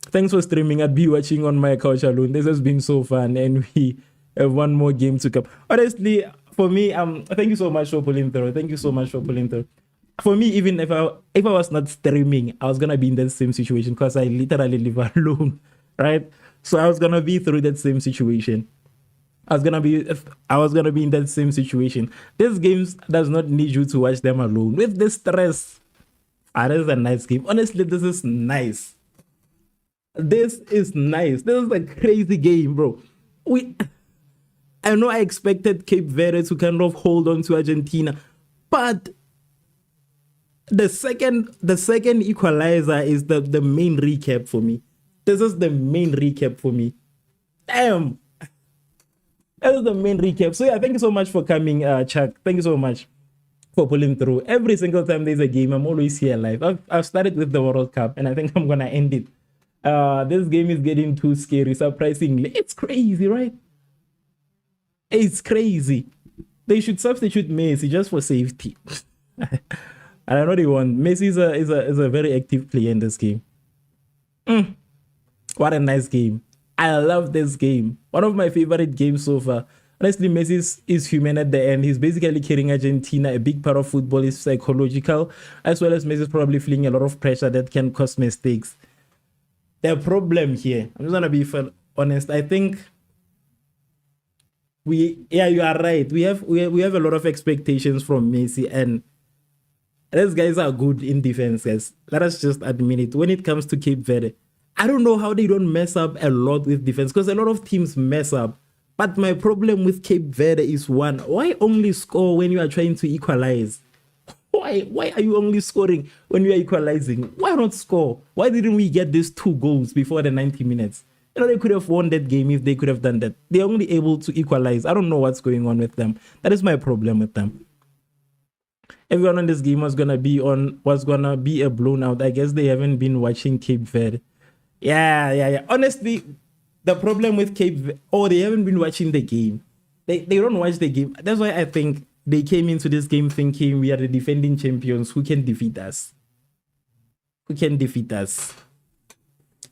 Thanks for streaming. I'd be watching on my couch alone. This has been so fun, and we have one more game to come. Honestly, for me, thank you so much for pulling through. Thank you so much for pulling through. For me, even if I was not streaming, I was gonna be in that same situation because I literally live alone, right? So I was gonna be through that same situation. I was gonna be in that same situation. These games does not need you to watch them alone. With the stress, this is a nice game. Honestly, this is nice. This is nice. This is a crazy game, bro. I know I expected Cape Verde to kind of hold on to Argentina, but the second equalizer is the main recap for me. This is the main recap for me. Damn. That is the main recap. So yeah, thank you so much for coming, Chuck. Thank you so much for pulling through. Every single time there's a game, I'm always here live. I've started with the World Cup, and I think I'm gonna end it. This game is getting too scary, surprisingly. It's crazy, right? It's crazy. They should substitute Messi just for safety. I don't know they want. Messi is a very active player in this game. What a nice game. I love this game. One of my favorite games so far. Honestly, Messi is human at the end. He's basically carrying Argentina. A big part of football is psychological, as well as Messi is probably feeling a lot of pressure that can cause mistakes. The problem here, I'm just gonna be honest. I think you are right. We have a lot of expectations from Messi, and these guys are good in defense, guys. Let us just admit it. When it comes to Cape Verde, I don't know how they don't mess up a lot with defense, because a lot of teams mess up. But my problem with Cape Verde is one: why only score when you are trying to equalize? Why are you only scoring when you are equalizing? Why not score? Why didn't we get these 2 goals before the 90 minutes? You know, they could have won that game if they could have done that. They're only able to equalize. I don't know what's going on with them. That is my problem with them. Everyone on this game was gonna be a blown out. I guess they haven't been watching Cape Verde. Yeah. Honestly, the problem with Cape Verde, they haven't been watching the game. They don't watch the game. That's why I think they came into this game thinking we are the defending champions. Who can defeat us? Who can defeat us?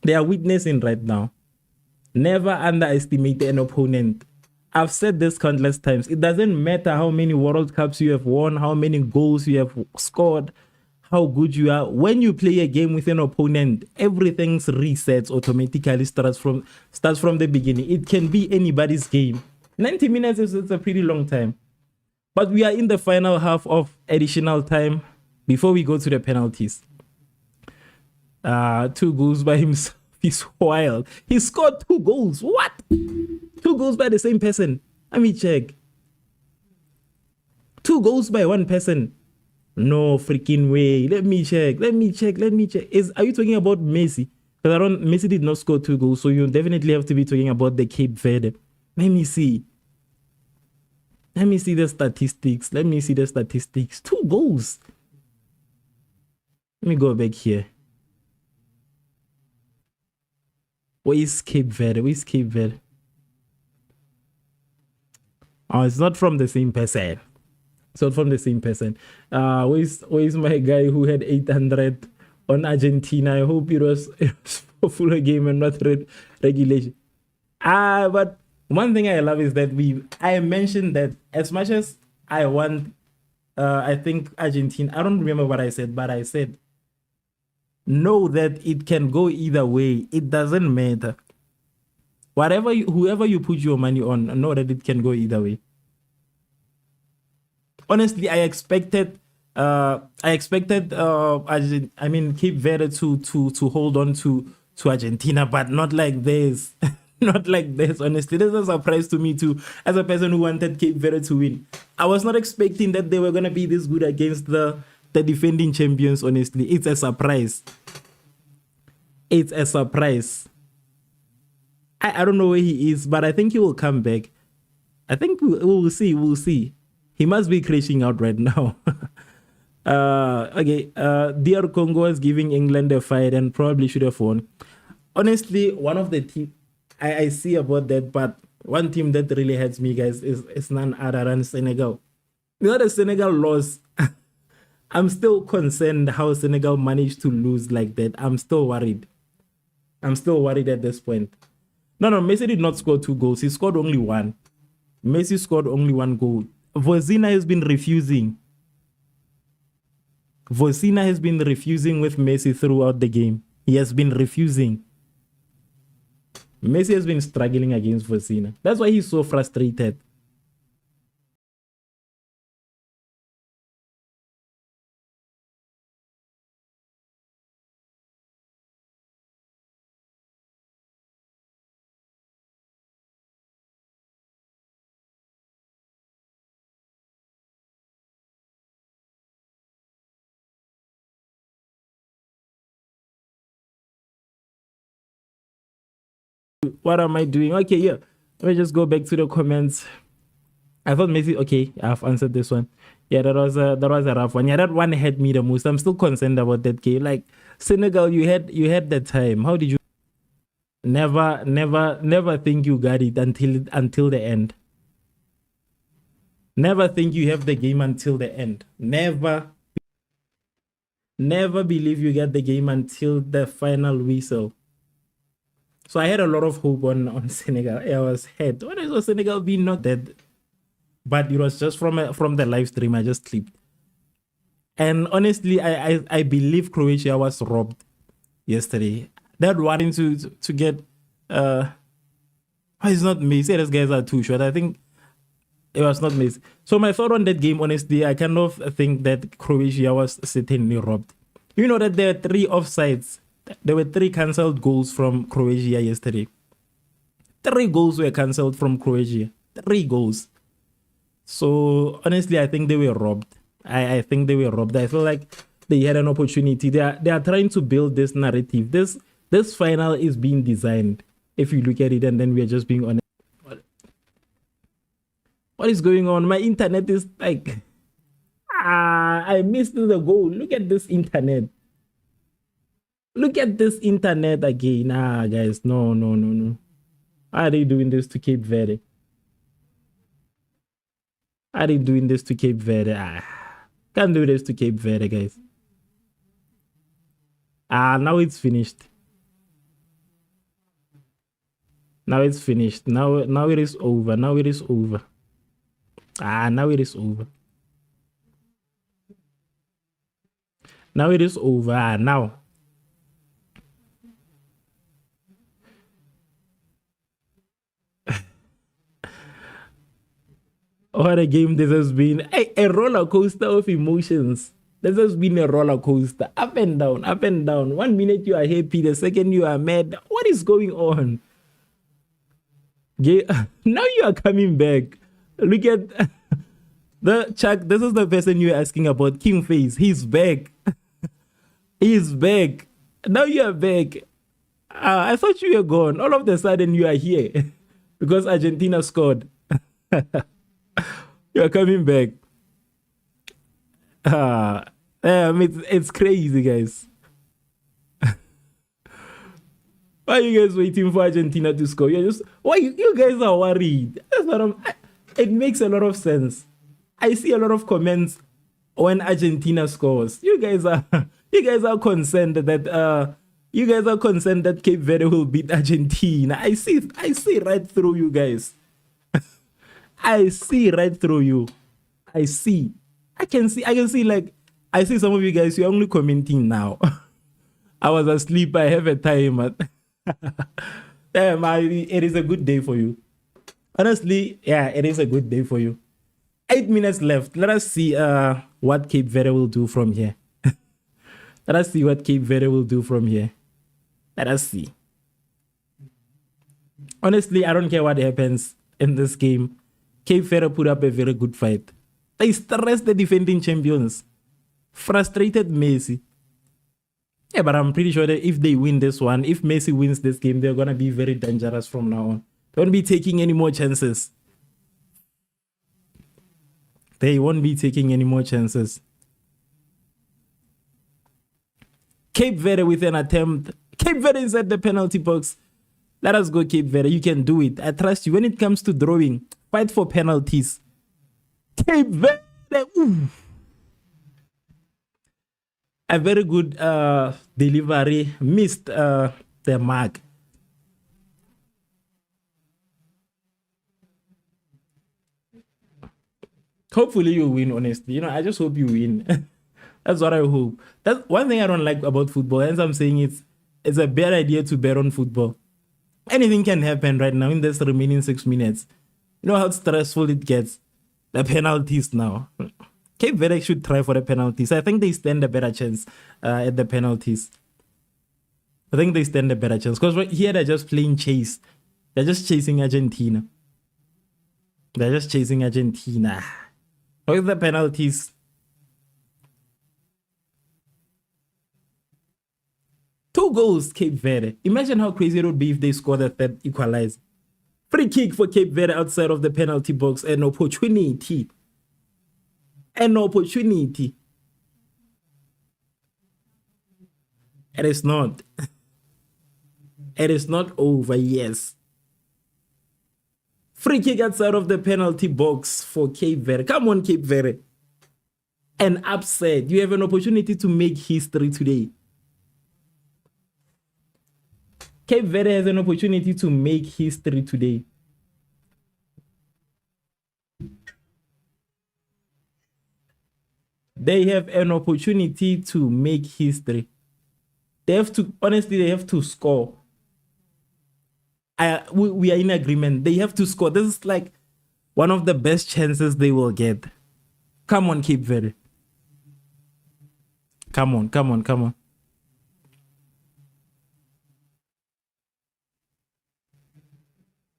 They are witnessing right now. Never underestimate an opponent. I've said this countless times. It doesn't matter how many World Cups you have won, how many goals you have scored, how good you are. When you play a game with an opponent, everything resets automatically, starts from the beginning. It can be anybody's game. 90 minutes is a pretty long time. But we are in the final half of additional time before we go to the penalties. 2 goals by himself. He's wild. He scored 2 goals. What? 2 goals by the same person. Let me check. 2 goals by one person. No freaking way. Let me check. Are you talking about Messi? Because Messi did not score 2 goals, so you definitely have to be talking about the Cape Verde. Let me see. Let me see the statistics. Let me see the statistics. 2 goals. Let me go back here. Where is Cape Verde? Where is Cape Verde? Oh, it's not from the same person. It's not from the same person. Where is my guy who had 800 on Argentina? I hope it was for full game and not regulation. But one thing I love is that I mentioned that as much as I want, I think Argentina, I don't remember what I said, but I said, know that it can go either way. It doesn't matter. Whoever you put your money on, know that it can go either way. Honestly, I expected Cape Verde to hold on to Argentina, but not like this. Not like this, honestly. This is a surprise to me too, as a person who wanted Cape Verde to win. I was not expecting that they were gonna be this good against the defending champions, honestly. It's a surprise. It's a surprise. I don't know where he is, but I think he will come back. I think we'll see. We'll see. He must be crashing out right now. Okay. DR Congo is giving England a fight and probably should have won. Honestly, one of the teams I see about that, but one team that really hurts me, guys, is none other than Senegal. You know, the Senegal loss. I'm still concerned how Senegal managed to lose like that. I'm still worried. I'm still worried at this point. No, Messi did not score 2 goals. He scored only 1. Messi scored only 1 goal. Vozina has been refusing. Vozina has been refusing with Messi throughout the game. He has been refusing. Messi has been struggling against Vozina. That's why he's so frustrated. What am I doing? Okay, yeah. Let me just go back to the comments. I thought Messi. Okay, I've answered this one. Yeah, that was a rough one. Yeah, that one hurt me the most. I'm still concerned about that game. Like Senegal, you had the time. How did you never think you got it until the end? Never think you have the game until the end. Never believe you get the game until the final whistle. So I had a lot of hope on Senegal. I was hurt. When I saw Senegal being not dead, but it was just from the live stream. I just clipped. And honestly, I believe Croatia was robbed yesterday. That wanting to get it's not Messi. These guys are too short. I think it was not Messi. So my thought on that game, honestly, I kind of think that Croatia was certainly robbed. You know that there are 3 offsides. There were 3 cancelled goals from Croatia yesterday. 3 goals were cancelled from Croatia. 3 goals. So honestly, I think they were robbed. I think they were robbed. I feel like they had an opportunity. They are trying to build this narrative. This final is being designed. If you look at it, and then we are just being honest. What is going on? My internet is like, I missed the goal. Look at this internet. Look at this internet again. Guys, no. Why are they doing this to Cape Verde? Are they doing this to Cape Verde? Can't do this to Cape Verde, guys. Now it's finished. Now it's finished. Now it is over. Now it is over. Now it is over. Now it is over. Now. What a game this has been. A roller coaster of emotions. This has been a roller coaster. Up and down, up and down. 1 minute you are happy, the second you are mad. What is going on? Now you are coming back. Look at the Chuck. This is the person you are asking about. King Face. He's back. He's back. Now you are back. I thought you were gone. All of a sudden you are here because Argentina scored. You're coming back. It's crazy, guys. Why are you guys waiting for Argentina to score? You're just why you guys are worried. That's what it makes a lot of sense. I see a lot of comments when Argentina scores. You guys are concerned that Cape Verde will beat Argentina. I see right through you guys. I see right through you. I can see like I see some of you guys, you're only commenting now. I was asleep, I have a timer. Damn, it is a good day for you. Honestly, yeah, it is a good day for you. 8 minutes left. Let us see what Cape Verde will do from here. Let us see what Cape Verde will do from here. Let us see. Honestly, I don't care what happens in this game. Cape Verde put up a very good fight. They stressed the defending champions. Frustrated Messi. Yeah, but I'm pretty sure that if they win this one, if Messi wins this game, they're going to be very dangerous from now on. They won't be taking any more chances. They won't be taking any more chances. Cape Verde with an attempt. Cape Verde inside the penalty box. Let us go, Cape Verde. You can do it. I trust you. When it comes to drawing, fight for penalties. Cape Verde. Ooh. A very good delivery. Missed the mark. Hopefully you win, honestly. I just hope you win. That's what I hope. That's one thing I don't like about football. As I'm saying, it's a bad idea to bet on football. Anything can happen right now in this remaining 6 minutes. You know how stressful it gets. The penalties now. Cape Verde should try for the penalties. I think they stand a better chance at the penalties. I think they stand a better chance. Because here they're just playing chase. They're just chasing Argentina. With the penalties. Two goals, Cape Verde. Imagine how crazy it would be if they score the third equalizer. Free kick for Cape Verde outside of the penalty box. An opportunity. An opportunity. It is not. It is not over, yes. Free kick outside of the penalty box for Cape Verde. Come on, Cape Verde. An upset. You have an opportunity to make history today. Cape Verde has an opportunity to make history today. They have an opportunity to make history. They have to score. We are in agreement. They have to score. This is like one of the best chances they will get. Come on, Cape Verde. Come on.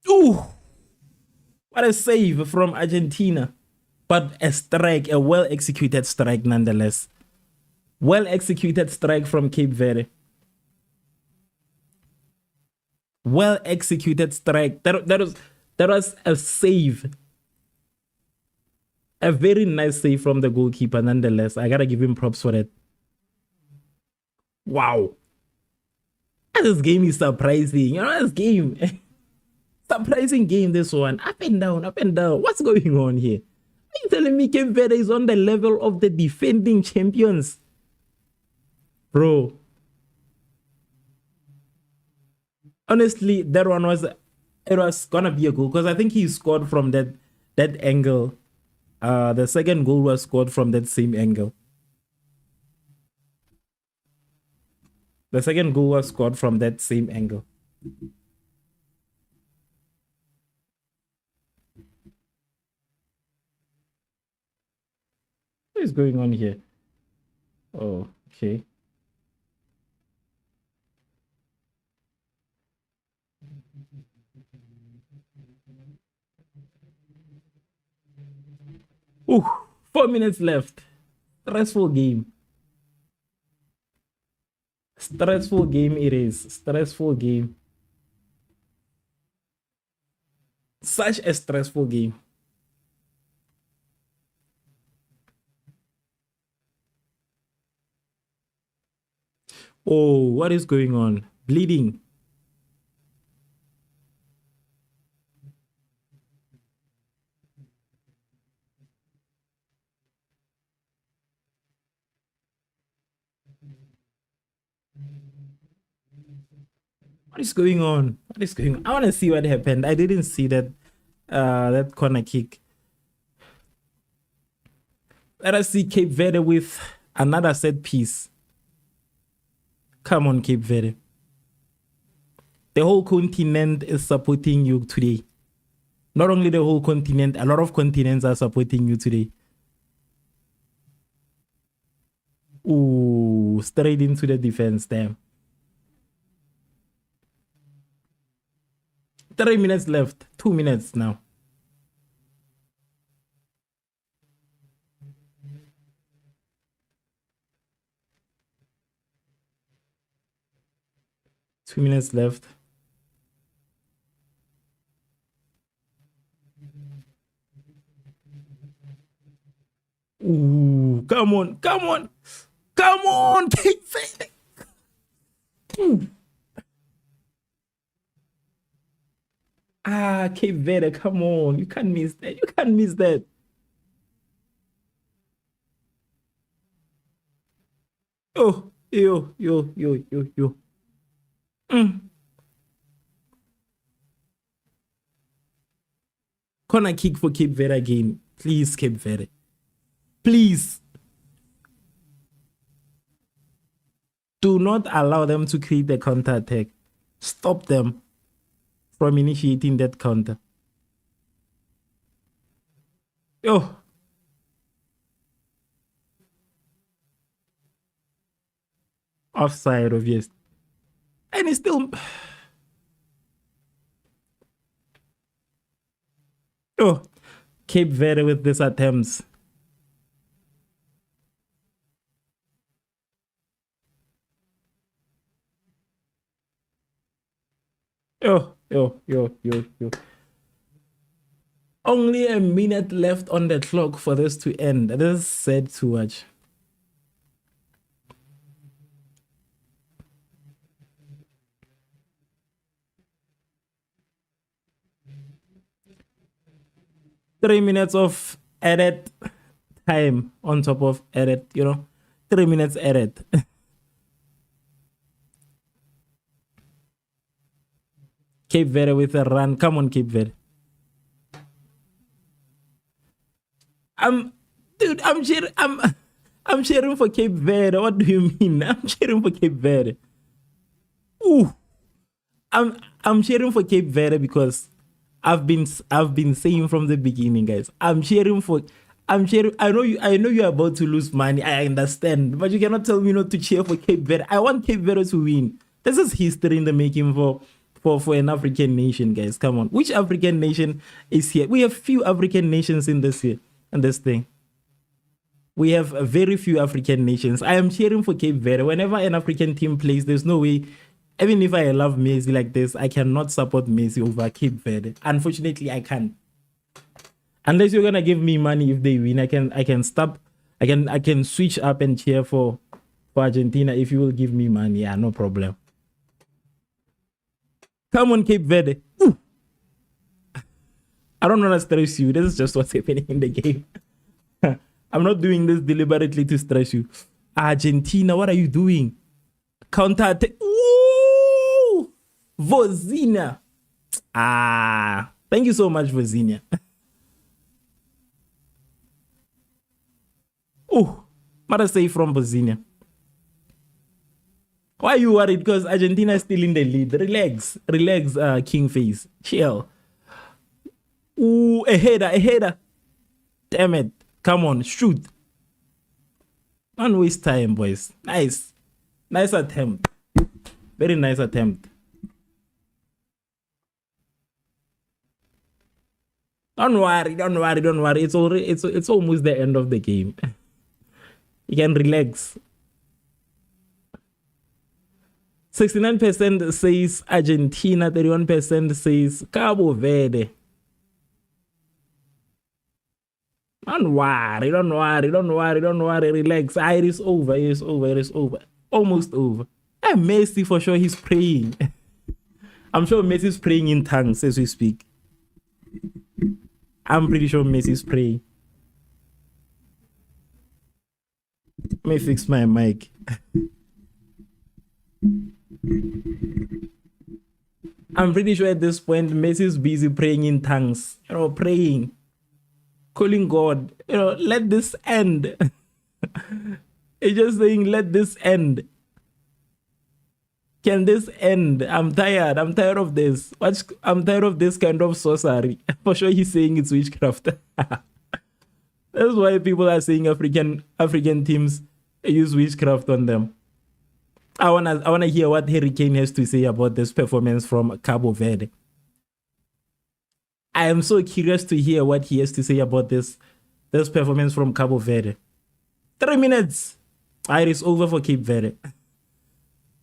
Ooh! What a save from Argentina. But a strike, a well-executed strike nonetheless. Well-executed strike from Cape Verde. Well-executed strike. That was a save. A very nice save from the goalkeeper nonetheless. I gotta give him props for that. Wow. This game is surprising. This game. Surprising game, this one. Up and down. What's going on here? Are you telling me Cape Verde is on the level of the defending champions? Bro. Honestly, that one was gonna be a goal because I think he scored from that angle. The second goal was scored from that same angle. The second goal was scored from that same angle. What is going on here? Oh, okay. Ooh, 4 minutes left. Stressful game. Stressful game it is. Stressful game. Such a stressful game. Oh, what is going on? Bleeding. What is going on? What is going on? I want to see what happened. I didn't see that corner kick. Let us see Cape Verde with another set piece. Come on, Cape Verde. The whole continent is supporting you today. Not only the whole continent, a lot of continents are supporting you today. Ooh, straight into the defense, damn. 3 minutes left. 2 minutes now. Two minutes left. Ooh, come on, come on, come on, Cape Verde. Ah, Cape Verde, come on. You can't miss that. You can't miss that. Oh, yo. Mm. Corner kick for Cape Verde again. Please, Cape Verde. Please. Do not allow them to create the counter attack. Stop them from initiating that counter. Oh. Offside, obvious. And it's still. Oh. Cape Verde with these attempts. Yo. Only a minute left on the clock for this to end. This is sad to watch. Three minutes of added time on top of added, 3 minutes added. Cape Verde with a run. Come on, Cape Verde. I'm cheering for Cape Verde. What do you mean? I'm cheering for Cape Verde. Ooh. I'm cheering for Cape Verde because I've been saying from the beginning, guys. I'm cheering. I know you're about to lose money. I understand, but you cannot tell me not to cheer for Cape Verde. I want Cape Verde to win. This is history in the making for an African nation, guys. Come on. Which African nation is here? We have few African nations in this thing. We have very few African nations. I am cheering for Cape Verde. Whenever an African team plays, there's no way, even if I love Messi like this, I cannot support Messi over Cape Verde. Unfortunately, I can't. Unless you're gonna give me money if they win, I can stop. I can switch up and cheer for Argentina if you will give me money. Yeah, no problem. Come on, Cape Verde. Ooh. I don't want to stress you. This is just what's happening in the game. I'm not doing this deliberately to stress you. Argentina, what are you doing? Counter attack. Ooh! Vozinha. Thank you so much, Vozinha. Oh, what I say from Vozinha. Why are you worried? Because Argentina is still in the lead. Relax, King Face. Chill. Ooh, a header. Damn it. Come on, shoot. Don't waste time, boys. Nice attempt. Very nice attempt. Don't worry. It's almost the end of the game. You can relax. 69% says Argentina, 31% says Cabo Verde. Don't worry. Relax. It is over. Almost over. Messi, for sure, he's praying. I'm sure Messi's praying in tongues as we speak. I'm pretty sure Messi's praying. Let me fix my mic. I'm pretty sure at this point, Messi's busy praying in tongues. Praying. Calling God. Let this end. He's just saying, let this end. Can this end? I'm tired. I'm tired of this. I'm tired of this kind of sorcery. For sure he's saying it's witchcraft. That's why people are saying African teams use witchcraft on them. I wanna hear what Harry Kane has to say about this performance from Cape Verde. I am so curious to hear what he has to say about this performance from Cape Verde. 3 minutes. It is over for Cape Verde.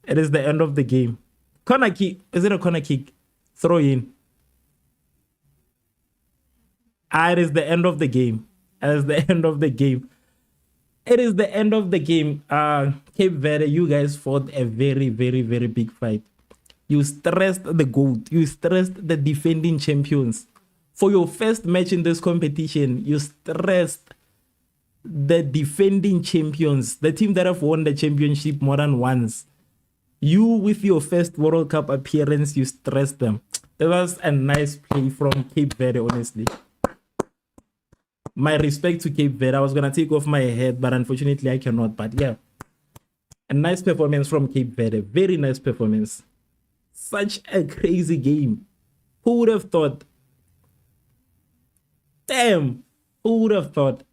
It is the end of the game. Corner kick. Is it a corner kick? Throw in. It is the end of the game. It is the end of the game. It is the end of the game. Cape Verde, you guys fought a very, very, very big fight. You stressed the GOAT. You stressed the defending champions. For your first match in this competition, you stressed the defending champions, the team that have won the championship more than once. You, with your first World Cup appearance, you stressed them. That was a nice play from Cape Verde, honestly. My respect to Cape Verde. I was going to take off my head, but unfortunately I cannot. But yeah, a nice performance from Cape Verde. Very nice performance. Such a crazy game. Who would have thought? Damn, who would have thought?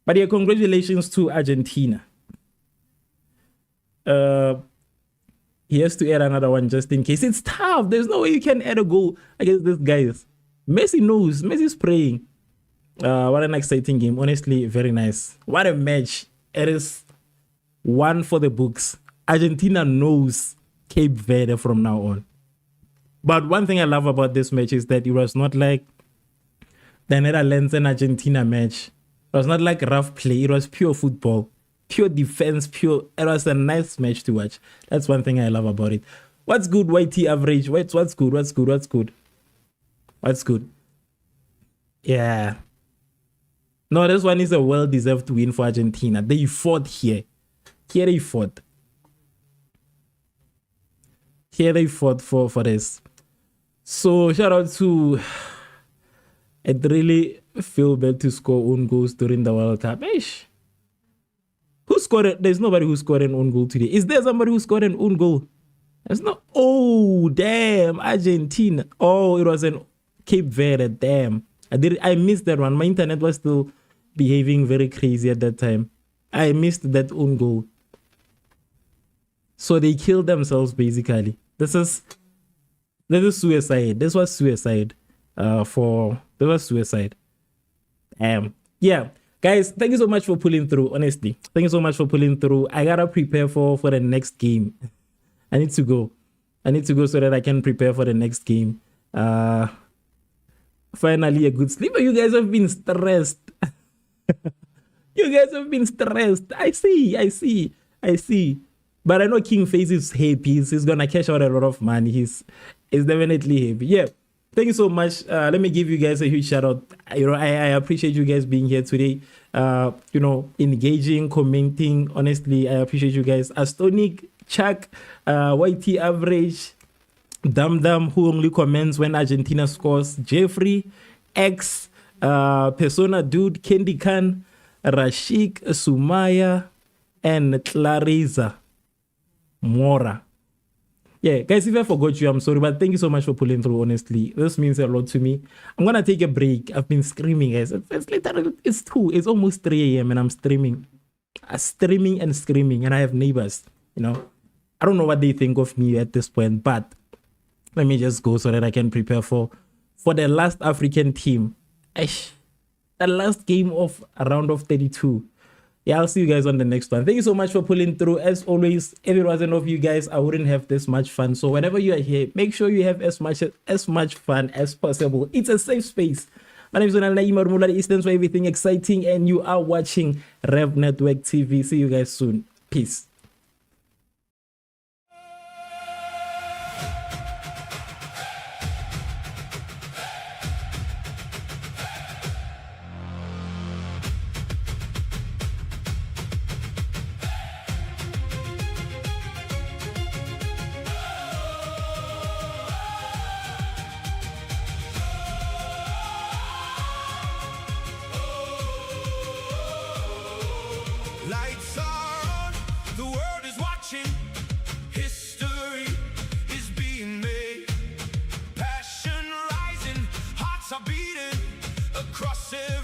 But yeah, congratulations to Argentina. He has to add another one just in case. It's tough. There's no way you can add a goal against these guys. Messi knows. Messi's praying. What an exciting game. Honestly, very nice. What a match. It is one for the books. Argentina knows Cape Verde from now on. But one thing I love about this match is that it was not like the Netherlands and Argentina match. It was not like rough play. It was pure football. Pure defense, it was a nice match to watch. That's one thing I love about it. What's good, YT average? What's good? What's good? Yeah. No, this one is a well-deserved win for Argentina. They fought here. Here they fought. Here they fought for this. So shout out to... It really feel bad to score own goals during the World Cup. Ish. Who scored it? There's nobody who scored an own goal today. Is there somebody who scored an own goal? There's no. Oh, damn. Argentina. Oh, it was an Cape Verde. Damn. I missed that one. My internet was still behaving very crazy at that time. I missed that own goal. So they killed themselves basically. This is suicide. This was suicide. This was suicide. Yeah. Guys, thank you so much for pulling through, honestly. Thank you so much for pulling through. I gotta prepare for the next game. I need to go so that I can prepare for the next game. Finally, a good sleep. You guys have been stressed. You guys have been stressed. I see. But I know King Face is happy. He's gonna cash out a lot of money. He's definitely happy. Yeah. Thank you so much. Let me give you guys a huge shout out. I appreciate you guys being here today. Engaging, commenting. Honestly, I appreciate you guys. Astonic, Chuck, YT Average, Dum who only comments when Argentina scores, Jeffrey, X, Persona Dude, Candy Khan, Rashik, Sumaya, and Clarissa Mora. Yeah, guys, if I forgot you, I'm sorry, but thank you so much for pulling through, honestly. This means a lot to me. I'm going to take a break. I've been screaming, guys. It's literally, it's almost 3 a.m. and I'm streaming. Streaming, and I have neighbors, I don't know what they think of me at this point, but let me just go so that I can prepare for the last African team. The last game of a round of 32. Yeah, I'll see you guys on the next one. Thank you so much for pulling through. As always, if it wasn't of you guys, I wouldn't have this much fun. So whenever you are here, make sure you have as much fun as possible. It's a safe space. My name is Naima It stands for everything exciting, and you are watching Revv Network TV. See you guys soon. Peace. cross every